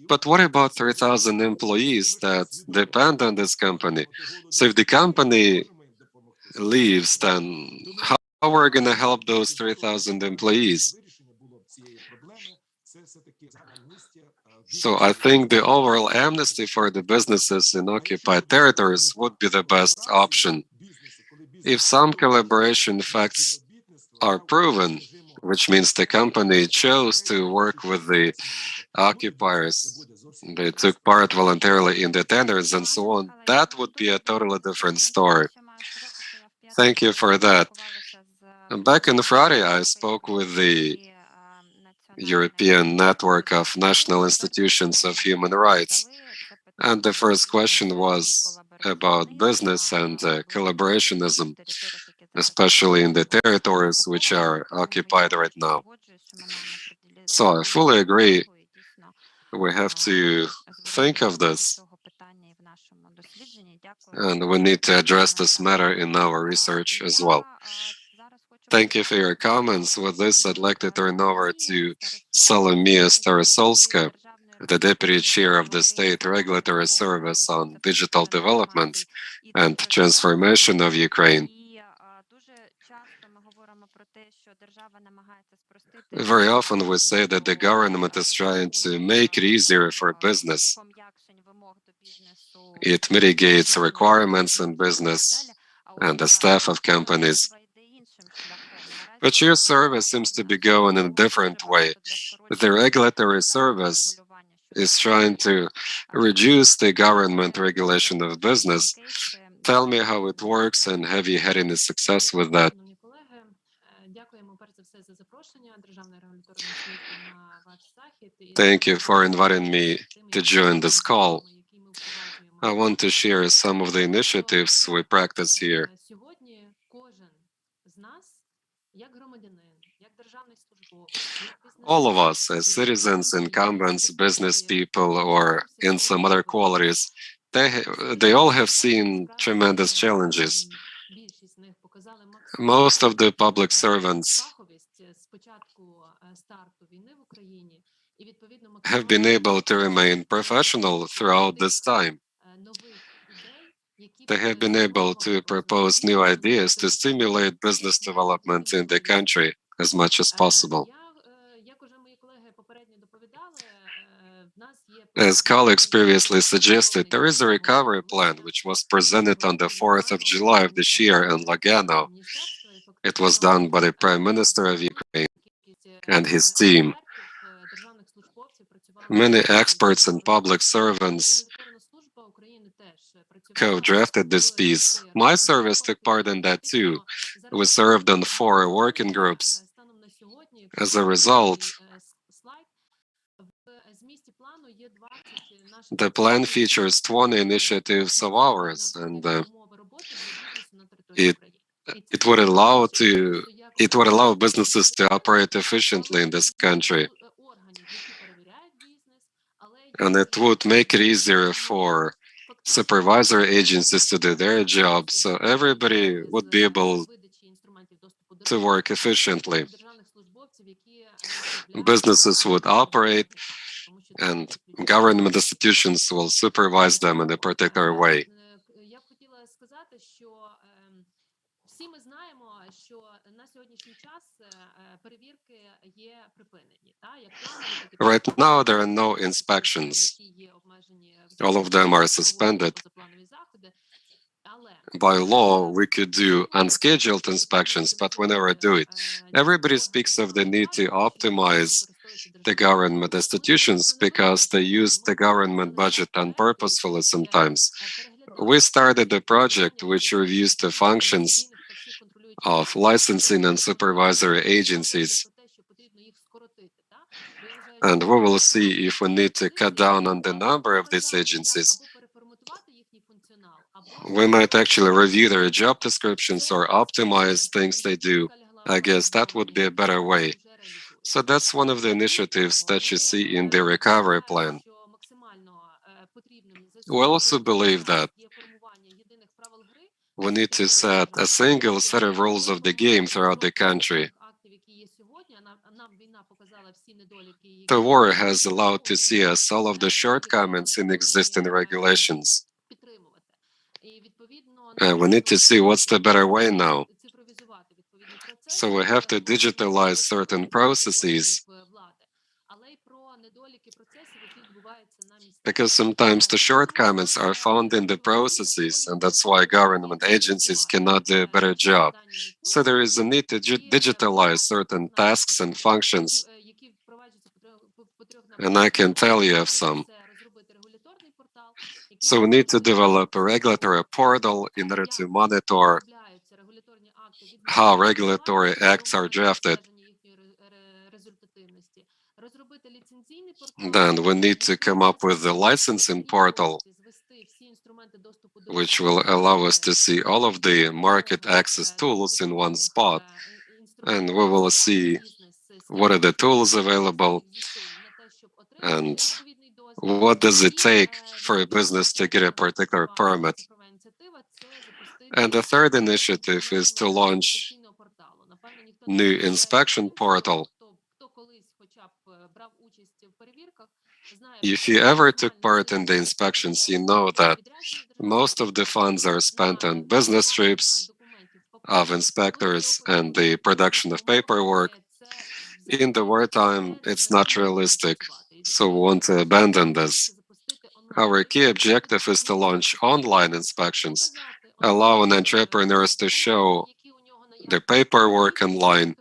But what about 3,000 employees that depend on this company? So if the company leaves, then how are we going to help those 3,000 employees? So I think the overall amnesty for the businesses in occupied territories would be the best option. If some collaboration facts are proven, which means the company chose to work with the occupiers, they took part voluntarily in the tenders and so on, that would be a totally different story. Thank you for that. Back on Friday, I spoke with the European Network of National Institutions of Human Rights, and the first question was about business and collaborationism, especially in the territories which are occupied right now. So I fully agree. We have to think of this, and we need to address this matter in our research as well. Thank you for your comments. With this, I'd like to turn over to Solomia Starosolska, the Deputy Chair of the State Regulatory Service on Digital Development and Transformation of Ukraine. Very often we say that the government is trying to make it easier for business. It mitigates requirements in business and the staff of companies. But your service seems to be going in a different way. The regulatory service is trying to reduce the government regulation of business. Tell me how it works, and have you had any success with that? Thank you for inviting me to join this call. I want to share some of the initiatives we practice here. All of us, as citizens, incumbents, business people, or in some other qualities, they all have seen tremendous challenges. Most of the public servants have been able to remain professional throughout this time. They have been able to propose new ideas to stimulate business development in the country as much as possible. As colleagues previously suggested, there is a recovery plan which was presented on the 4th of July of this year in Lagano. It was done by the Prime Minister of Ukraine and his team. Many experts and public servants co-drafted this piece. My service took part in that too. We served on 4 working groups. As a result, the plan features 20 initiatives of ours, and it would allow businesses to operate efficiently in this country. And it would make it easier for supervisory agencies to do their job, so everybody would be able to work efficiently. Businesses would operate, and government institutions will supervise them in a particular way. Right now, there are no inspections. All of them are suspended. By law, we could do unscheduled inspections, but we never do it. Everybody speaks of the need to optimize the government institutions because they use the government budget unpurposefully sometimes. We started a project which reviews the functions of licensing and supervisory agencies. And we will see if we need to cut down on the number of these agencies. We might actually review their job descriptions or optimize things they do. I guess that would be a better way. So that's one of the initiatives that you see in the recovery plan. We also believe that we need to set a single set of rules of the game throughout the country. The war has allowed to see us all of the shortcomings in existing regulations. We need to see what's the better way now. So we have to digitalize certain processes, because sometimes the shortcomings are found in the processes, and that's why government agencies cannot do a better job. So there is a need to digitalize certain tasks and functions, and I can tell you of some. So we need to develop a regulatory portal in order to monitor how regulatory acts are drafted. Then we need to come up with the licensing portal, which will allow us to see all of the market access tools in one spot. And we will see what are the tools available and what does it take for a business to get a particular permit. And the third initiative is to launch new inspection portal. If you ever took part in the inspections, you know that most of the funds are spent on business trips of inspectors and the production of paperwork. In the wartime, it's not realistic, so we want to abandon this. Our key objective is to launch online inspections, allowing entrepreneurs to show their paperwork online,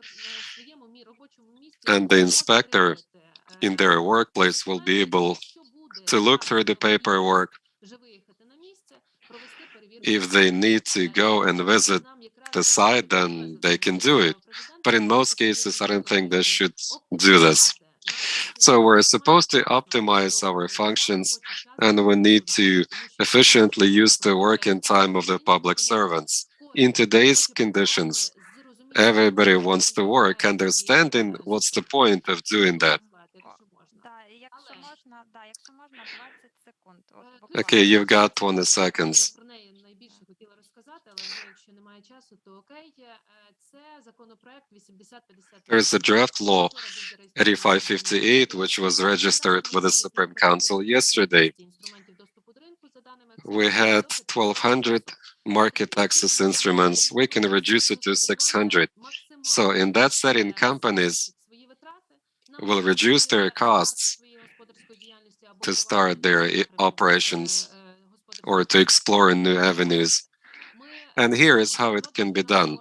and the inspector in their workplace will be able to look through the paperwork. If they need to go and visit the site, then they can do it. But in most cases, I don't think they should do this. So we're supposed to optimize our functions, and we need to efficiently use the working time of the public servants. In today's conditions, everybody wants to work, understanding what's the point of doing that. Okay, you've got 20 seconds. There's a draft law 8558, which was registered with the Supreme Council yesterday. We had 1,200 market access instruments. We can reduce it to 600. So in that setting, companies will reduce their costs to start their operations or to explore new avenues. And here is how it can be done.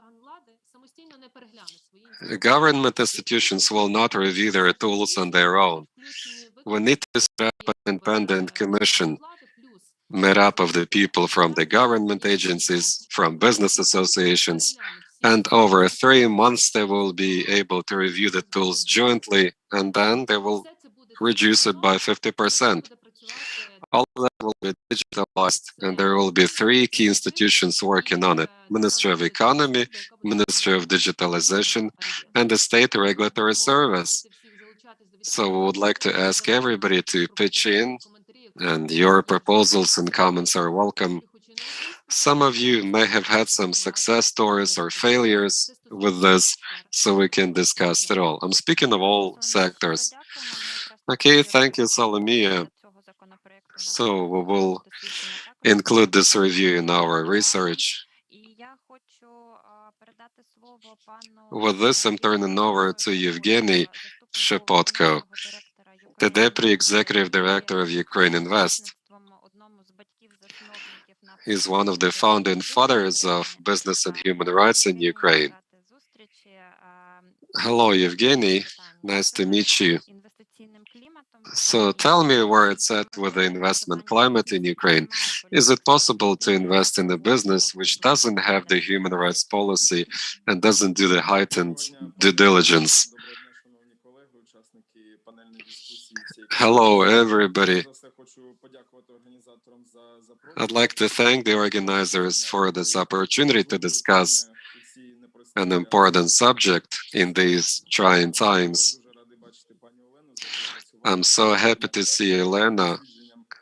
Government institutions will not review their tools on their own. We need to set up an independent commission made up of the people from the government agencies, from business associations, and over 3 months they will be able to review the tools jointly, and then they will reduce it by 50%. All of that will be digitalized, and there will be 3 key institutions working on it: Ministry of Economy, Ministry of Digitalization, and the State Regulatory Service. So we would like to ask everybody to pitch in, and your proposals and comments are welcome. Some of you may have had some success stories or failures with this, so we can discuss it all. I'm speaking of all sectors. Okay, thank you, Salomia. So we will include this review in our research. With this, I'm turning over to Yevgeny Shepotko, the Deputy Executive Director of Ukraine Invest. He's one of the founding fathers of business and human rights in Ukraine. Hello, Yevgeny. Nice to meet you. So tell me where it's at with the investment climate in Ukraine. Is it possible to invest in a business which doesn't have the human rights policy and doesn't do the heightened due diligence? Hello, everybody. I'd like to thank the organizers for this opportunity to discuss an important subject in these trying times. I'm so happy to see Elena,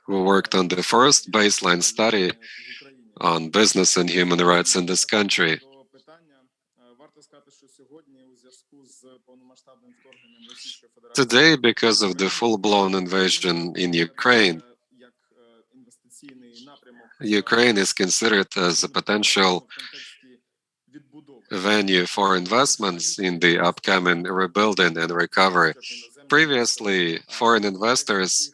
who worked on the first baseline study on business and human rights in this country. Today, because of the full-blown invasion in Ukraine, Ukraine is considered as a potential venue for investments in the upcoming rebuilding and recovery. Previously, foreign investors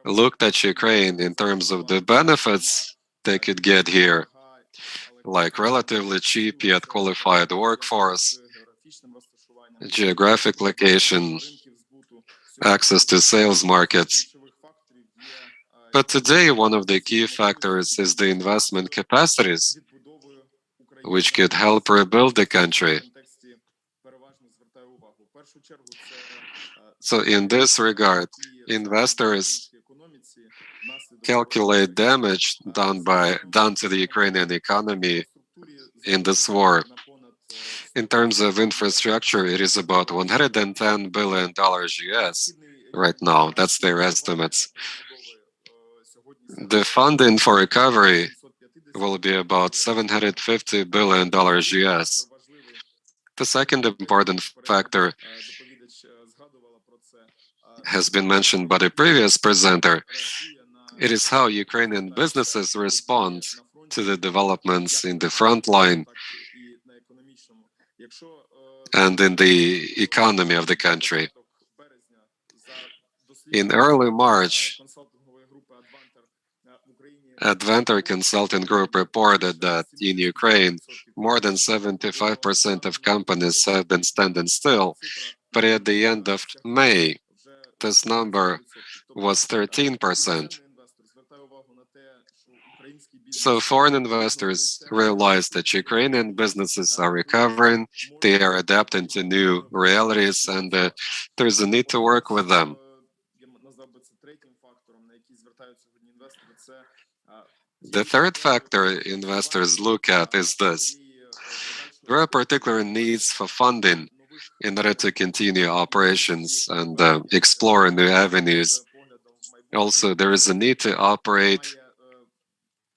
looked at Ukraine in terms of the benefits they could get here, like relatively cheap yet qualified workforce, geographic location, access to sales markets. But today, one of the key factors is the investment capacities, which could help rebuild the country. So in this regard, investors calculate damage done to the Ukrainian economy in this war. In terms of infrastructure, it is about $110 billion US right now. That's their estimates. The funding for recovery will be about $750 billion US. The second important factor has been mentioned by the previous presenter. It is how Ukrainian businesses respond to the developments in the front line and in the economy of the country. In early March, Adventure Consulting Group reported that in Ukraine, more than 75% of companies have been standing still, but at the end of May, this number was 13%. So foreign investors realize that Ukrainian businesses are recovering, they are adapting to new realities, and there's a need to work with them. The third factor investors look at is this. There are particular needs for funding in order to continue operations and explore new avenues. Also, there is a need to operate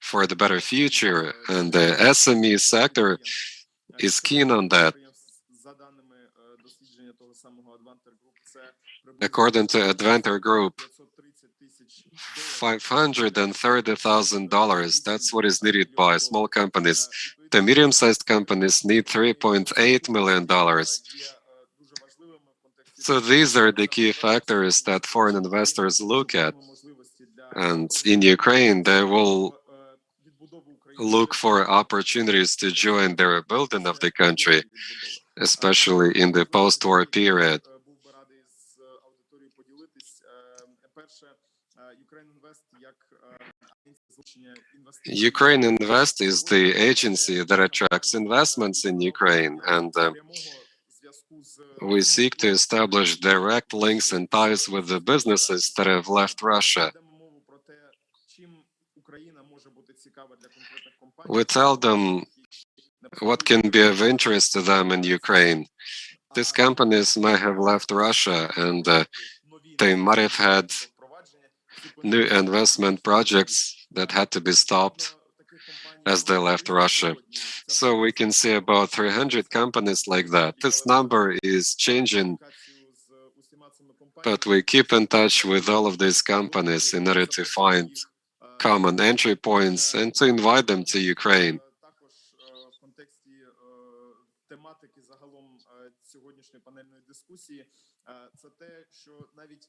for the better future, and the SME sector is keen on that. According to Adventure Group, $530,000, that's what is needed by small companies. The medium-sized companies need $3.8 million. So these are the key factors that foreign investors look at. And in Ukraine, they will look for opportunities to join the rebuilding of the country, especially in the post-war period. Ukraine Invest is the agency that attracts investments in Ukraine, and we seek to establish direct links and ties with the businesses that have left Russia. We tell them what can be of interest to them in Ukraine. These companies might have left Russia, and they might have had new investment projects that had to be stopped as they left Russia. So we can see about 300 companies like that. This number is changing, but we keep in touch with all of these companies in order to find common entry points and to invite them to Ukraine. нашої панельної дискусії, це те, що навіть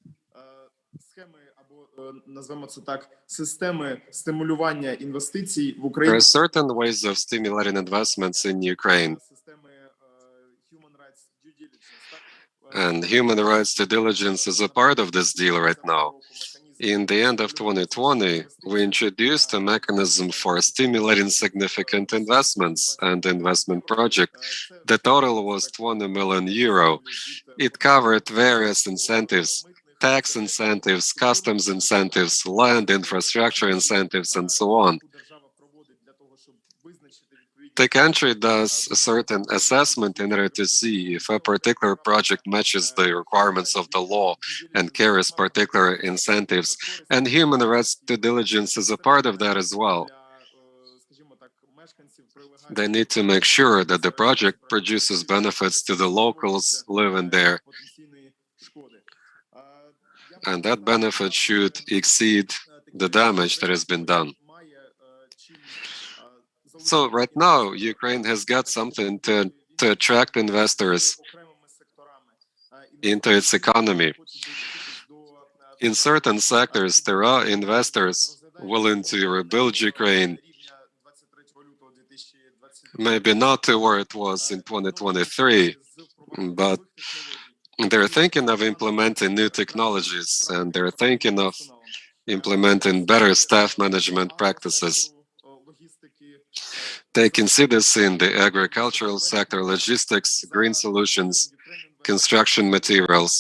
схеми або назвемо це так, системи стимулювання інвестицій в Україні. There are certain ways of stimulating investments in Ukraine. Системи Human Rights Due Diligence, так? And human rights due diligence is a part of this deal right now. In the end of 2020, we introduced a mechanism for stimulating significant investments and investment project. The total was 20 million euro. It covered various incentives, tax incentives, customs incentives, land infrastructure incentives, and so on. The country does a certain assessment in order to see if a particular project matches the requirements of the law and carries particular incentives, and human rights due diligence is a part of that as well. They need to make sure that the project produces benefits to the locals living there, and that benefit should exceed the damage that has been done. So right now, Ukraine has got something to attract investors into its economy. In certain sectors, there are investors willing to rebuild Ukraine, maybe not to where it was in 2023, but they're thinking of implementing new technologies, and they're thinking of implementing better staff management practices. They can see this in the agricultural sector, logistics, green solutions, construction materials.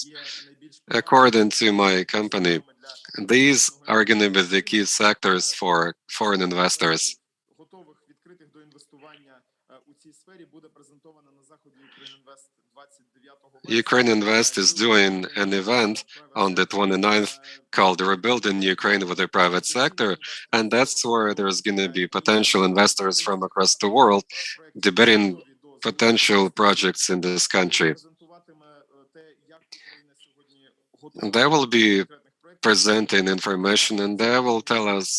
According to my company, these are going to be the key sectors for foreign investors. Ukraine Invest is doing an event on the 29th called Rebuilding Ukraine with the Private Sector, and that's where there's going to be potential investors from across the world debating potential projects in this country. They will be presenting information, and they will tell us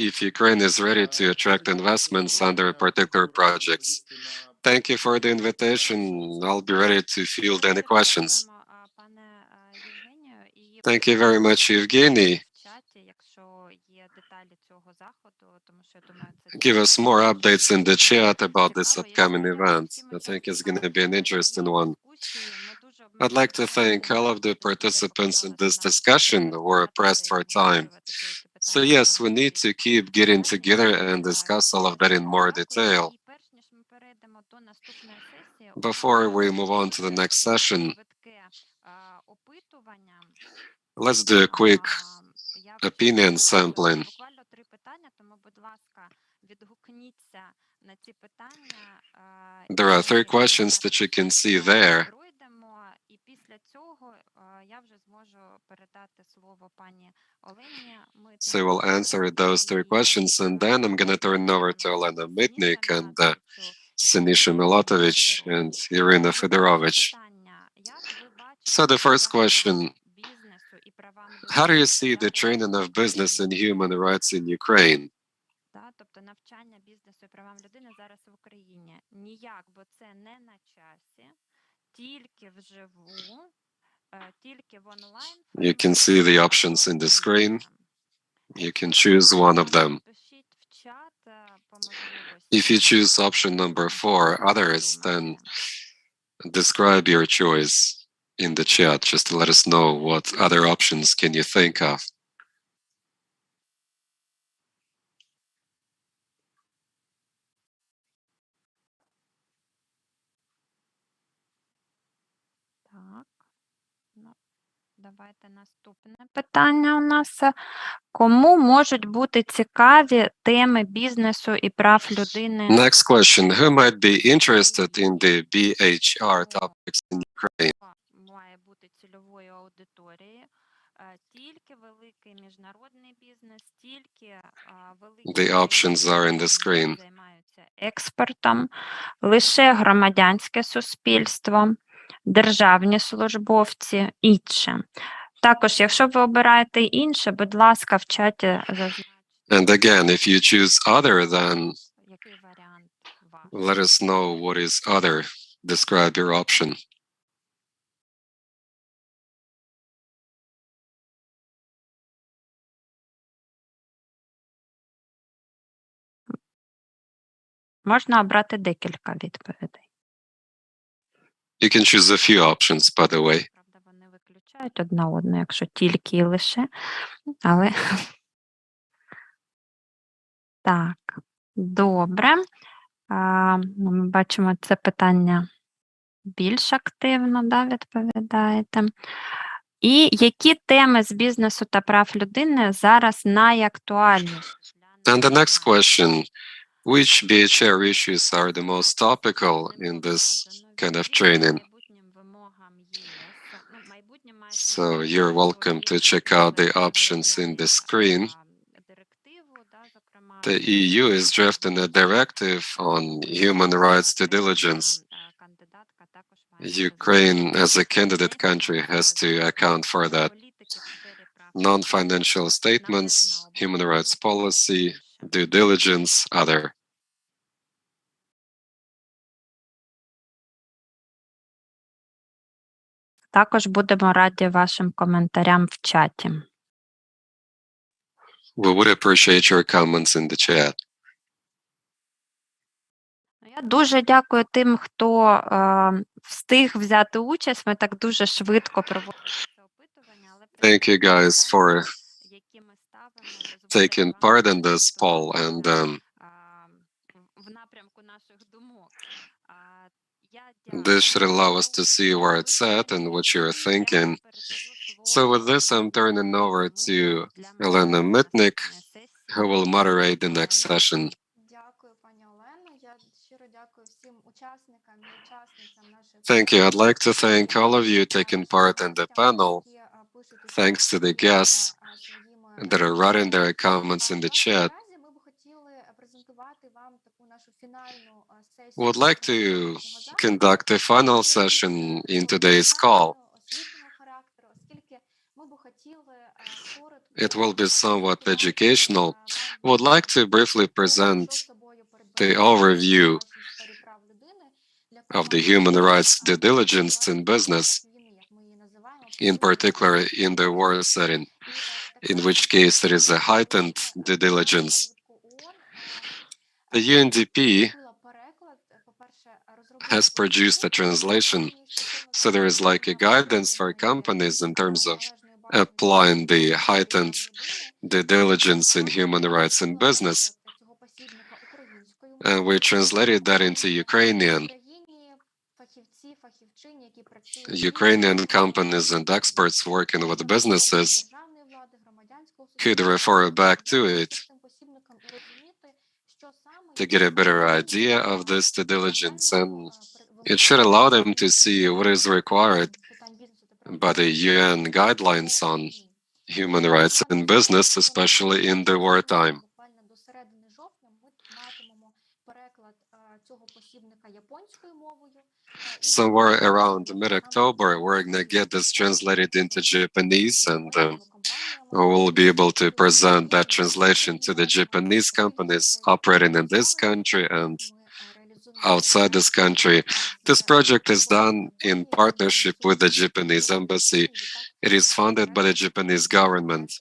if Ukraine is ready to attract investments under particular projects. Thank you for the invitation. I'll be ready to field any questions. Thank you very much, Evgeny. Give us more updates in the chat about this upcoming event. I think it's going to be an interesting one. I'd like to thank all of the participants in this discussion who were pressed for time. So yes, we need to keep getting together and discuss all of that in more detail. Before we move on to the next session, let's do a quick opinion sampling. There are 3 questions that you can see there. So we'll answer those 3 questions, and then I'm going to turn over to Olena Mitnik and Sinisha Milotovich and Irina Fedorovich. So the first question, how do you see the training of business and human rights in Ukraine? Тобто навчання бізнесу і правам людини зараз в Україні ніяк, бо це не на часі, тільки вживу, тільки в онлайн. You can see the options in the screen. You can choose one of them. If you choose option number 4, others, then describe your choice in the chat just to let us know what other options can you think of. Давайте наступне питання у нас. Кому можуть бути цікаві теми бізнесу і прав людини? Next question. Who might be interested in the BHR topics in Ukraine? Має бути цільовою аудиторією. Тільки великий міжнародний бізнес, тільки великі The options are in the screen. займаються експортом, лише громадянське суспільство, державні службовці, інше. Також, якщо ви обираєте інше, будь ласка, в чаті зазначте. And again, if you choose other, then Який варіант ваш? let us know what is other. Describe your option. Можна обрати декілька відповідей. You can choose a few options, by the way. Правда, вони виключають одна одну, якщо тільки і лише, але так, добре. Ми бачимо, це питання більш активно, да, відповідаєте. І які теми з бізнесу та прав людини зараз найактуальніші? And the next question, which BHR issues are the most topical in this kind of training? So you're welcome to check out the options in the screen. The EU is drafting a directive on human rights due diligence. Ukraine, as a candidate country, has to account for that. Non-financial statements, human rights policy, due diligence, other. Також будемо раді вашим коментарям в чаті. We would appreciate your comments in the chat. Я дуже дякую тим, хто встиг взяти участь. Ми так дуже швидко проводимо це опитування. Thank you guys for taking part in this poll, and в напрямку наших думок. this should allow us to see where it's at and what you're thinking. So with this, I'm turning over to Elena Mitnick, who will moderate the next session. Thank you. I'd like to thank all of you taking part in the panel. Thanks to the guests that are writing their comments in the chat. We would like to conduct a final session in today's call. It will be somewhat educational. We would like to briefly present the overview of the human rights due diligence in business, in particular in the war setting, in which case there is a heightened due diligence. The UNDP has produced a translation, so there is like a guidance for companies in terms of applying the heightened due diligence in human rights in business. And we translated that into Ukrainian. Ukrainian companies and experts working with businesses could refer back to it to get a better idea of this due diligence, and it should allow them to see what is required by the UN guidelines on human rights in business, especially in the wartime. Somewhere around mid-October, we're going to get this translated into Japanese, and we'll be able to present that translation to the Japanese companies operating in this country and outside this country. This project is done in partnership with the Japanese embassy. It is funded by the Japanese government.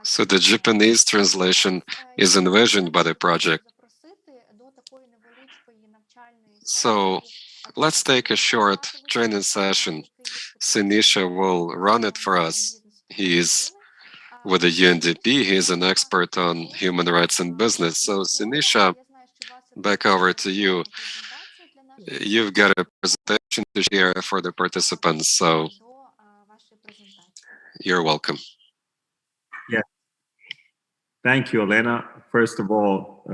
So the Japanese translation is envisioned by the project. So let's take a short training session. Sinisha will run it for us. He is with the UNDP. He is an expert on human rights in business. So Sinisha, back over to you. You've got a presentation to share for the participants, so you're welcome. Yeah. Thank you, Elena. First of all,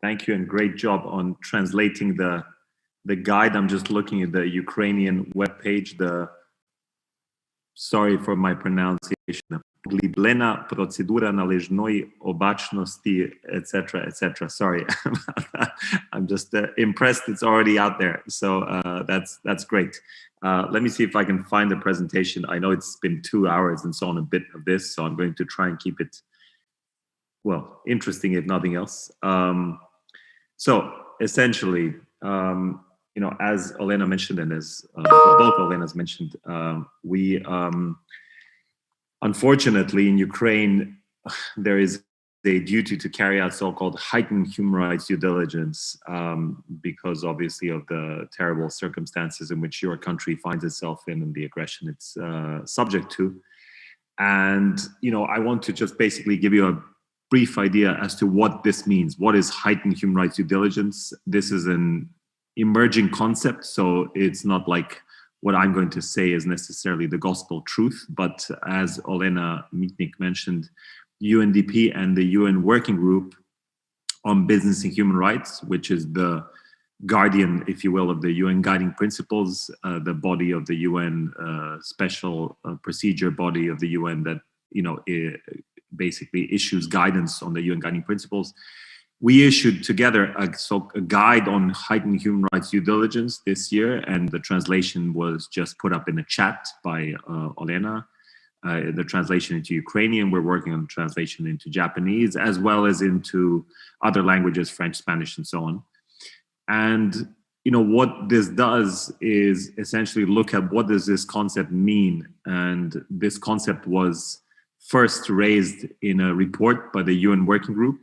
thank you and great job on translating the guide. I'm just looking at the Ukrainian webpage. Sorry for my pronunciation. Поглиблена процедура належної обачності, etc., etc. Sorry, I'm just impressed it's already out there. So that's great. Let me see if I can find the presentation. I know it's been 2 hours and so on, a bit of this, so I'm going to try and keep it, well, interesting if nothing else. So essentially, you know, as Elena mentioned and as both Elena's mentioned, we unfortunately in Ukraine there is a duty to carry out so-called heightened human rights due diligence because obviously of the terrible circumstances in which your country finds itself in and the aggression it's subject to. And, you know, I want to just basically give you a brief idea as to what this means. What is heightened human rights due diligence? This is an emerging concept, so it's not like what I'm going to say is necessarily the gospel truth, but as Olena Mitnick mentioned, UNDP and the UN Working Group on Business and Human Rights, which is the guardian, if you will, of the UN Guiding Principles, the body of the UN special procedure body of the UN that, you know, basically issues guidance on the UN Guiding Principles. We issued together a guide on heightened human rights due diligence this year, and the translation was just put up in the chat by Olena. The translation into Ukrainian, we're working on the translation into Japanese, as well as into other languages, French, Spanish, and so on. And, you know, what this does is essentially look at what does this concept mean. And this concept was first raised in a report by the UN Working Group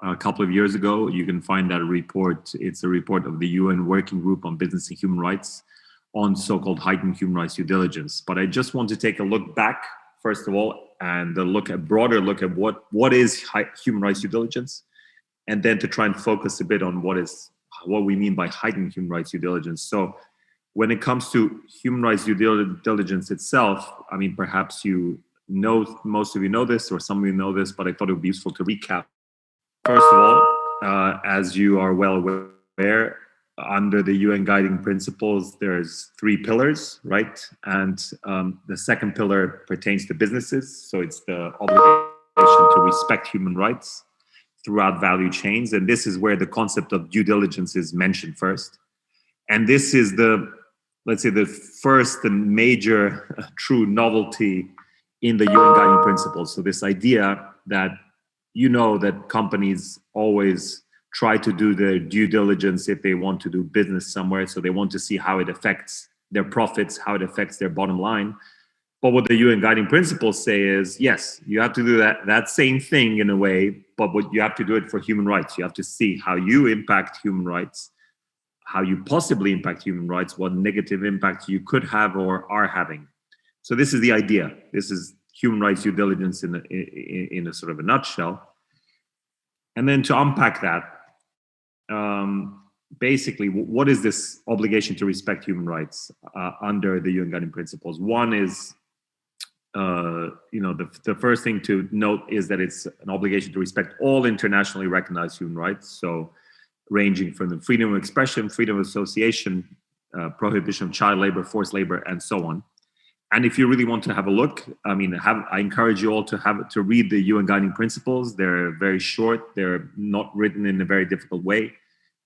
a couple of years ago. You can find that report. It's a report of the UN Working Group on Business and Human Rights on so-called heightened human rights due diligence. But I just want to take a look back, first of all, and a broader look at what is human rights due diligence, and then to try and focus a bit on what we mean by heightened human rights due diligence. So when it comes to human rights due diligence itself, I mean, perhaps most of you know this, or some of you know this, but I thought it would be useful to recap. First of all, as you are well aware, under the UN Guiding Principles, there's 3 pillars, right? And the second pillar pertains to businesses. So it's the obligation to respect human rights throughout value chains. And this is where the concept of due diligence is mentioned first. And this is let's say, the first and major true novelty in the UN Guiding Principles. So this idea that, you know, that companies always try to do their due diligence if they want to do business somewhere. So they want to see how it affects their profits, how it affects their bottom line. But what the UN Guiding Principles say is, yes, you have to do that same thing in a way, but what you have to do it for human rights. You have to see how you impact human rights, how you possibly impact human rights, what negative impact you could have or are having. So this is the idea. This is human rights due diligence in a sort of a nutshell. And then to unpack that, basically, what is this obligation to respect human rights under the UN Guiding Principles? One is, the first thing to note is that it's an obligation to respect all internationally recognized human rights. So ranging from the freedom of expression, freedom of association, prohibition of child labor, forced labor, and so on. And if you really want to have a look, I mean, I encourage you all to read the UN Guiding Principles. They're very short. They're not written in a very difficult way.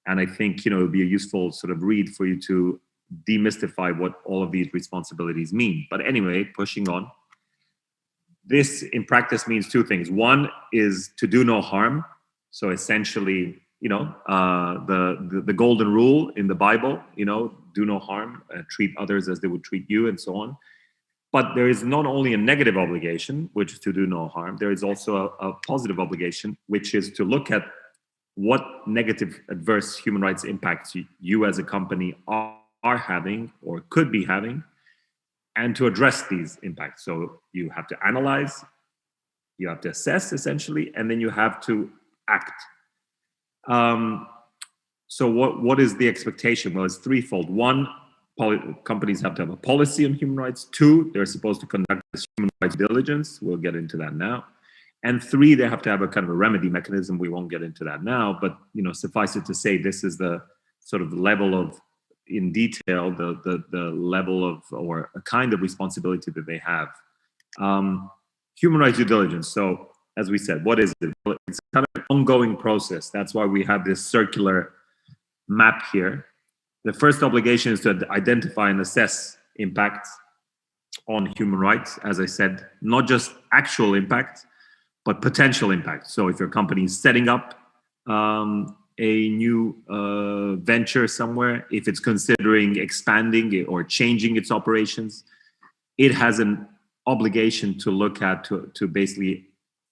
And I think, you know, it would be a useful sort of read for you to demystify what all of these responsibilities mean. But anyway, pushing on. This in practice means 2 things. One is to do no harm. So essentially, you know, the golden rule in the Bible, you know, do no harm, treat others as they would treat you, and so on. But there is not only a negative obligation, which is to do no harm, there is also a positive obligation, which is to look at what negative adverse human rights impacts you as a company are having or could be having, and to address these impacts. So you have to analyze, you have to assess essentially, and then you have to act. So what is the expectation? Well, it's threefold. One, companies have to have a policy on human rights. 2, they're supposed to conduct this human rights diligence. We'll get into that now. And 3, they have to have a kind of a remedy mechanism. We won't get into that now, but, you know, suffice it to say, this is the sort of level of, in detail, the level of, or a kind of responsibility that they have. Human rights due diligence. So as we said, what is it? It's kind of an ongoing process. That's why we have this circular map here. The first obligation is to identify and assess impacts on human rights. As I said, not just actual impact, but potential impact. So if your company is setting up a new venture somewhere, if it's considering expanding it or changing its operations, it has an obligation to look at, to basically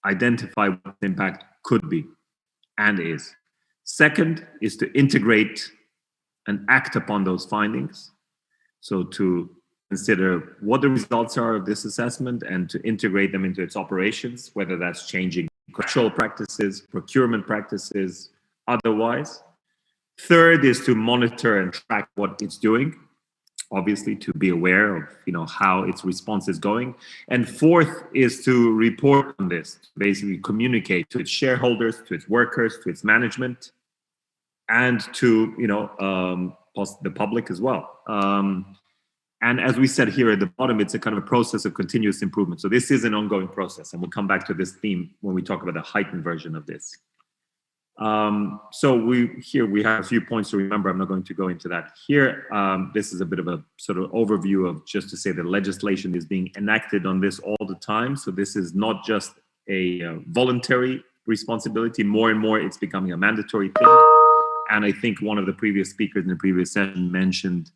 identify what the impact could be and is. Second is to integrate and act upon those findings. So to consider what the results are of this assessment and to integrate them into its operations, whether that's changing control practices, procurement practices, otherwise. Third is to monitor and track what it's doing, obviously to be aware of how its response is going. And fourth is to report on this, basically communicate to its shareholders, to its workers, to its management, and to the public as well. And as we said here at the bottom, it's a kind of a process of continuous improvement. So this is an ongoing process, and we'll come back to this theme when we talk about the heightened version of this. So we have a few points to remember. I'm not going to go into that here. This is a bit of a sort of overview of just to say that legislation is being enacted on this all the time. So this is not just a voluntary responsibility. More and more, it's becoming a mandatory thing. And I think one of the previous speakers in the previous session mentioned,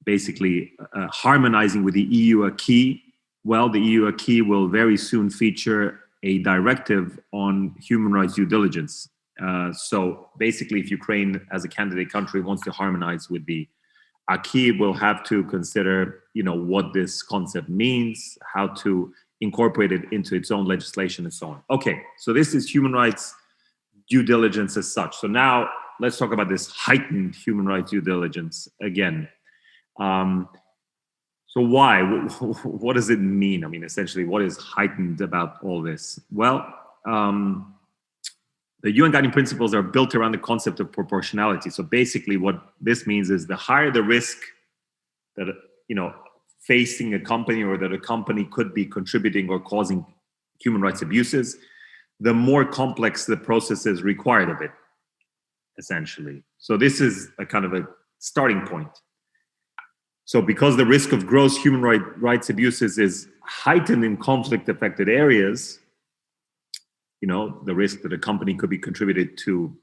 basically harmonizing with the EU acquis. Well, the EU acquis will very soon feature a directive on human rights due diligence. So basically, if Ukraine as a candidate country wants to harmonize with the acquis, will have to consider, what this concept means, how to incorporate it into its own legislation and so on. Okay, so this is human rights due diligence as such. So now let's talk about this heightened human rights due diligence again. So why? What does it mean? I mean, essentially, what is heightened about all this? Well, the UN Guiding Principles are built around the concept of proportionality. So basically, what this means is the higher the risk that, facing a company or that a company could be contributing or causing human rights abuses, the more complex the processes required of it, essentially. So this is a kind of a starting point. So because the risk of gross human rights abuses is heightened in conflict-affected areas, the risk that a company could be contributed to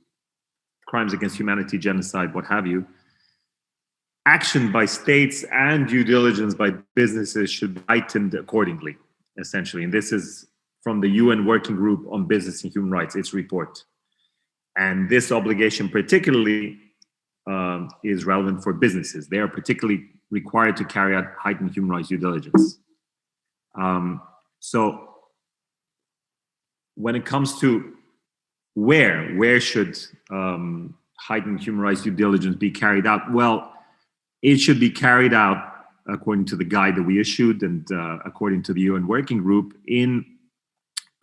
crimes against humanity, genocide, what have you, action by states and due diligence by businesses should be heightened accordingly, essentially. And this is from the UN Working Group on Business and Human Rights, its report. And this obligation particularly is relevant for businesses. They are particularly required to carry out heightened human rights due diligence. So when it comes to where should heightened human rights due diligence be carried out? Well, it should be carried out according to the guide that we issued and according to the UN Working Group in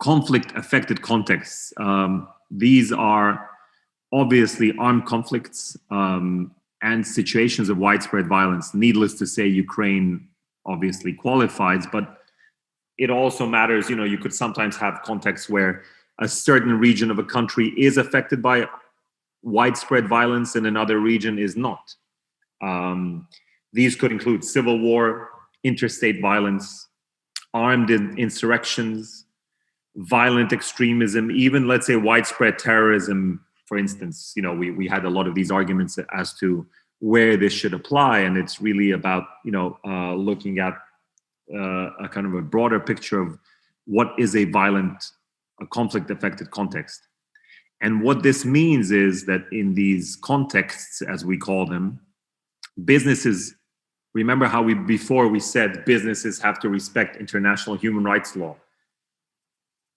conflict-affected contexts. These are obviously armed conflicts and situations of widespread violence. Needless to say, Ukraine obviously qualifies, but it also matters, you could sometimes have contexts where a certain region of a country is affected by widespread violence and another region is not. These could include civil war, interstate violence, armed insurrections, violent extremism, even, let's say, widespread terrorism. For instance, we had a lot of these arguments as to where this should apply, and it's really about, looking at a kind of a broader picture of what is a conflict-affected context. And what this means is that in these contexts, as we call them, businesses, remember how before we said businesses have to respect international human rights law.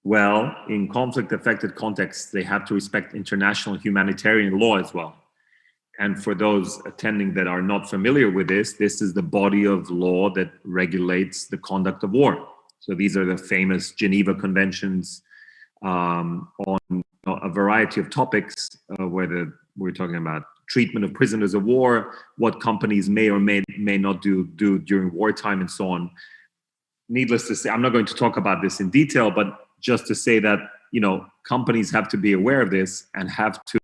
Well, in conflict-affected contexts, they have to respect international humanitarian law as well. And for those attending that are not familiar with this is the body of law that regulates the conduct of war. So these are the famous Geneva Conventions on a variety of topics, where we're talking about treatment of prisoners of war, what companies may or may not do during wartime, and so on. Needless to say, I'm not going to talk about this in detail, but just to say that, companies have to be aware of this and have to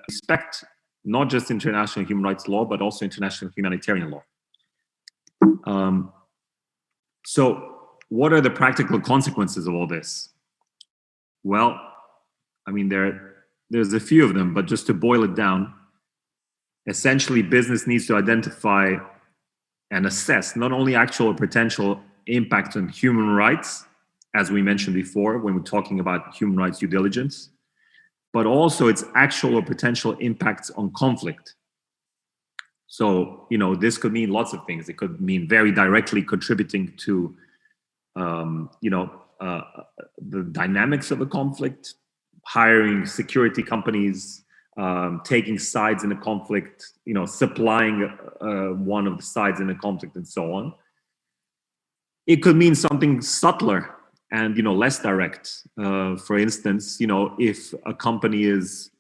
respect not just international human rights law, but also international humanitarian law. So what are the practical consequences of all this? Well, I mean, there's a few of them, but just to boil it down, essentially business needs to identify and assess not only actual or potential impact on human rights as we mentioned before, when we're talking about human rights due diligence, but also its actual or potential impacts on conflict. So, you know, this could mean lots of things. It could mean very directly contributing to, the dynamics of a conflict, hiring security companies, taking sides in a conflict, you know, supplying one of the sides in a conflict, and so on. It could mean something subtler and, you know, less direct. For instance, you know, if a company is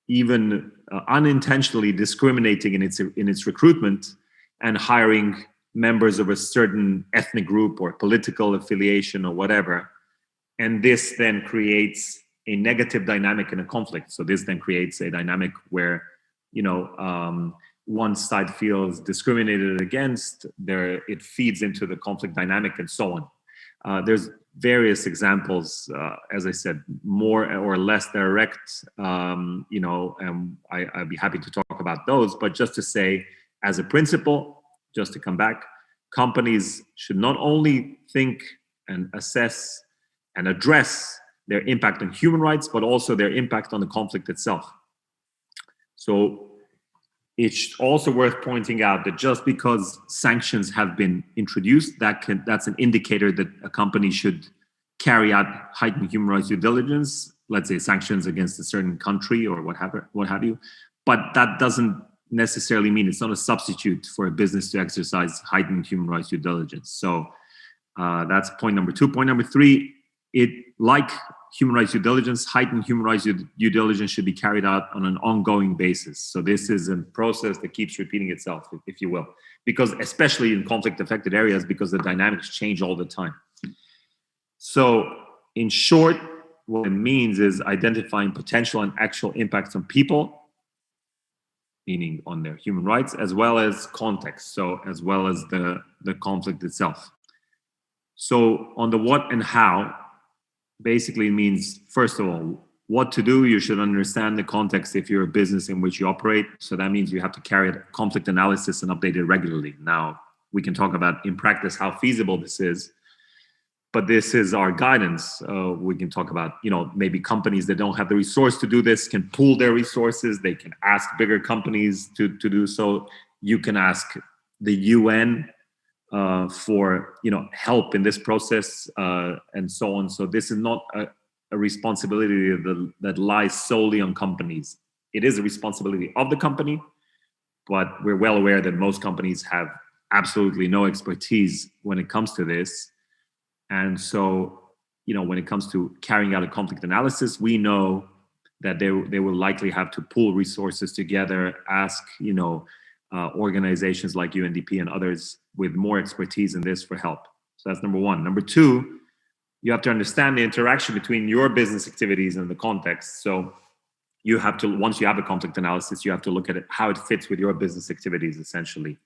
even unintentionally discriminating in its recruitment and hiring members of a certain ethnic group or political affiliation or whatever, and this then creates a negative dynamic in a conflict. So this then creates a dynamic where, you know, one side feels discriminated against, it feeds into the conflict dynamic, and so on. There's various examples, as I said, more or less direct, you know, and I'd be happy to talk about those, but just to say, as a principle, just to come back, companies should not only think and assess and address their impact on human rights, but also their impact on the conflict itself. So it's also worth pointing out that just because sanctions have been introduced, that's an indicator that a company should carry out heightened human rights due diligence, let's say sanctions against a certain country or what have you. But that doesn't necessarily mean, it's not a substitute for a business to exercise heightened human rights due diligence. So that's point number 2. Point number 3, like human rights due diligence, heightened human rights due diligence should be carried out on an ongoing basis. So this is a process that keeps repeating itself, if you will, because especially in conflict affected areas, because the dynamics change all the time. So in short, what it means is identifying potential and actual impacts on people, meaning on their human rights, as well as context, so as well as the conflict itself. So on the what and how, basically means, first of all, what to do. You should understand the context if you're a business in which you operate. So that means you have to carry out conflict analysis and update it regularly. Now, we can talk about in practice how feasible this is, but this is our guidance. We can talk about, you know, maybe companies that don't have the resource to do this can pool their resources. They can ask bigger companies to do so. You can ask the UN for, you know, help in this process, and so on. So this is not a responsibility that lies solely on companies. It is a responsibility of the company, but we're well aware that most companies have absolutely no expertise when it comes to this. And so, you know, when it comes to carrying out a conflict analysis, we know that they will likely have to pool resources together, ask, you know, organizations like UNDP and others with more expertise in this for help. So that's number 1. Number 2, you have to understand the interaction between your business activities and the context. So you have to, once you have a conflict analysis, you have to look at it, how it fits with your business activities, essentially.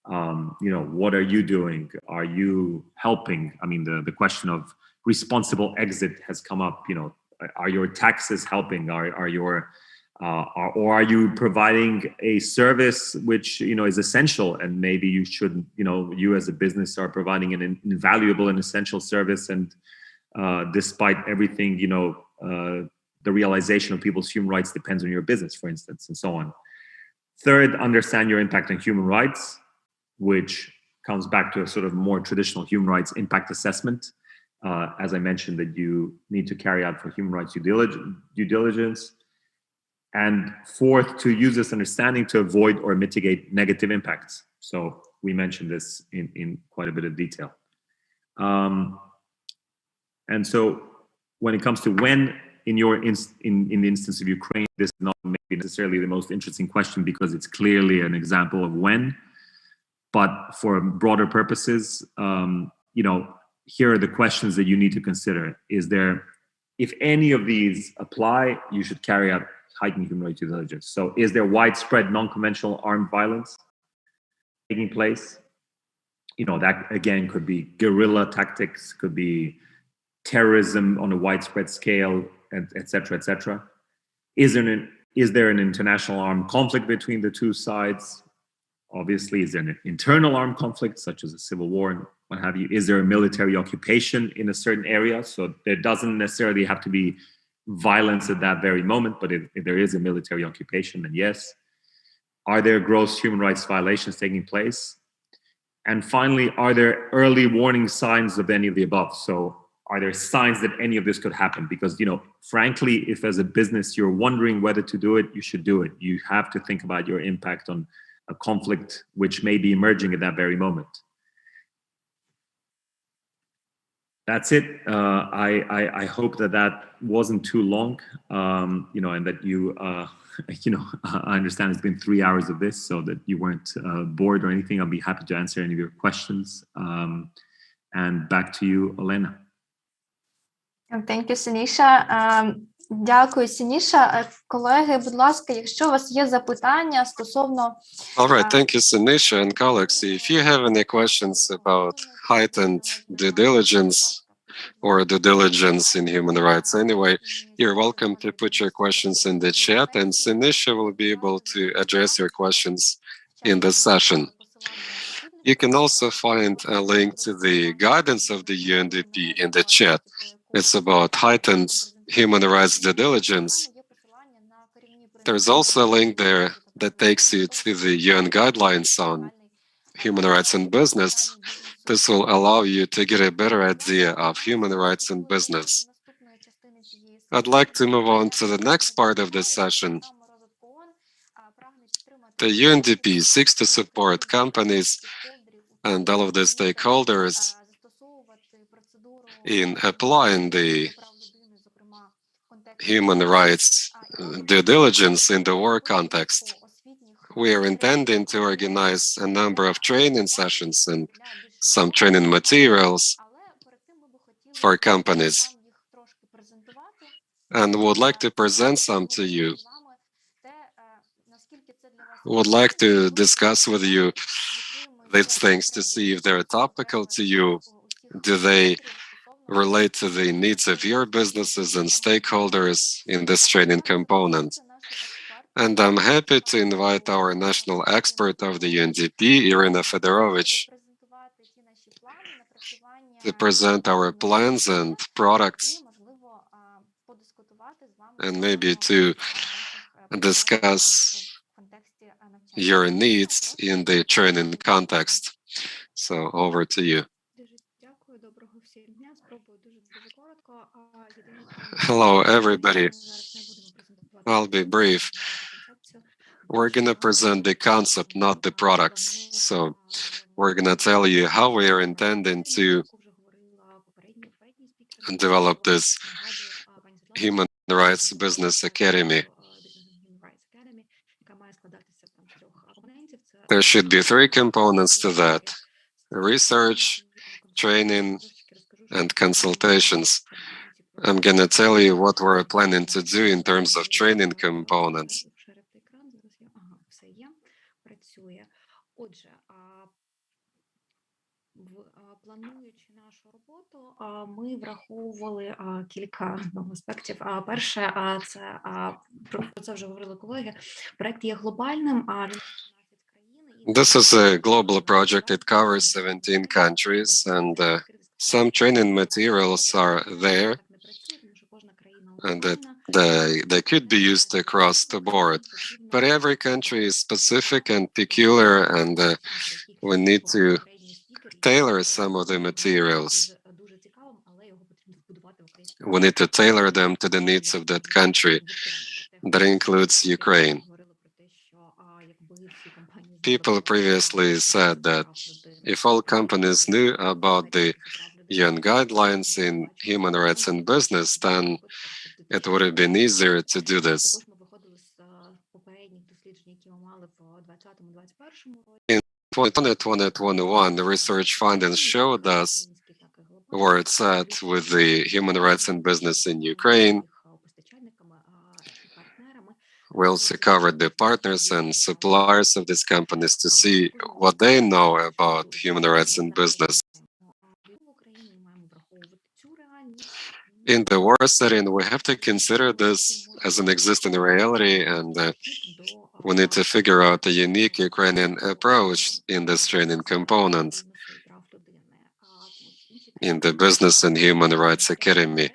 You know, what are you doing? Are you helping? I mean, the question of responsible exit has come up. You know, are your taxes helping? Are you providing a service which, you know, is essential, and maybe you should, you know, you as a business are providing an invaluable and essential service, and despite everything, you know, the realization of people's human rights depends on your business, for instance, and so on. Third, understand your impact on human rights, which comes back to a sort of more traditional human rights impact assessment. As I mentioned, that you need to carry out for human rights due diligence. And fourth, to use this understanding to avoid or mitigate negative impacts. So we mentioned this in quite a bit of detail. And so when it comes to when, in the instance of Ukraine, this is not maybe necessarily the most interesting question because it's clearly an example of when, but for broader purposes, you know, here are the questions that you need to consider. Is there, if any of these apply, you should carry out heightened human rights due diligence. So is there widespread non-conventional armed violence taking place? You know, that again could be guerrilla tactics, could be terrorism on a widespread scale, et cetera, et cetera. Is there an international armed conflict between the two sides? Obviously, is there an internal armed conflict, such as a civil war and what have you? Is there a military occupation in a certain area? So there doesn't necessarily have to be violence at that very moment, but if there is a military occupation, then yes. Are there gross human rights violations taking place? And finally, are there early warning signs of any of the above? So are there signs that any of this could happen? Because, frankly, if as a business you're wondering whether to do it, you should do it. You have to think about your impact on a conflict which may be emerging at that very moment. That's it. I hope that wasn't too long, and that you, I understand it's been 3 hours of this, so that you weren't bored or anything. I'll be happy to answer any of your questions. And back to you, Olena. Thank you, Синіша. Дякую, Синіша. Колеги, будь ласка, якщо у вас є запитання стосовно... All right, thank you, Sinisha and colleagues. If you have any questions about heightened due diligence or due diligence in human rights anyway, you're welcome to put your questions in the chat, and Sinisha will be able to address your questions in this session. You can also find a link to the guidance of the UNDP in the chat. It's about heightened human rights due diligence. There's also a link there that takes you to the UN guidelines on human rights in business. This will allow you to get a better idea of human rights in business. I'd like to move on to the next part of this session. The UNDP seeks to support companies and all of the stakeholders in applying the human rights due diligence in the war context. We are intending to organize a number of training sessions and some training materials for companies, and would like to present some to you. Would like to discuss with you these things to see if they're topical to you. Do they relate to the needs of your businesses and stakeholders in this training component? And I'm happy to invite our national expert of the UNDP, Irina Fedorovich, to present our plans and products, and maybe to discuss your needs in the training context. So over to you. Hello, everybody. I'll be brief. We're going to present the concept, not the products. So we're going to tell you how we are intending to develop this Human Rights Business Academy. There should be 3 components to that: research, training, and consultations. I'm going to tell you what we're planning to do in terms of training components. Плануючи нашу роботу, ми враховували кілька аспектів. Перше, це про це вже говорили колеги. Проект є глобальним. This is a global project. It covers 17 countries, and some training materials are there, and that they could be used across the board. But every country is specific and peculiar, and we need to tailor some of the materials. We need to tailor them to the needs of that country. That includes Ukraine. People previously said that if all companies knew about the UN guidelines in human rights and business, then it would have been easier to do this. In 2020-2021, the research findings showed us where it's at with the human rights and business in Ukraine. We also covered the partners and suppliers of these companies to see what they know about human rights and business. In the war setting, we have to consider this as an existing reality, and We need to figure out a unique Ukrainian approach in this training component in the Business and Human Rights Academy.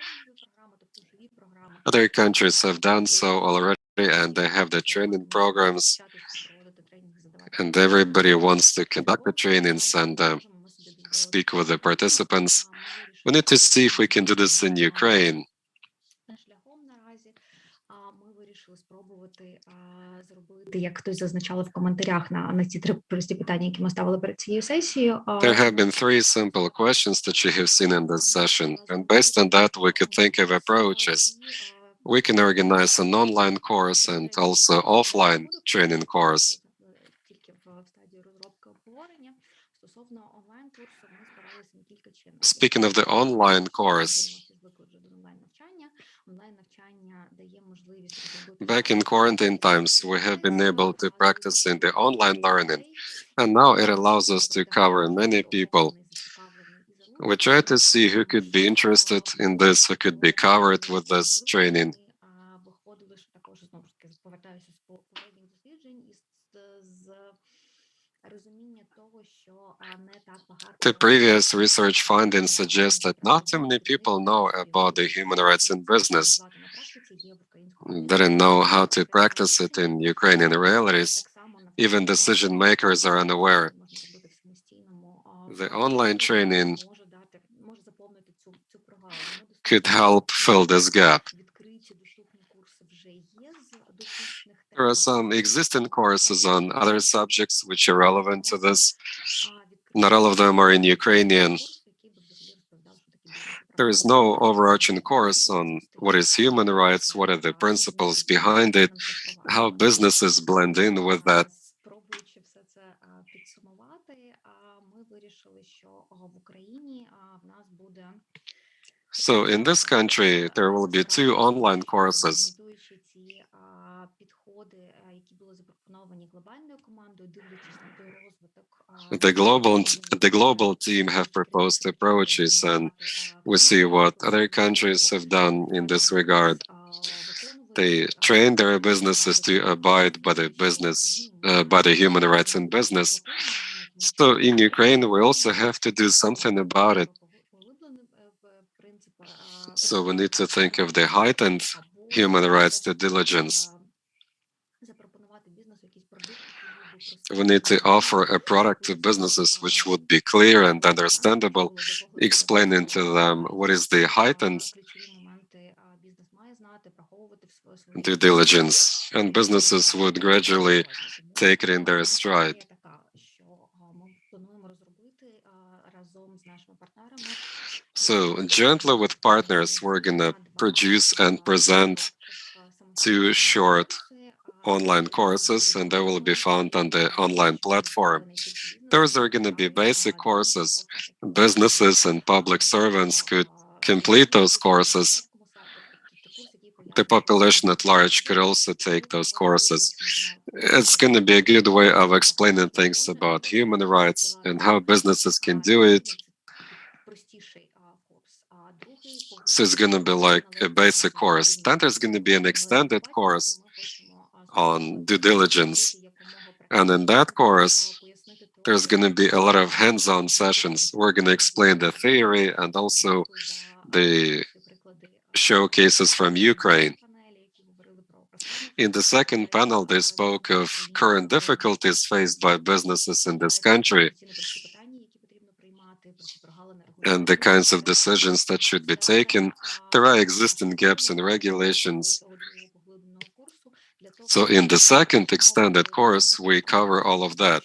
Other countries have done so already, and they have the training programs, and everybody wants to conduct the trainings and speak with the participants. We need to see if we can do this in Ukraine. Ми вирішили спробувати зробити, як хтось зазначали в коментарях на ці три прості питання, які ми ставили перед цією сесією. There have been three simple questions that you have seen in this session, and based on that, we could think of approaches. We can organize an online course and also offline training course. Speaking of the online course, back in quarantine times, we have been able to practice in the online learning, and now it allows us to cover many people. We try to see who could be interested in this, who could be covered with this training. The previous research findings suggest that not too many people know about the human rights in business. They don't know how to practice it in Ukrainian realities. Even decision makers are unaware. The online training could help fill this gap. There are some existing courses on other subjects which are relevant to this. Not all of them are in Ukrainian. There is no overarching course on what is human rights, what are the principles behind it, how businesses blend in with that. So in this country, there will be two online courses. The global team have proposed approaches, and we see what other countries have done in this regard. They train their businesses to abide by the human rights in business. So in Ukraine, we also have to do something about it. So we need to think of the heightened human rights due diligence. We need to offer a product to businesses which would be clear and understandable, explaining to them what is the heightened due diligence, and businesses would gradually take it in their stride. So jointly with partners, we're going to produce and present two short online courses, and they will be found on the online platform. Those are going to be basic courses. Businesses and public servants could complete those courses. The population at large could also take those courses. It's going to be a good way of explaining things about human rights and how businesses can do it. So it's going to be like a basic course. Then there's going to be an extended course on due diligence. And in that course, there's going to be a lot of hands-on sessions. We're going to explain the theory and also the showcases from Ukraine. In the second panel, they spoke of current difficulties faced by businesses in this country and the kinds of decisions that should be taken. There are existing gaps in regulations. So in the second extended course, we cover all of that.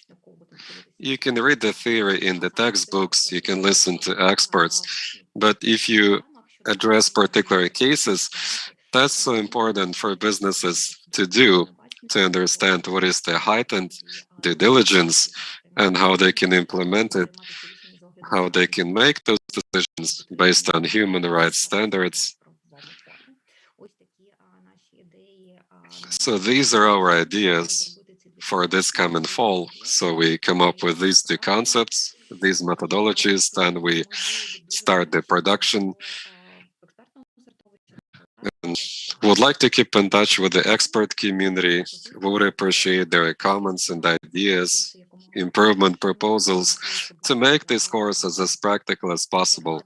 You can read the theory in the textbooks, you can listen to experts, but if you address particular cases, that's so important for businesses to do, to understand what is the heightened due diligence and how they can implement it, how they can make those decisions based on human rights standards. So these are our ideas for this coming fall. So we come up with these two concepts, these methodologies, and we start the production. And We would like to keep in touch with the expert community. We would appreciate their comments and ideas, improvement proposals to make these courses as practical as possible.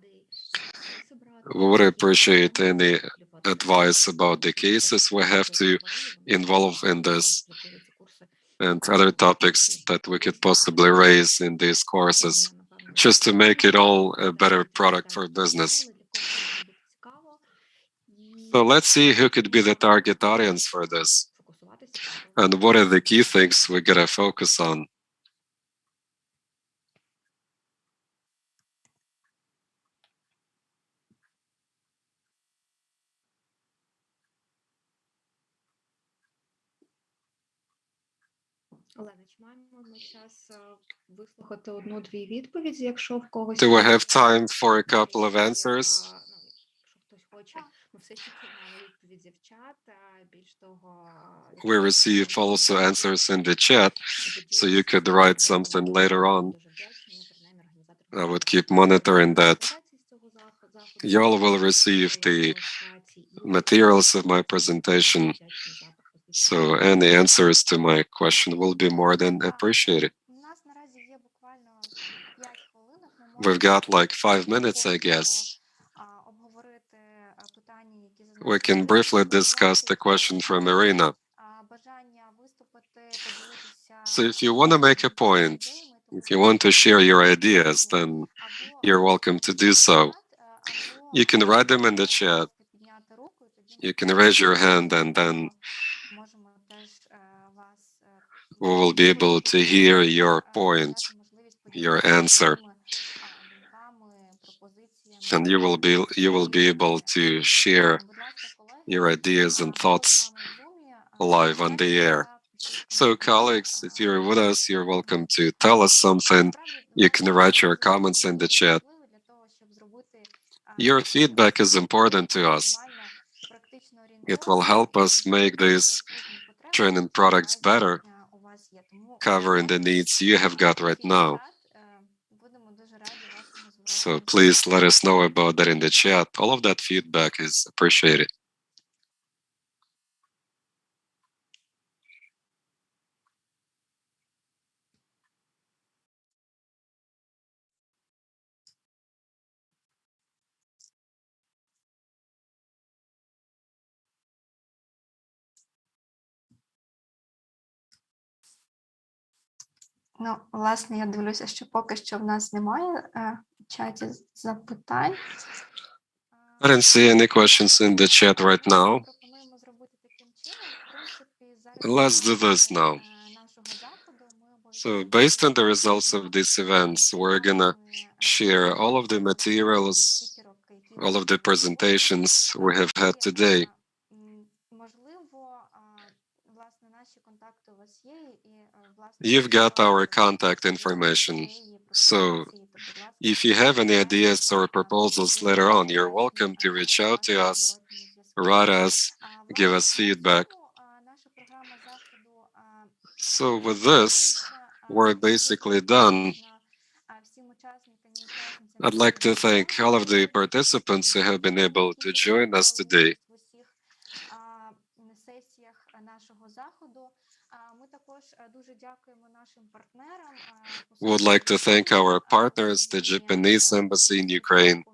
We would appreciate any advice about the cases we have to involve in this and other topics that we could possibly raise in these courses, just to make it all a better product for business. So let's see who could be the target audience for this, and what are the key things we gotta focus on. Олена, чи маємо ми час вислухати одну-дві відповіді, якщо в когось Do we have time for a couple of answers? Якщо хтось хоче, ми все ще приймаємо відповіді в чат. Більш того, We receive also answers in the chat, so you could write something later on. I would keep monitoring that. You all will receive the materials of my presentation, so any answers to my question will be more than appreciated. We've got like 5 minutes, I guess. We can briefly discuss the question from Irina. So if you want to make a point, if you want to share your ideas, then you're welcome to do so. You can write them in the chat. You can raise your hand, and then we will be able to hear your point, your answer. And you will be able to share your ideas and thoughts live on the air. So colleagues, if you're with us, you're welcome to tell us something. You can write your comments in the chat. Your feedback is important to us. It will help us make these training products better, covering the needs you have got right now. So please let us know about that in the chat. All of that feedback is appreciated. Ну, власне, я дивлюся, що поки що в нас немає в чаті запитань. I didn't see any questions in the chat right now. Let's do this now. So based on the results of these events, we're gonna share all of the materials, all of the presentations we have had today. You've got our contact information, so if you have any ideas or proposals later on, you're welcome to reach out to us, write us, give us feedback. So with this, we're basically done. I'd like to thank all of the participants who have been able to join us today. We would like to thank our partners, the Japanese Embassy in Ukraine,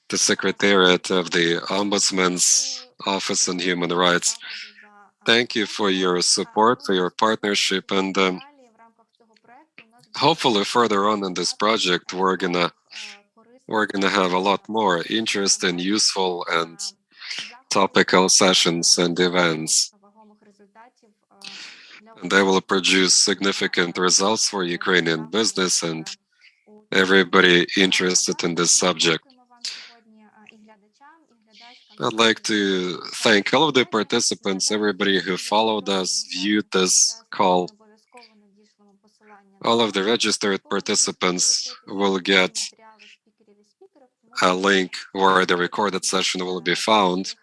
the Secretariat of the Ombudsman's Office on Human Rights. Thank you for your support, for your partnership, and hopefully further on in this project, we're gonna have a lot more interesting, useful, and topical sessions and events. And they will produce significant results for Ukrainian business and everybody interested in this subject. I'd like to thank all of the participants, everybody who followed us, viewed this call. All of the registered participants will get a link where the recorded session will be found.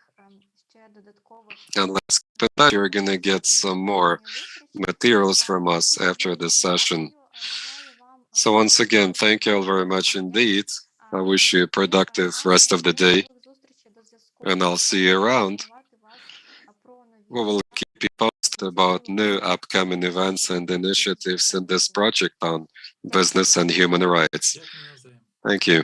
And let's keep in touch. You're gonna get some more materials from us after this session. So once again, thank you all very much indeed. I wish you a productive rest of the day, and I'll see you around. We will keep you posted about new upcoming events and initiatives in this project on business and human rights. Thank you.